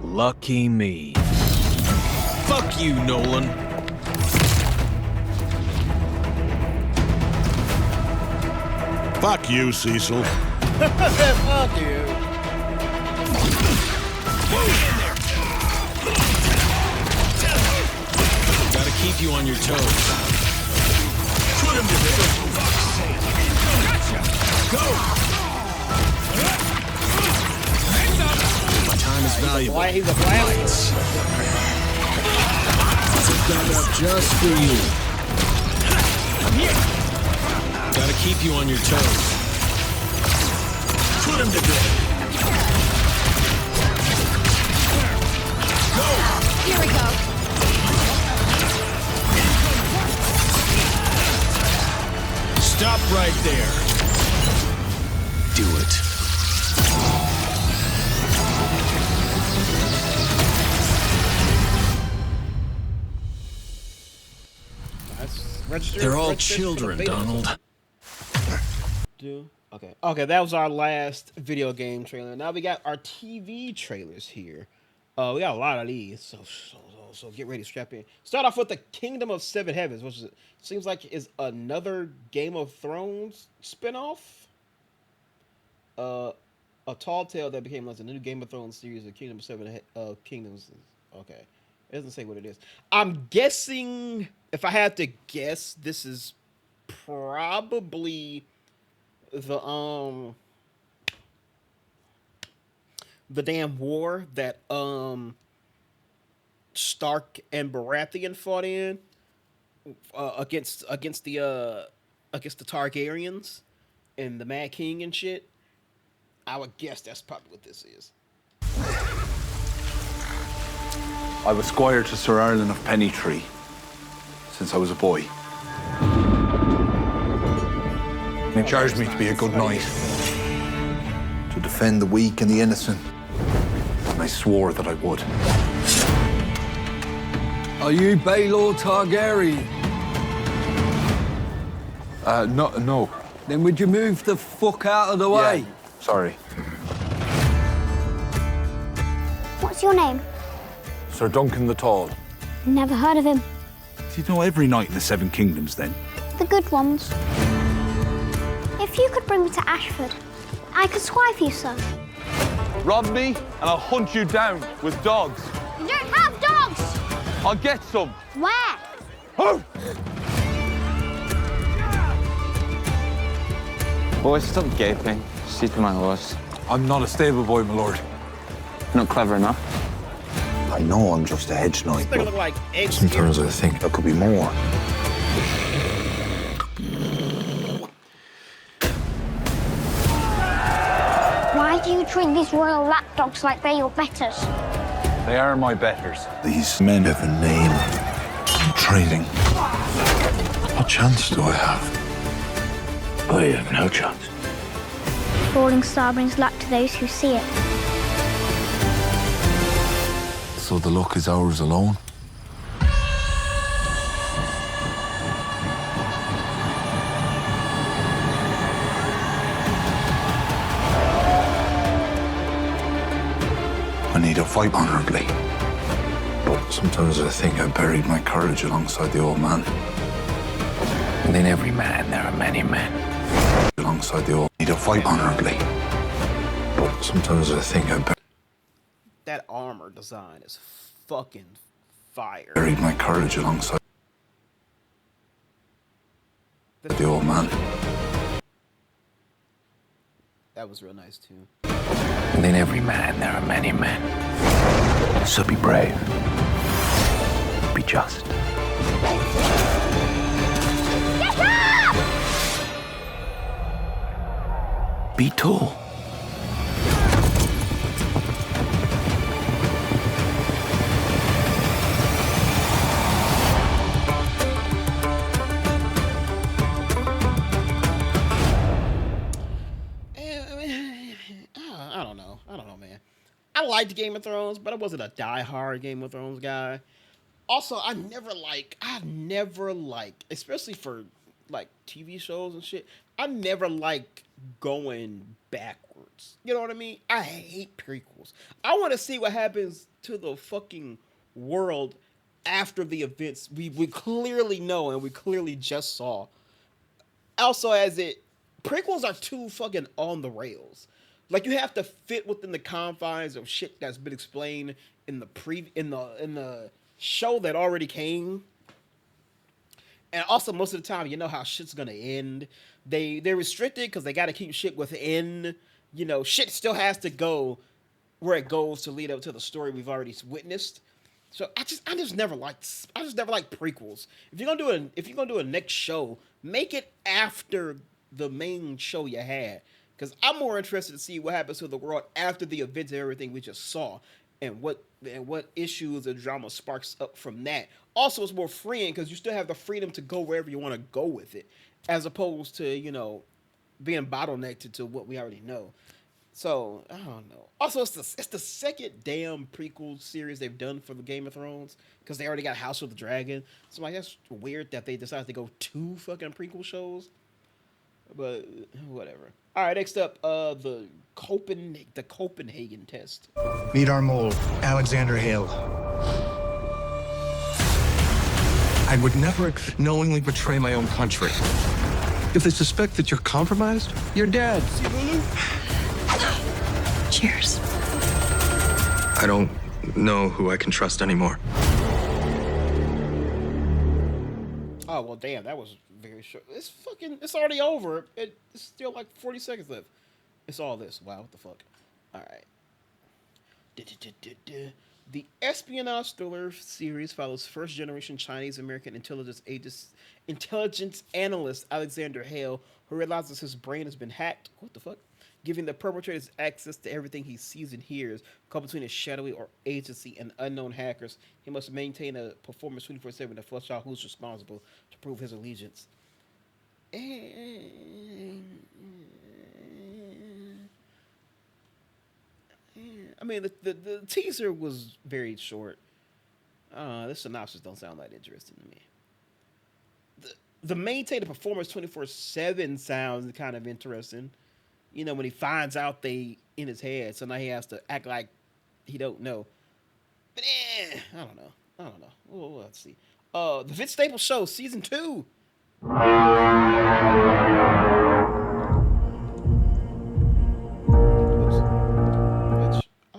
Lucky me. Fuck you, Nolan. Fuck you, Cecil. Fuck you. Gotta keep you on your toes. Put him to bed. Gotcha. Go. My time is valuable. Why he's a blast? Done up just for you. I'm here. Gotta keep you on your toes. Put him to bed. Go. Here we go. Stop right there. Do it. They're all children, Donald. Okay, that was our last video game trailer. Now we got our TV trailers here. We got a lot of these, so get ready, strap in. Start off with the Kingdom of Seven Heavens, which seems like is another Game of Thrones spinoff. A tall tale that became like the new Game of Thrones series, the Kingdom of Seven Kingdoms. Okay, it doesn't say what it is. I'm guessing, if I had to guess, this is probably the damn war that Stark and Baratheon fought in against the Targaryens and the Mad King and shit. I would guess that's probably what this is. I was squire to Sir Arlen of Pennytree since I was a boy. He charged me to be a good knight, to defend the weak and the innocent, and I swore that I would. Are you Baelor Targaryen? No. Then would you move the fuck out of the way? Sorry. What's your name? Sir Duncan the Tall. Never heard of him. Do you know every knight in the Seven Kingdoms, then? The good ones. If you could bring me to Ashford, I could squire for you, sir. Rob me, and I'll hunt you down with dogs. You don't have dogs! I'll get some. Where? Oh! Boys, stop gaping. See to my horse. I'm not a stable boy, my lord. Not clever enough. I know I'm just a hedge knight, This thing look like eggs. sometimes I think there could be more. Why do you treat these royal lapdogs like they're your betters? They are my betters. These men have a name. I'm trading. What chance do I have? I have no chance. Falling star brings luck to those who see it. So the luck is ours alone? I need to fight honorably. But sometimes I think I buried my courage alongside the old man. Within every man, there are many men. Alongside the old... Need to fight honorably. But sometimes I think I That armor design is fucking fire. buried my courage alongside the old man. That was real nice too. Within every man, there are many men. So be brave. Be just. Get up! Be tall. I don't know, man. I liked Game of Thrones, but I wasn't a die-hard Game of Thrones guy. Also, I never like, especially for like TV shows and shit, I never like going backwards. You know what I mean? I hate prequels. I want to see what happens to the fucking world after the events we clearly know and we clearly just saw. Also, as it prequels are too fucking on the rails. Like, you have to fit within the confines of shit that's been explained in the show that already came. And also, most of the time, you know how shit's gonna end. They're restricted because they got to keep shit within. You know, shit still has to go where it goes to lead up to the story we've already witnessed. So I just never liked prequels. If you're gonna do a next show, make it after the main show you had. Because I'm more interested to see what happens to the world after the events and everything we just saw, and what issues and drama sparks up from that. Also, it's more freeing because you still have the freedom to go wherever you want to go with it, as opposed to, you know, being bottlenecked to what we already know. So I don't know. Also, it's the second damn prequel series they've done for the Game of Thrones, because they already got House of the Dragon. So like, that's weird that they decided to go 2 fucking prequel shows. But whatever. All right, next up, the Copenhagen test. Meet our mole, Alexander Hale. I would never knowingly betray my own country. If they suspect that you're compromised, you're dead. Cheers. I don't know who I can trust anymore. Oh, well, damn, that was very short. It's already over. It's still like 40 seconds left. It's all this. Wow, what the fuck? All right. The espionage thriller series follows first-generation Chinese-American intelligence analyst Alexander Hale, who realizes his brain has been hacked. What the fuck? Giving the perpetrators access to everything he sees and hears, caught between his shadowy or agency and unknown hackers. He must maintain a performance 24/7 to flush out who's responsible to prove his allegiance. I mean, the teaser was very short. The synopsis don't sound that interesting to me. The maintain a performance 24/7 sounds kind of interesting. You know, when he finds out they in his head, so now he has to act like he don't know. But I don't know. Well, let's see. The Vince Staples Show, Season 2. I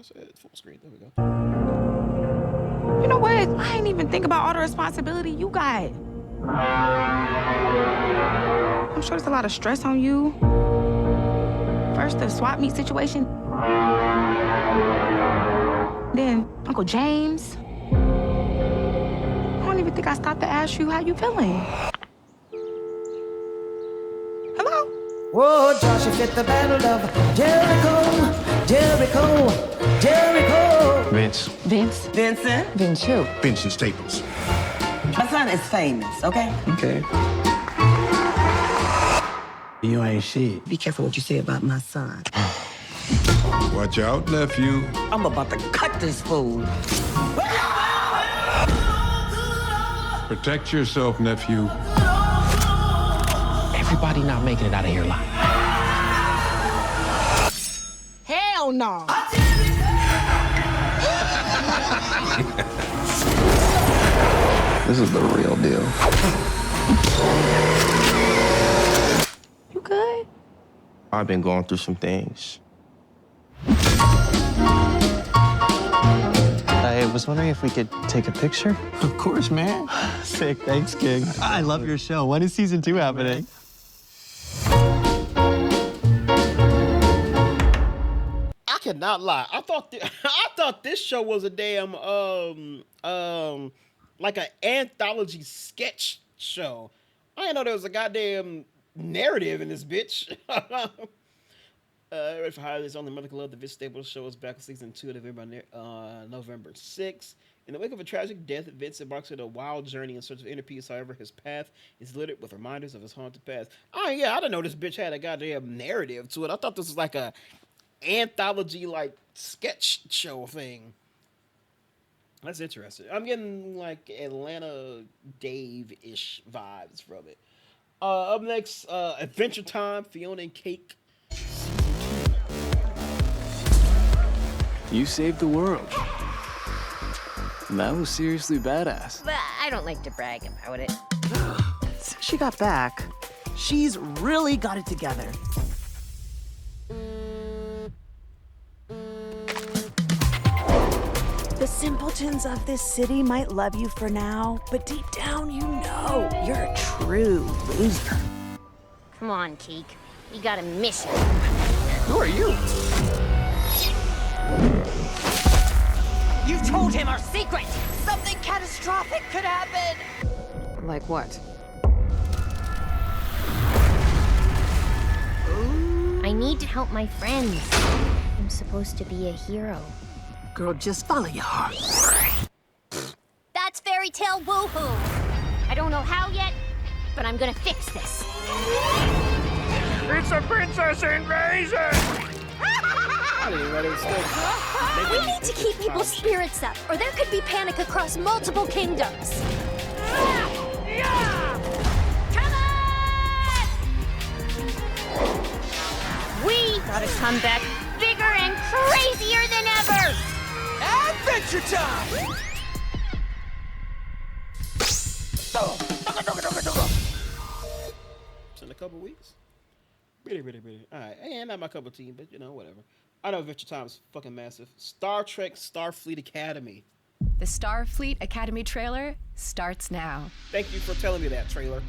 said full screen. There we go. You know what? I ain't even think about all the responsibility you got. I'm sure there's a lot of stress on you. First, the swap meet situation. Then, Uncle James. I don't even think I stopped to ask you how you feeling. Hello? Whoa, Joshua fit the battle of Jericho, Jericho, Jericho. Vince. Vincent? Vince who? Vincent Staples. My son is famous, okay? Okay. You ain't shit. Be careful what you say about my son. Watch out, nephew. I'm about to cut this fool. Protect yourself, nephew. Everybody not making it out of here alive. Hell no. This is the real deal. You good? I've been going through some things. I was wondering if we could take a picture. Of course, man. Sick, thanks, King. I love your show. When is season 2 happening? I cannot lie. I thought this show was a damn like an anthology sketch show. I didn't know there was a goddamn narrative in this bitch. Ready for highlights on the Medical Love. The Vince Staples Show is back in season 2 November 6th. In the wake of a tragic death, Vince embarks on a wild journey in search of inner peace. However, his path is littered with reminders of his haunted past. Oh yeah, I didn't know this bitch had a goddamn narrative to it. I thought this was like a anthology, like sketch show thing. That's interesting. I'm getting like Atlanta Dave-ish vibes from it. Up next, Adventure Time, Fiona and Cake. You saved the world. That was seriously badass. But I don't like to brag about it. Since she got back, She's really got it together. The simpletons of this city might love you for now, but deep down you know you're a true loser. Come on, Keek. We got a mission. Who are you? You've told him our secret! Something catastrophic could happen! Like what? I need to help my friends. I'm supposed to be a hero. Girl, just follow your heart. That's fairy tale woohoo! I don't know how yet, but I'm gonna fix this. It's a princess invasion! I didn't know they were still. We need to keep people's spirits up, or there could be panic across multiple kingdoms. Come on! We gotta come back bigger and crazier than ever! Adventure time! It's in a couple weeks. Really. All right, and not my cup of tea, but you know, whatever. I know Adventure Time is fucking massive. Star Trek Starfleet Academy. The Starfleet Academy trailer starts now. Thank you for telling me that, trailer.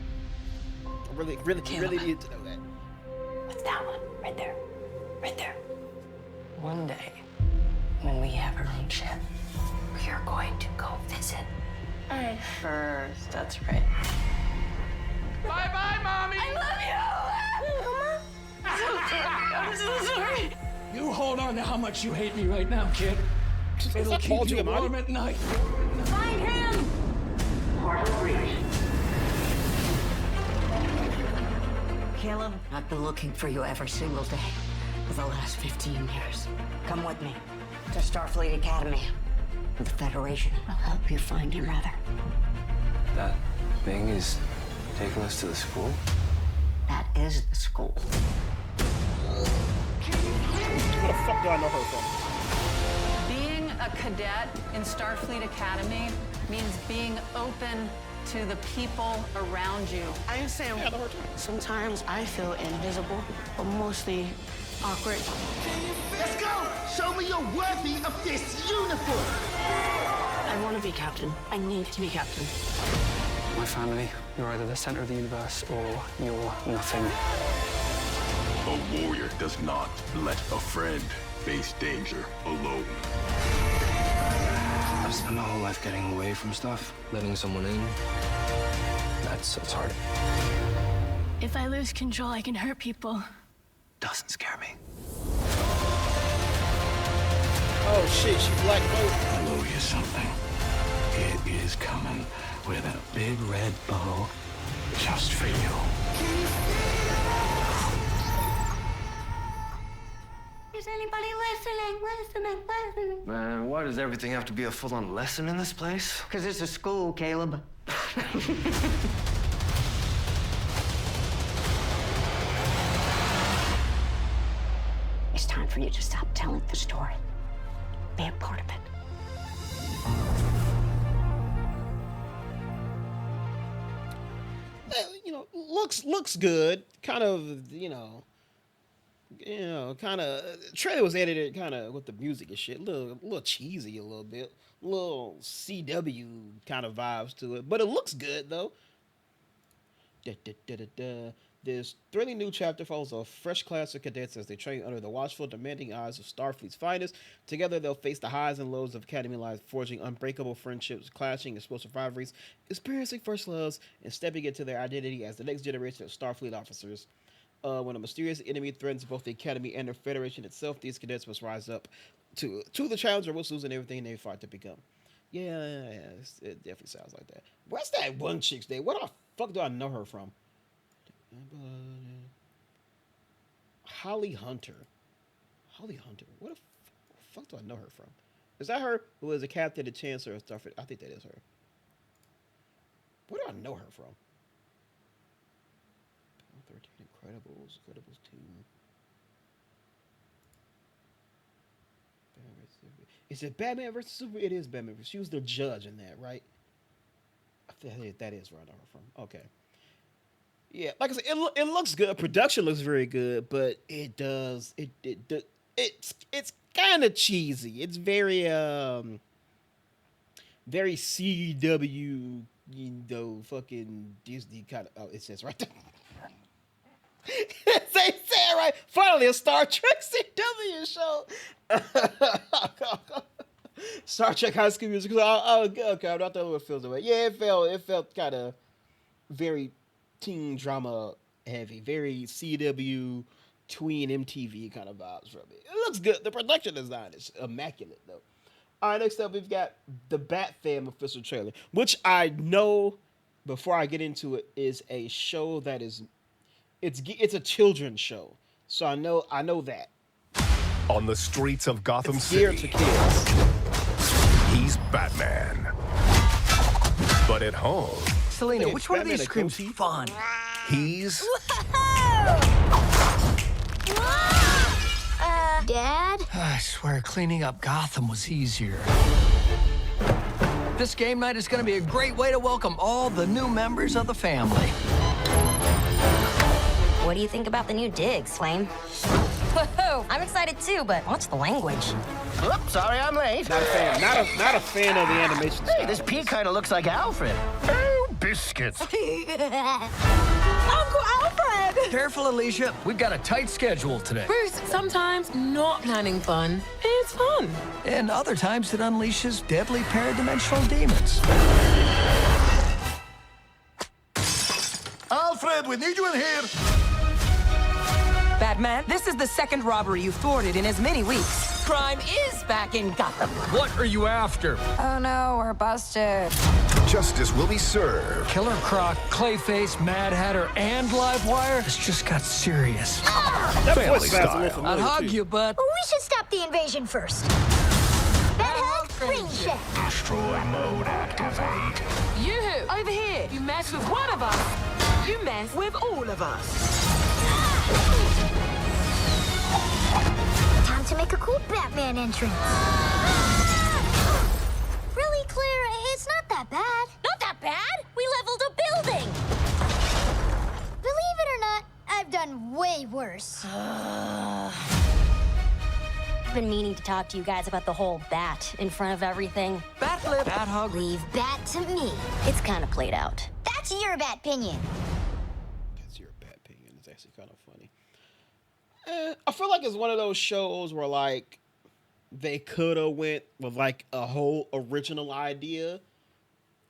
I really needed to know that. What's that one? Right there. Right there. One day, when we have our own ship, we are going to go visit Earth first. That's right. Bye-bye, Mommy! I love you! Mama? I'm so sorry. You hold on to how much you hate me right now, kid. It'll Paul keep you Giamatti? warm at night. Find him! Portal breach. Caleb, I've been looking for you every single day for the last 15 years. Come with me to Starfleet Academy. The Federation will help you find your mother. That thing is taking us to the school? That is the school. Where the fuck do I know her from? Being a cadet in Starfleet Academy means being open to the people around you. I am Sam. Sometimes I feel invisible, but mostly awkward. Let's go! Show me you're worthy of this uniform! I want to be captain. I need to be captain. My family, you're either the center of the universe or you're nothing. A warrior does not let a friend face danger alone. I've spent my whole life getting away from stuff, letting someone in. It's hard. If I lose control, I can hurt people. Doesn't scare me. Oh shit, she black boat. I'll owe you something. It is coming with a big red bow just for you. Is anybody listening? Man, why does everything have to be a full-on lesson in this place? Because it's a school, Caleb. It's time for you to stop telling the story. Be a part of it. You know, looks good. Kind of, kind of. Trailer was edited kind of with the music and shit. A little cheesy, a little bit. A little CW kind of vibes to it, but it looks good though. This thrilling new chapter follows a fresh class of cadets as they train under the watchful, demanding eyes of Starfleet's finest. Together, they'll face the highs and lows of Academy life, forging unbreakable friendships, clashing explosive rivalries, experiencing first loves, and stepping into their identity as the next generation of Starfleet officers. When a mysterious enemy threatens both the Academy and the Federation itself, these cadets must rise up to the challenge or risk losing everything they fought to become. Yeah, it definitely sounds like that. Where's that one chick's name? What the fuck do I know her from? Holly Hunter. What the fuck do I know her from? Is that her who is a captain, a chancellor of Starfleet? I think that is her. Where do I know her from? 13 Incredibles 2. Is it Batman vs. Super? It is Batman vs. She was the judge in that, right? I think that is where I know her from. Okay. Yeah, like I said, it looks good. Production looks very good, but it's kind of cheesy. It's very very CW, fucking Disney kind of. Oh, it says right there. They say it right. Finally, a Star Trek CW show. Star Trek High School Musical. Oh, okay. I thought that would feel the way. Yeah, it felt kind of very teen drama heavy, very CW tween MTV kind of vibes from it. It looks good. The production design is immaculate though. All right, next up we've got the Bat Fam official trailer, which I know before I get into it is a show that is it's a children's show, so I know that. On the streets of Gotham It's geared City, to kids. he's Batman. But at home, Selena, Hey, which one of Batman these a screams goatee? fun? he's Dad? I swear cleaning up Gotham was easier. This game night is going to be a great way to welcome all the new members of the family. What do you think about the new digs, Flame? Whoa, I'm excited too, but what's the language? Oops, sorry I'm late. Not a fan. Not a fan of the animation style. Hey, this P kind of looks like Alfred. Oh, biscuits. Uncle Alfred! Careful, Alicia. We've got a tight schedule today. Bruce, sometimes not planning fun is fun. And other times it unleashes deadly paradimensional demons. Alfred, we need you in here. Batman, this is the second robbery you've thwarted in as many weeks. Crime is back in Gotham. What are you after? Oh no, we're busted. justice will be served. Killer Croc, Clayface, Mad Hatter, and Livewire? It's just got serious. That Family voice sounds a little style. familiar, I'd hug too. you, but... We should stop the invasion first. Bedhead, green check. Destroy mode activate. You, over here, you mess with one of us, you mess with all of us. Time to make a cool Batman entrance. Really, Claire? It's not that bad. Not that bad. We leveled a building. Believe it or not, I've done way worse. I've been meaning to talk to you guys about the whole bat in front of everything. Bat flip, bat hug. Leave bat to me. It's kind of played out. That's your bat opinion. That's your bad opinion. It's actually kind of funny. I feel like it's one of those shows where like they could have went with like a whole original idea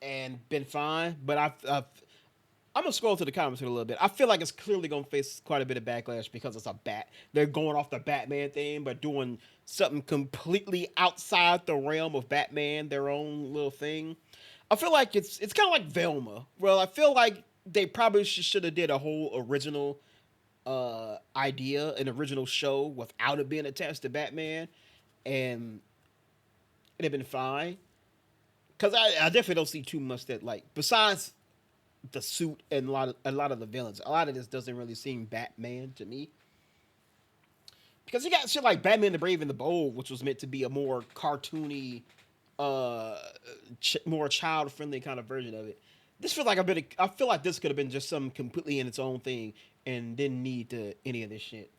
and been fine, but I'm gonna scroll to the comments here a little bit. I feel like it's clearly gonna face quite a bit of backlash because it's a bat. They're going off the Batman thing, but doing something completely outside the realm of Batman, their own little thing. I feel like it's kind of like Velma. Well, I feel like they probably should have did a whole original idea, an original show without it being attached to Batman, and it'd have been fine. Cause I definitely don't see too much that like besides the suit and a lot of the villains. A lot of this doesn't really seem Batman to me. Because you got shit like Batman the Brave and the Bold, which was meant to be a more cartoony, more child-friendly kind of version of it. This feels like I feel like this could have been just something completely in its own thing and didn't need any of this shit.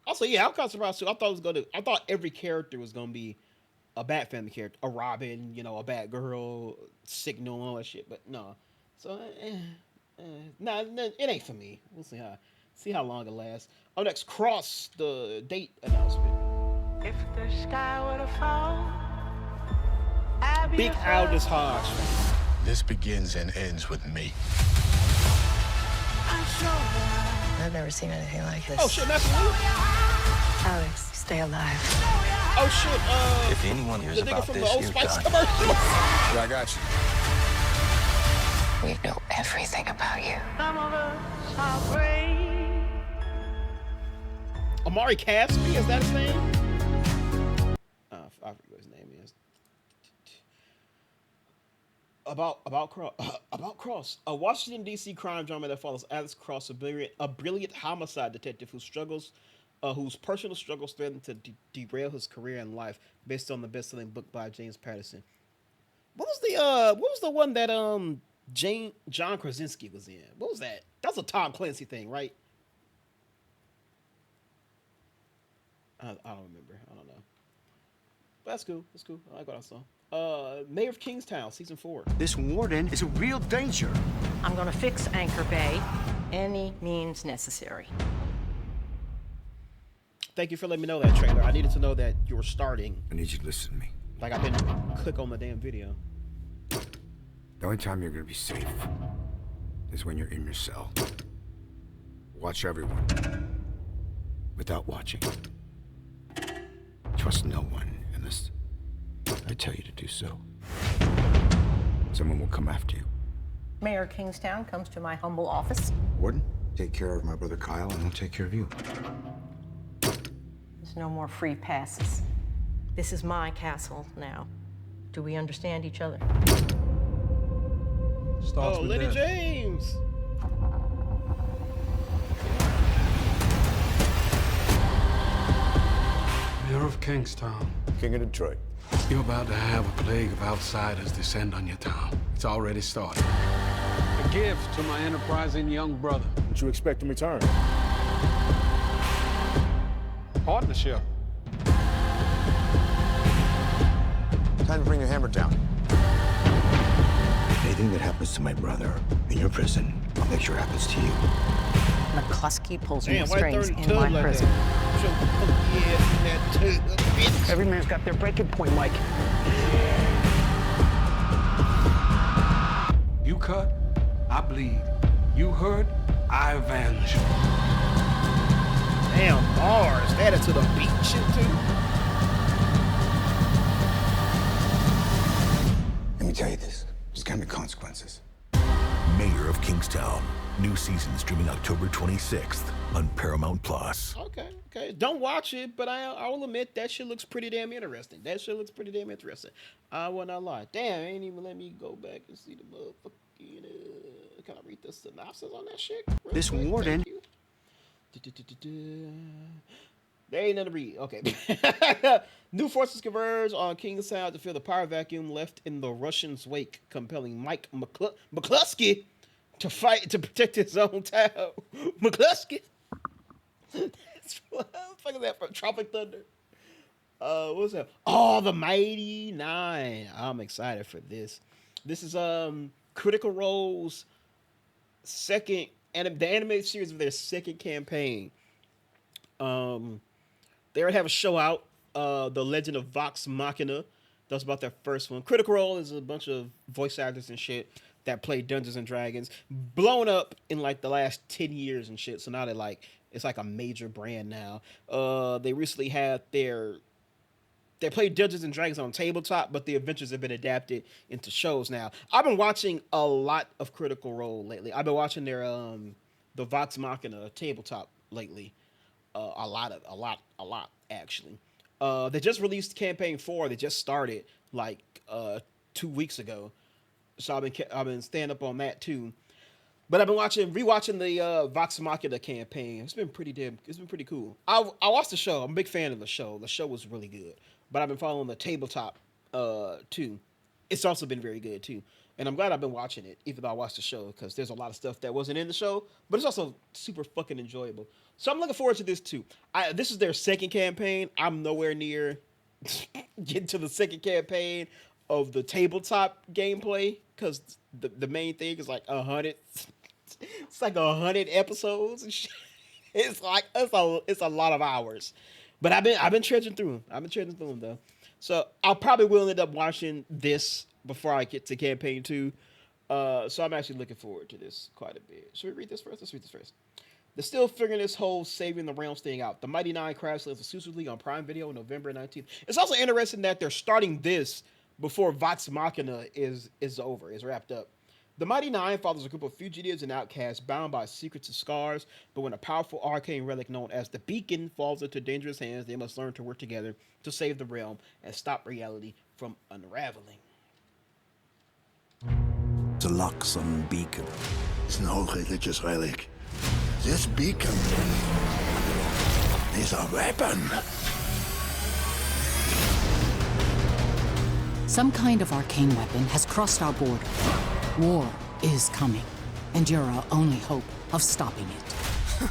Also, yeah, I'm kind of surprised too. I thought every character was gonna be a Bat Family character, a Robin, a Batgirl, Signal, all that shit. But no, so nah, it ain't for me. We'll see how long it lasts. Oh, next, Cross, the date announcement. If the sky were to fall, Big Aldous Hodge. This begins and ends with me. I've never seen anything like this. Oh shit, that's Will. Alex, stay alive. Oh shit, If anyone hears the nigga about from this, the Old you're Spice done. commercial. Yeah, I got you. We know everything about you. some of us are brave. Amari Caspi, is that his name? I forget what his name is. About Cross, a Washington D.C. crime drama that follows Alex Cross, a brilliant homicide detective whose personal struggles threaten to derail his career and life, based on the best-selling book by James Patterson. What was the one that John Krasinski was in? What was that? That's a Tom Clancy thing, right? I don't remember. I don't know. But that's cool. That's cool. I like what I saw. Mayor of Kingstown, season 4. This warden is a real danger. I'm gonna fix Anchor Bay, any means necessary. Thank you for letting me know that, trailer. I needed to know that you were starting. I need you to listen to me. Like I didn't click on the damn video. The only time you're gonna be safe is when you're in your cell. Watch everyone without watching. Trust no one unless I tell you to do so. Someone will come after you. Mayor Kingstown comes to my humble office. Warden, take care of my brother Kyle and I'll take care of you. There's no more free passes. This is my castle now. Do we understand each other? Oh, Lenny James! Mayor of Kingstown. King of Detroit. You're about to have a plague of outsiders descend on your town. It's already started. A gift to my enterprising young brother. What you expect in return? Partnership. Time to bring your hammer down. Anything that happens to my brother in your prison, I'll make sure happens to you. McCluskey pulls Damn, no strings in my like prison. Every man's got their breaking point, Mike. You cut, I bleed. You hurt, I avenge. Damn, bars. Added to the beat shit, too. Let me tell you this. There's gonna be consequences. Mayor of Kingstown. New season streaming October 26th on Paramount Plus. Okay. Don't watch it, but I will admit that shit looks pretty damn interesting. I will not lie. Damn, ain't even let me go back and see the motherfucking. Can I read the synopsis on that shit? This warden. There ain't nothing to read. Okay. New forces converge on Kingstown to fill the power vacuum left in the Russians' wake, compelling Mike McCluskey to fight to protect his own town. McCluskey. What the fuck is that from Tropic Thunder? What's that? Oh, the Mighty Nine. I'm excited for this. This is Critical Role's second the animated series of their second campaign. They already have a show out, The Legend of Vox Machina. That's about their first one. Critical Role is a bunch of voice actors and shit that play Dungeons and Dragons, blown up in like the last 10 years and shit. So now it's like a major brand now. They recently had they played Dungeons and Dragons on tabletop, but the adventures have been adapted into shows now. I've been watching a lot of Critical Role lately. I've been watching their the Vox Machina tabletop lately. A lot actually. They just released campaign 4. They just started like 2 weeks ago. So I've been staying up on that too. But I've been rewatching the Vox Machina campaign. It's been pretty cool. I watched the show. I'm a big fan of the show. The show was really good. But I've been following the tabletop too. It's also been very good too. And I'm glad I've been watching it, even though I watched the show, because there's a lot of stuff that wasn't in the show, but it's also super fucking enjoyable. So I'm looking forward to this too. This is their second campaign. I'm nowhere near getting to the second campaign of the tabletop gameplay, because the main thing is like 100. It's like 100 episodes and shit. It's a lot of hours. But I've been trudging through them. Though. So I probably will end up watching this before I get to campaign 2. So I'm actually looking forward to this quite a bit. Should we read this first? Let's read this first. They're still figuring this whole saving the realms thing out. The Mighty Nine crash lands exclusively on Prime Video on November 19th. It's also interesting that they're starting this before Vox Machina is wrapped up. The Mighty Nine follows a group of fugitives and outcasts bound by secrets and scars, but when a powerful arcane relic known as the Beacon falls into dangerous hands, they must learn to work together to save the realm and stop reality from unraveling. The Luxon Beacon is an old religious relic. This beacon is a weapon. Some kind of arcane weapon has crossed our border. War is coming, and you're our only hope of stopping it.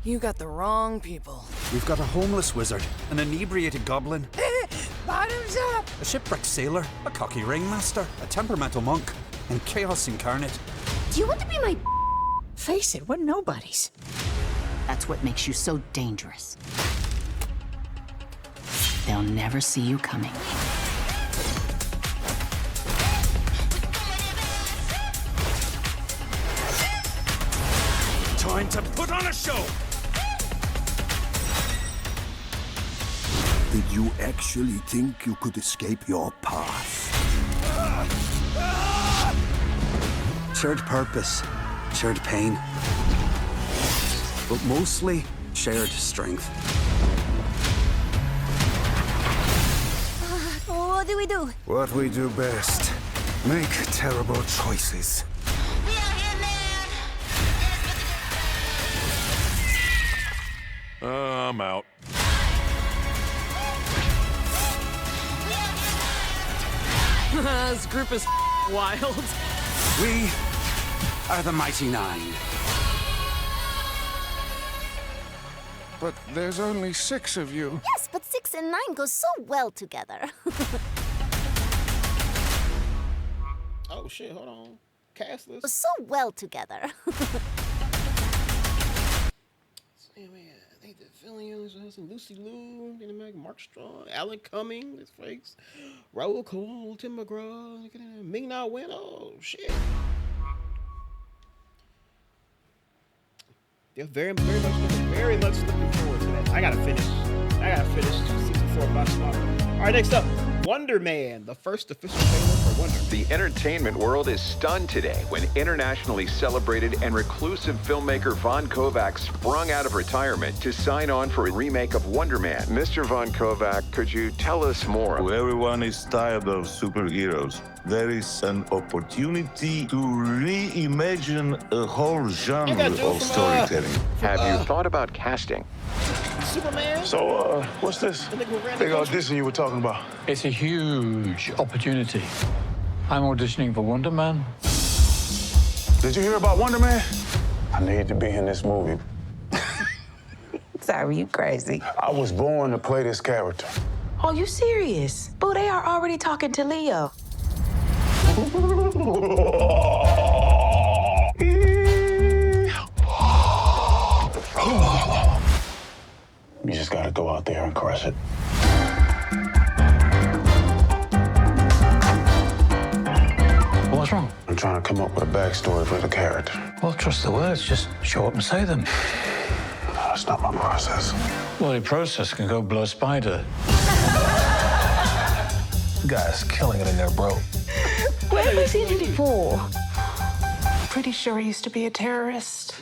You got the wrong people. We've got a homeless wizard, an inebriated goblin, Bottoms up! a shipwrecked sailor, a cocky ringmaster, a temperamental monk, and chaos incarnate. Do you want to be my... Face it, we're nobodies. That's what makes you so dangerous. They'll never see you coming. Time to put on a show! Did you actually think you could escape your past? Shared purpose, shared pain, but mostly shared strength. What do we do? What we do best. Make terrible choices. I'm out. This group is wild. We are the Mighty Nine. But there's only 6 of you. Yes, but 6 and 9 go so well together. Oh shit, hold on. Cast list. Go so well together. I think the Villians, Lucy Liu, Mark Strong, Alan Cumming, his fakes, Raul Cole, Tim McGraw, Ming Na Wen. Oh shit. They're very much looking forward to that. I gotta finish season 4 by tomorrow. All right, next up, Wonder Man, the first official trailer for Wonder Man. The entertainment world is stunned today when internationally celebrated and reclusive filmmaker Von Kovac sprung out of retirement to sign on for a remake of Wonder Man. Mr. Von Kovac, could you tell us more? Everyone is tired of superheroes. There is an opportunity to reimagine a whole genre of storytelling. Have you thought about casting? Superman? So, what's this big audition you were talking about? It's a huge opportunity. I'm auditioning for Wonder Man. Did you hear about Wonder Man? I need to be in this movie. Sorry, you crazy. I was born to play this character. Oh, you serious? Boo, they are already talking to Leo. You just gotta go out there and crush it. What's wrong? I'm trying to come up with a backstory for the character. Well, trust the words. Just show up and say them. That's not my process. Well, your process can go blow a spider. Guy's killing it in there, bro. Where was he before? Pretty sure he used to be a terrorist.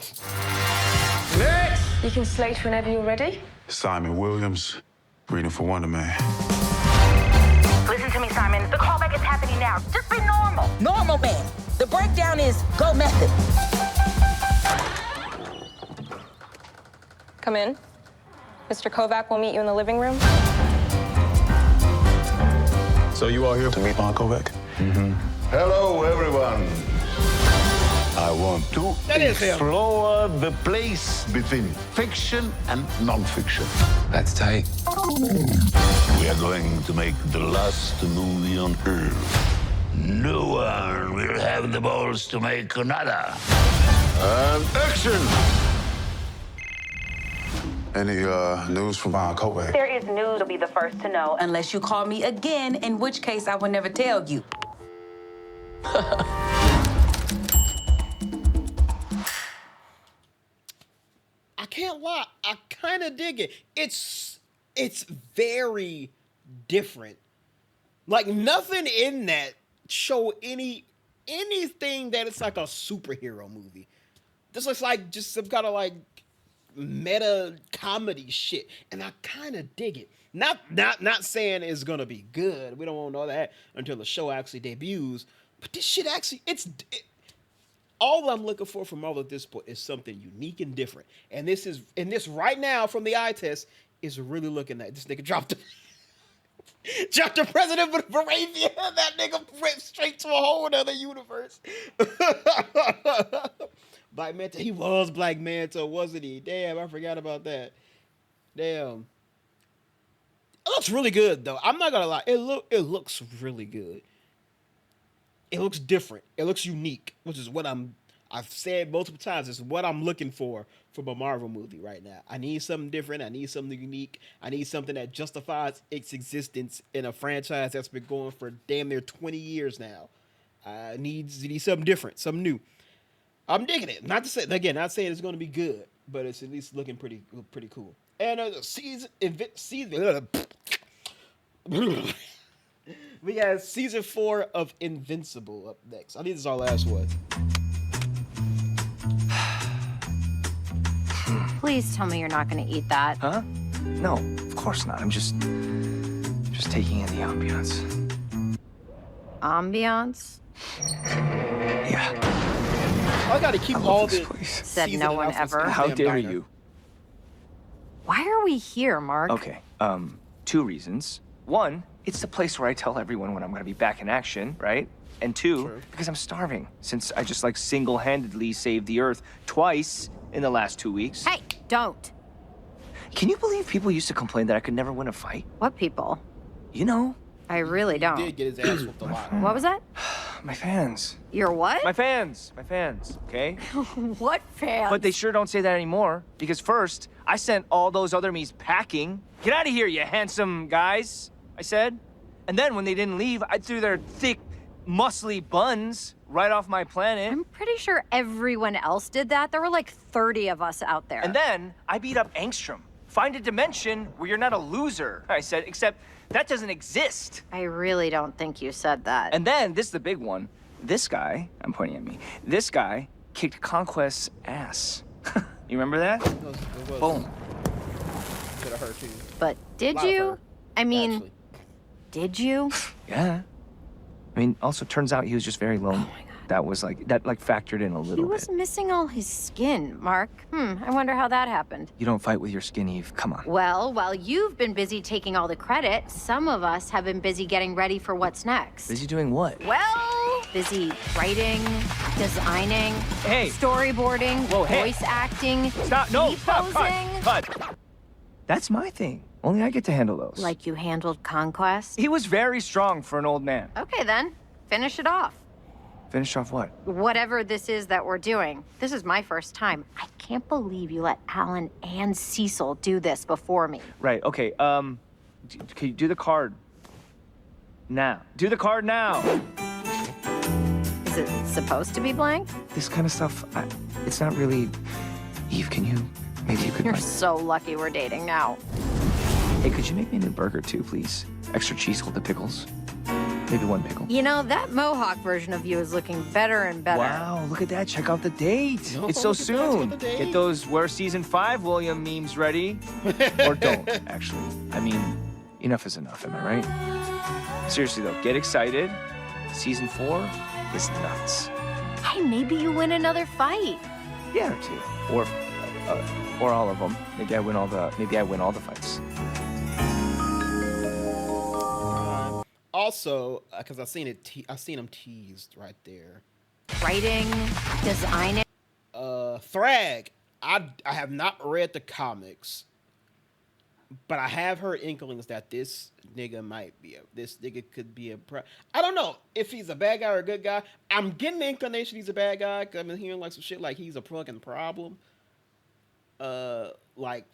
Next! You can slate whenever you're ready. Simon Williams, reading for Wonder Man. Listen to me, Simon. The callback is happening now. Just be normal. Normal, man. The breakdown is go method. Come in. Mr. Kovac will meet you in the living room. So you are here to meet Von Kovac? Mm-hmm. Hello, everyone. I want to explore the place between fiction and non-fiction. That's tight. We are going to make the last movie on Earth. No one will have the balls to make another. And action! Any news from Von Kovac? There is news you'll be the first to know, unless you call me again, in which case I will never tell you. I can't lie, I kind of dig it. It's very different. Like nothing in that show anything that it's like a superhero movie. This looks like just some kind of like meta comedy shit, and I kind of dig it. Not saying it's gonna be good. We don't want to know that until the show actually debuts. But this shit actually, all I'm looking for from all at this point is something unique and different. And this right now from the eye test is really looking at this nigga dropped Dr. President of Moravia, that nigga went straight to a whole other universe. Black Manta, he was Black Manta, wasn't he? Damn, I forgot about that. Damn. It looks really good though. I'm not gonna lie. It looks really good. It looks different. It looks unique, which is what I've said multiple times. It's what I'm looking for from a Marvel movie right now. I need something different. I need something unique. I need something that justifies its existence in a franchise that's been going for damn near 20 years now. I need something different, something new. I'm digging it. Not saying it's going to be good, but it's at least looking pretty cool. And we got season 4 of Invincible up next. I think this is our last one. Please tell me you're not going to eat that. Huh? No, of course not. I'm just taking in the ambiance. Ambiance? Yeah. I got to keep all this. Said no one ever. How dare you? Why are we here, Mark? Okay, 2 reasons. 1, it's the place where I tell everyone when I'm gonna be back in action, right? And 2, because I'm starving, since I just like single-handedly saved the Earth twice in the last 2 weeks. Hey, don't. Can you believe people used to complain that I could never win a fight? What people? You know. I really don't. He did get his ass whooped a lot. What was that? My fans. Your what? My fans, okay? What fans? But they sure don't say that anymore, because first, I sent all those other me's packing. Get out of here, you handsome guys, I said. And then when they didn't leave, I threw their thick, muscly buns right off my planet. I'm pretty sure everyone else did that. There were like 30 of us out there. And then I beat up Angstrom. Find a dimension where you're not a loser, I said, except that doesn't exist. I really don't think you said that. And then, this is the big one. This guy, I'm pointing at me, this guy kicked Conquest's ass. You remember that? It was. Boom. Could have hurt too. But did you? I mean, did you? Yeah. I mean, also turns out he was just very lonely. Oh my God. That factored in a little bit. He was missing all his skin, Mark. I wonder how that happened. You don't fight with your skin, Eve. Come on. Well, while you've been busy taking all the credit, some of us have been busy getting ready for what's next. Busy doing what? Well, busy writing, designing, hey, storyboarding, whoa, hey, voice acting, stop, no, stop, posing. cut. That's my thing. Only I get to handle those. Like you handled Conquest? He was very strong for an old man. Okay, then. Finish it off. Finish off what? Whatever this is that we're doing. This is my first time. I can't believe you let Alan and Cecil do this before me. Right, okay, can you do the card now? Do the card now! Is it supposed to be blank? This kind of stuff, it's not really... Eve, maybe you could... You're so lucky we're dating now. Hey, could you make me a new burger too, please? Extra cheese with the pickles. Maybe 1 pickle. You know, that Mohawk version of you is looking better and better. Wow, look at that. Check out the date. It's so soon. Get those Where's Season 5 William memes ready. Or don't, actually. I mean, enough is enough, am I right? Seriously, though, get excited. Season 4 is nuts. Hey, maybe you win another fight. Yeah, or 2. Or all of them. Maybe I win all the fights. Also, because I seen him teased right there. Writing, designing. Thrag. I have not read the comics, but I have heard inklings that this nigga could be a I don't know if he's a bad guy or a good guy. I'm getting the inclination he's a bad guy because I've been hearing like some shit like he's a fucking problem. Like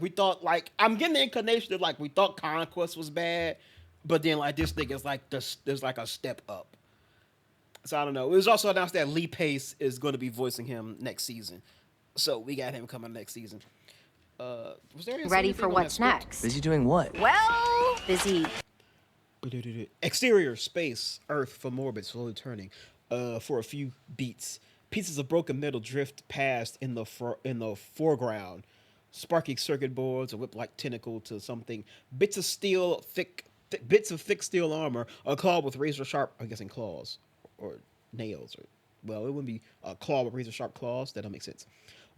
we thought, like I'm getting the inclination of like we thought Conquest was bad, but then like this nigga's like there's like a step up. So I don't know. It was also announced that Lee Pace is going to be voicing him next season, so we got him coming next season. Was there ready for what's next? Busy doing what? Well, busy. Exterior space, Earth from orbit, slowly turning. For a few beats, pieces of broken metal drift past in the foreground. Sparking circuit boards, a whip-like tentacle to something. Bits of thick steel armor, a claw with razor-sharp, I'm guessing claws, or nails, or well, it wouldn't be a claw with razor-sharp claws. That don't make sense.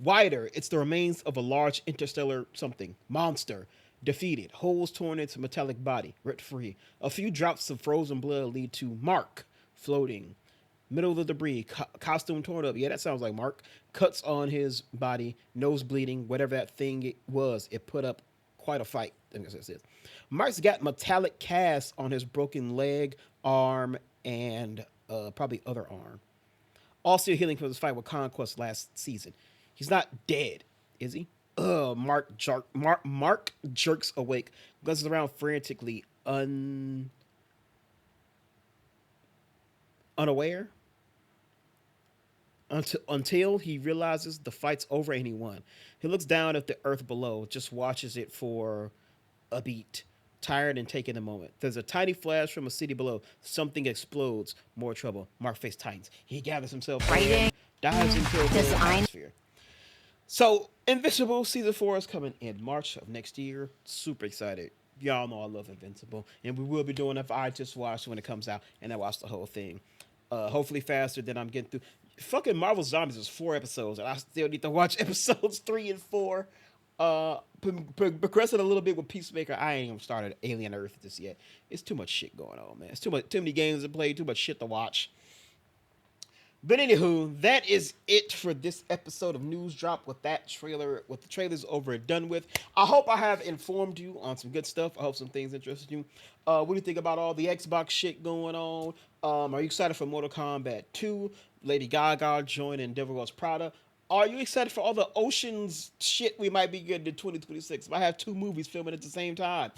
Wider, it's the remains of a large interstellar something monster. defeated. Holes torn into metallic body, ripped free. A few drops of frozen blood lead to Mark floating. Middle of the debris, costume torn up. Yeah, that sounds like Mark. Cuts on his body, nose bleeding, whatever that thing it was. It put up quite a fight. I think that's it. Mark's got metallic casts on his broken leg, arm, and probably other arm. All still healing from his fight with Conquest last season. He's not dead, is he? Mark jerks awake, glances around frantically, unaware. Until he realizes the fight's over and he won. He looks down at the earth below, just watches it for a beat, tired and taking a moment. There's a tiny flash from a city below. Something explodes. More trouble. Mark face tightens. He gathers himself, dives into the atmosphere. So, Invincible Season 4 is coming in March of next year. Super excited. Y'all know I love Invincible. And we will be doing it. I just watched when it comes out, and I watched the whole thing. Hopefully faster than I'm getting through. Fucking Marvel Zombies is 4 episodes, and I still need to watch episodes 3 and 4. Progressing a little bit with Peacemaker. I ain't even started Alien Earth just yet. It's too much shit going on, man. It's too many games to play, too much shit to watch. But anywho, that is it for this episode of News Drop with that trailer, with the trailers over and done with. I hope I have informed you on some good stuff. I hope some things interested you. What do you think about all the Xbox shit going on? Are you excited for Mortal Kombat 2? Lady Gaga joining Devil Wears Prada. Are you excited for all the Oceans shit we might be getting in 2026? I have 2 movies filming at the same time.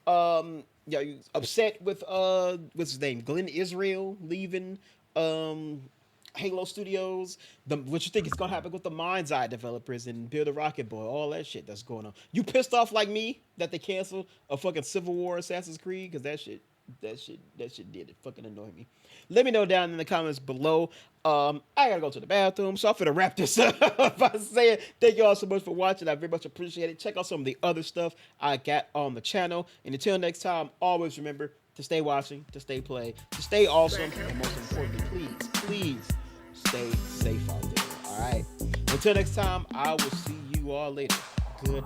Yeah, you upset with what's his name? Glenn Israel leaving Halo Studios. What you think is gonna happen with the Mindseye developers and Build a Rocket Boy? All that shit that's going on. You pissed off like me that they canceled a fucking Civil War Assassin's Creed? Because that shit did it fucking annoy me. Let me know down in the comments below. I gotta go to the bathroom, so I'm gonna wrap this up by saying thank you all so much for watching. I very much appreciate it. Check out some of the other stuff I got on the channel. And until next time, always remember to stay watching, to stay play, to stay awesome, and most importantly, please stay safe out there. All right. Until next time, I will see you all later. Good